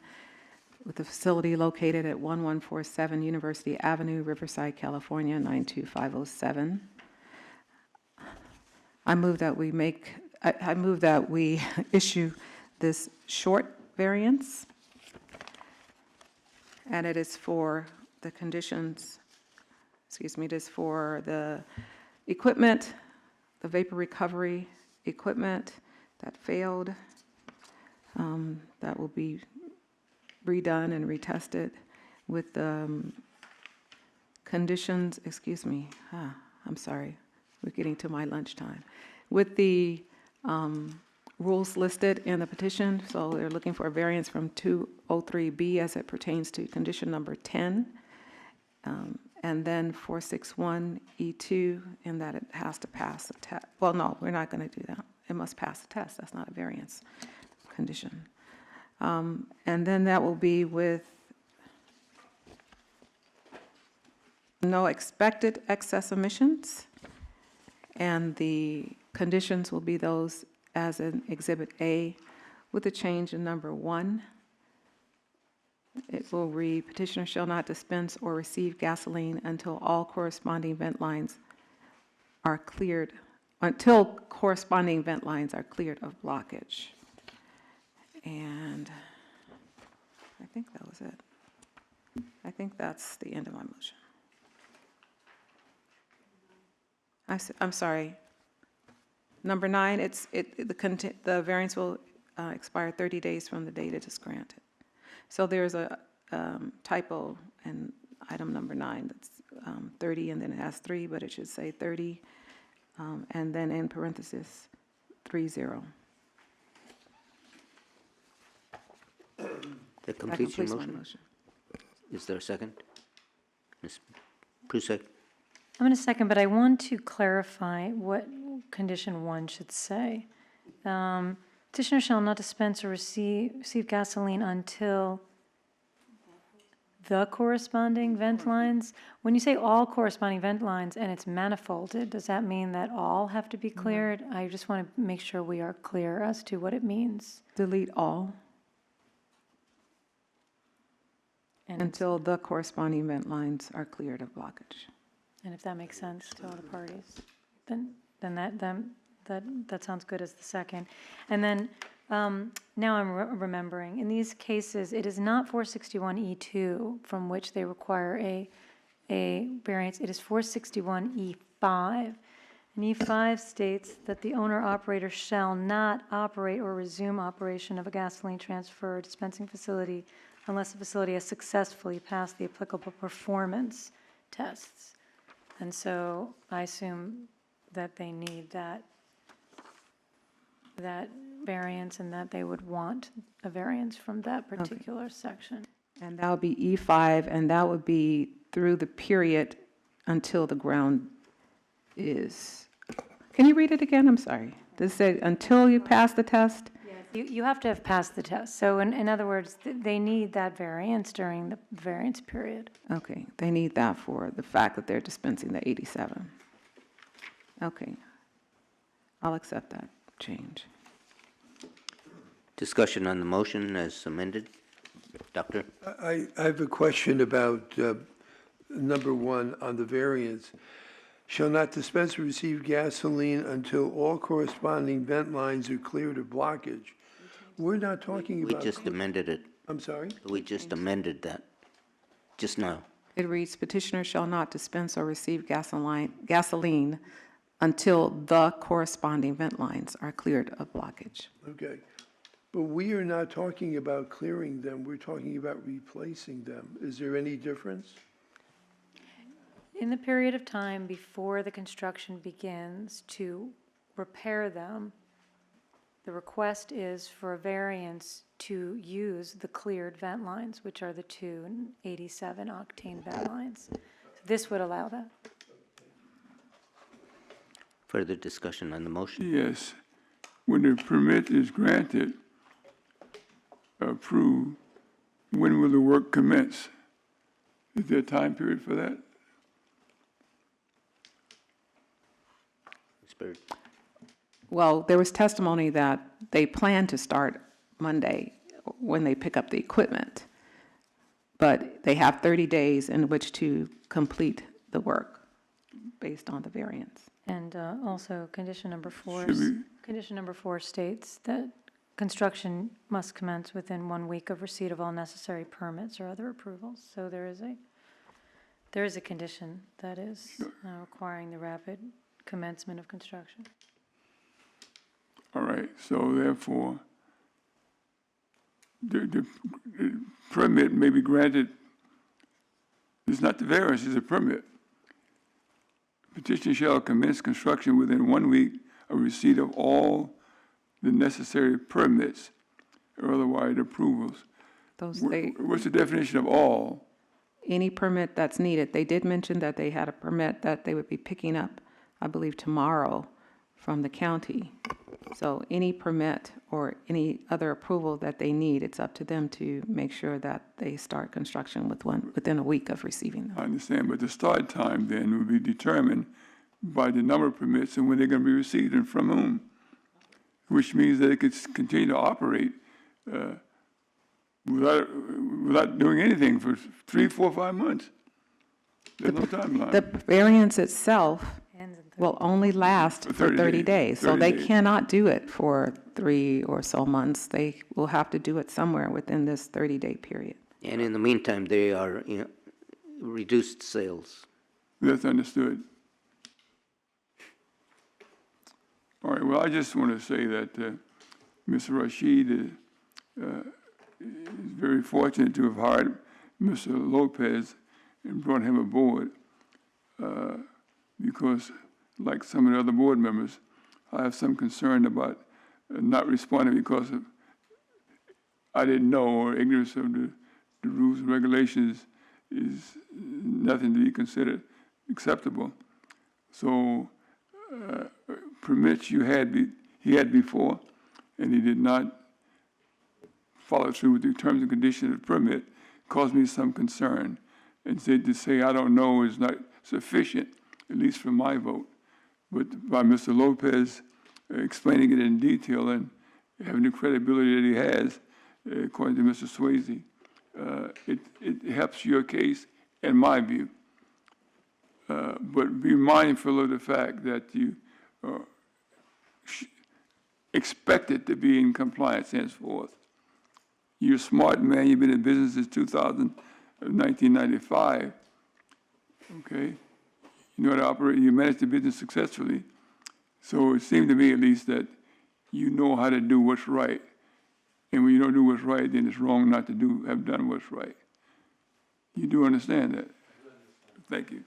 with a facility located at 1147 University Avenue, Riverside, California, 92507. I move that we issue this short variance, and it is for the conditions, it is for the equipment, the vapor recovery equipment that failed, that will be redone and retested with the conditions, I'm sorry, we're getting to my lunchtime. With the rules listed in the petition, so they're looking for a variance from 203B as it pertains to condition number 10. And then 461E2, in that it has to pass the test. Well, no, we're not going to do that. It must pass the test. That's not a variance condition. And then that will be with no expected excess emissions. And the conditions will be those as in Exhibit A, with a change in number 1. It will read, petitioner shall not dispense or receive gasoline until all corresponding vent lines are cleared, until corresponding vent lines are cleared of blockage. And I think that was it. I think that's the end of my motion. I'm sorry. Number 9, the variance will expire 30 days from the date it is granted. So there's a typo in item number 9. That's 30, and then it has 3, but it should say 30, and then in parentheses, 30. That completes your my motion? motion. Is there a second? Ms. Prusek? I'm going to second, but I want to clarify what condition 1 should say. Petitioner shall not dispense or receive gasoline until the corresponding vent lines. When you say all corresponding vent lines and it's manifolded, does that mean that all have to be cleared? I just want to make sure we are clear as to what it means. Delete all And until the corresponding vent lines are cleared of blockage. And if that makes sense to all the parties, then that sounds good as the second. And then, now I'm remembering, in these cases, it is not 461E2 from which they require a variance, it is 461E5. And E5 states that the owner-operator shall not operate or resume operation of a gasoline transfer or dispensing facility unless the facility has successfully passed the applicable performance tests. And so I assume that they need that variance and that they would want a variance from that particular section. And that would be E5, and that would be through the period until the ground is, can you read it again? I'm sorry. Does it say until you pass the test? You have to have passed the test. So in other words, they need that variance during the variance period. Okay, they need that for the fact that they're dispensing the 87. Okay, I'll accept that change. Discussion on the motion as amended. Doctor? I have a question about number 1 on the variance. Shall not dispense or receive gasoline until all corresponding vent lines are cleared of blockage. We're not talking We about. just amended it. I'm sorry? We just amended that just now. It reads, petitioner shall not dispense or receive gasoline until the corresponding vent lines are cleared of blockage. Okay. But we are not talking about clearing them. We're talking about replacing them. Is there any difference? In the period of time before the construction begins to repair them, the request is for a variance to use the cleared vent lines, which are the 287 octane vent lines. This would allow that. Further discussion on the motion? Yes. When the permit is granted, approved, when will the work commence? Is there a time period for that? Ms. Byrd? Well, there was testimony that they plan to start Monday when they pick up the equipment, but they have 30 days in which to complete the work based on the variance. And also, condition number 4, Should we- condition number 4 states that construction must commence within 1 week of receipt of all necessary permits or other approvals. So there is a condition that is requiring the rapid commencement of construction. All right, so therefore, the permit may be granted, it's not the variance, it's a permit. Petition shall commence construction within 1 week of receipt of all the necessary permits or otherwise approvals. What's the definition of all? Any permit that's needed. They did mention that they had a permit that they would be picking up, I believe, tomorrow from the county. So any permit or any other approval that they need, it's up to them to make sure that they start construction within a week of receiving them. I understand, but the start time then will be determined by the number of permits and when they're going to be received and from whom, which means that it could continue to operate without doing anything for 3, 4, 5 months. There's no timeline. The variance itself Ends in 30 will only last For for 30 30 days, days. So 30 they days. cannot do it for 3 or so months. They will have to do it somewhere within this 30-day period. And in the meantime, they are, reduced sales. That's understood. All right, well, I just want to say that Mr. Rashid is very fortunate to have hired Mr. Lopez and brought him aboard because, like some of the other board members, I have some concern about not responding because of I didn't know or ignorance of the rules and regulations is nothing to be considered acceptable. So permits he had before, and he did not follow through with the terms and conditions of the permit, caused me some concern. And to say I don't know is not sufficient, at least for my vote. But by Mr. Lopez explaining it in detail and having the credibility that he has, according to Mr. Swayze, it helps your case, in my view. But be mindful of the fact that you expect it to be in compliance henceforth. You're a smart man. You've been in business since 1995. Okay? You know how to operate. You manage the business successfully. So it seemed to me, at least, that you know how to do what's right. And when you don't do what's right, then it's wrong not to have done what's right. You do understand that? Thank you.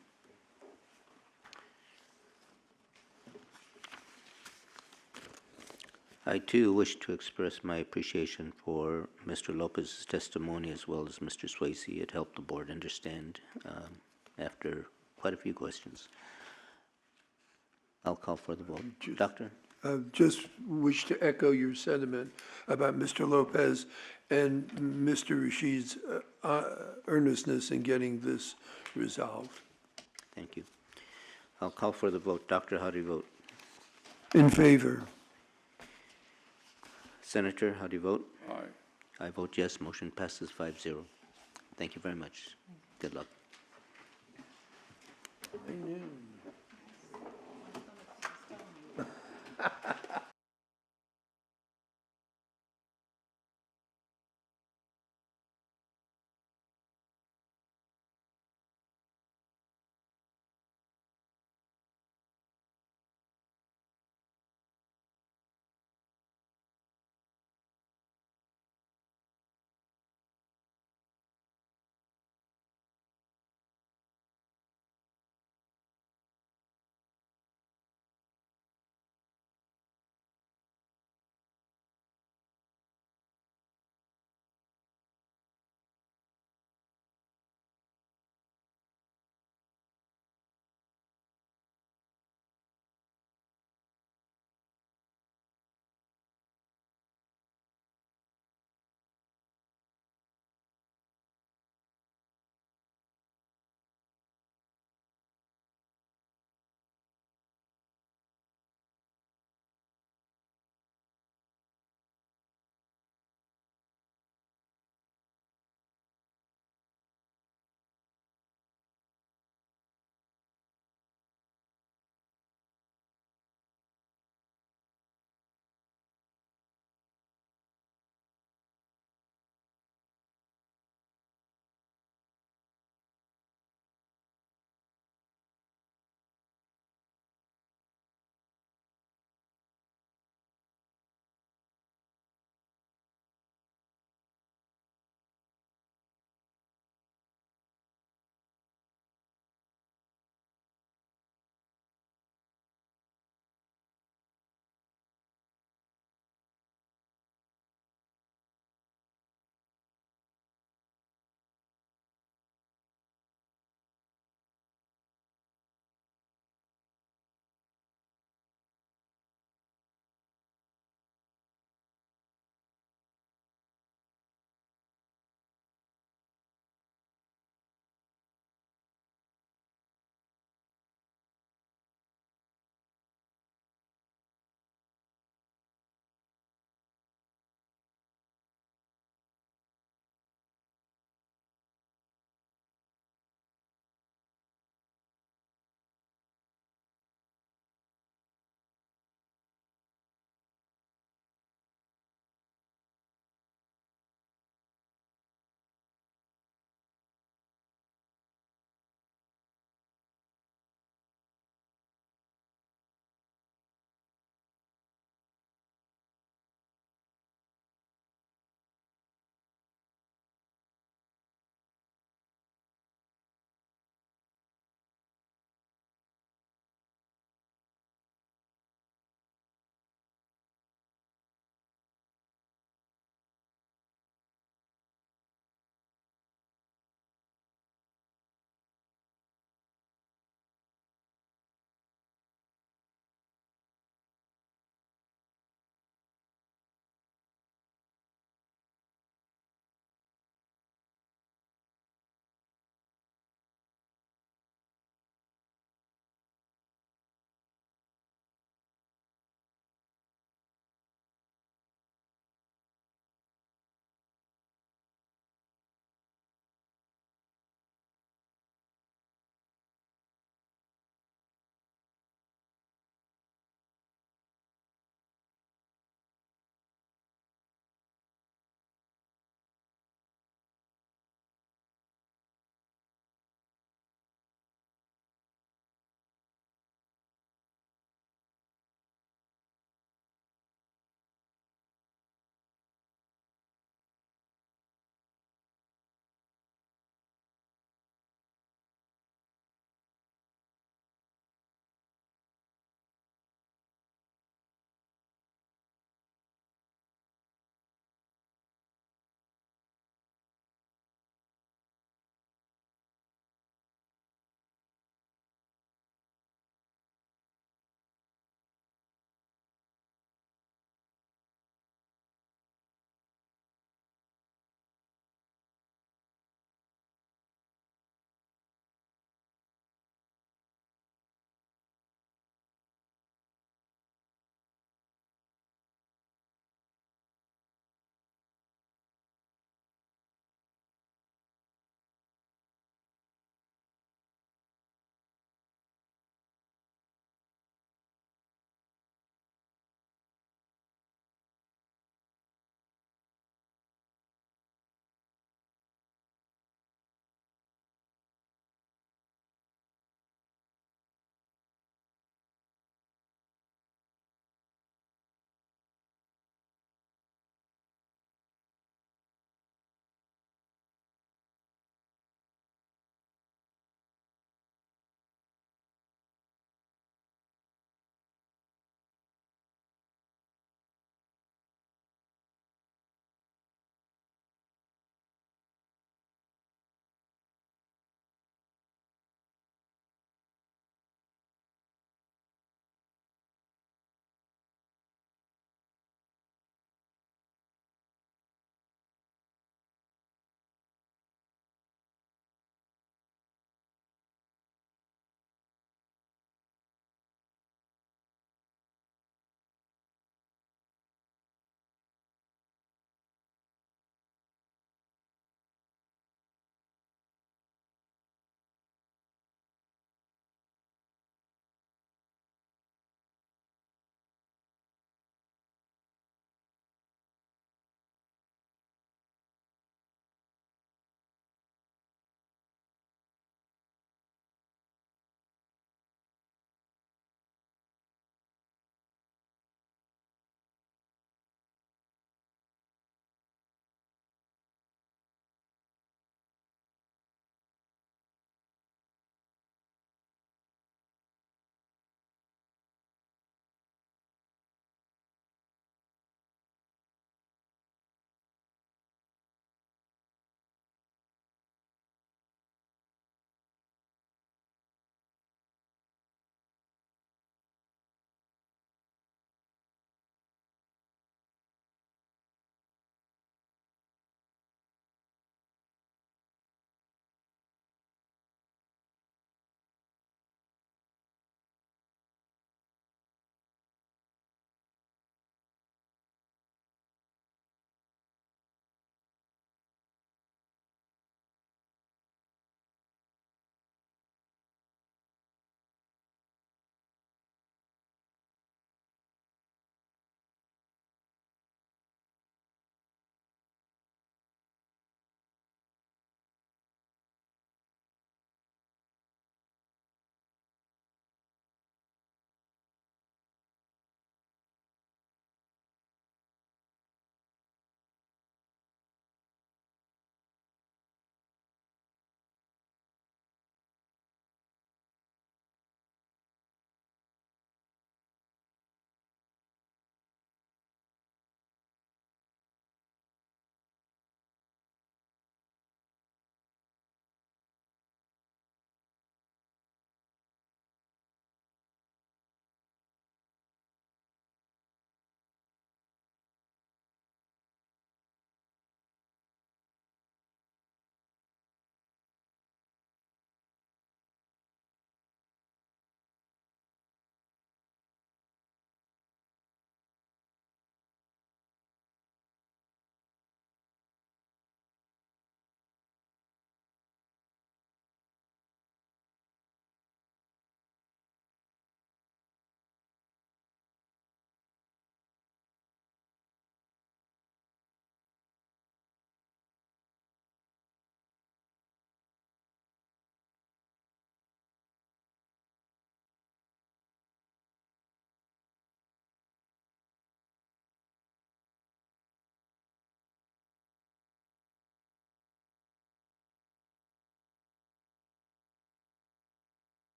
I too wish to express my appreciation for Mr. Lopez's testimony as well as Mr. Swayze. It helped the board understand after quite a few questions. I'll call for the vote. Doctor? Just wish to echo your sentiment about Mr. Lopez and Mr. Rashid's earnestness in getting this resolved. Thank you. I'll call for the vote. Doctor, how do you vote? In favor. Senator, how do you vote? Aye. I vote yes. Motion passes 5-0. Thank you very much. Good luck.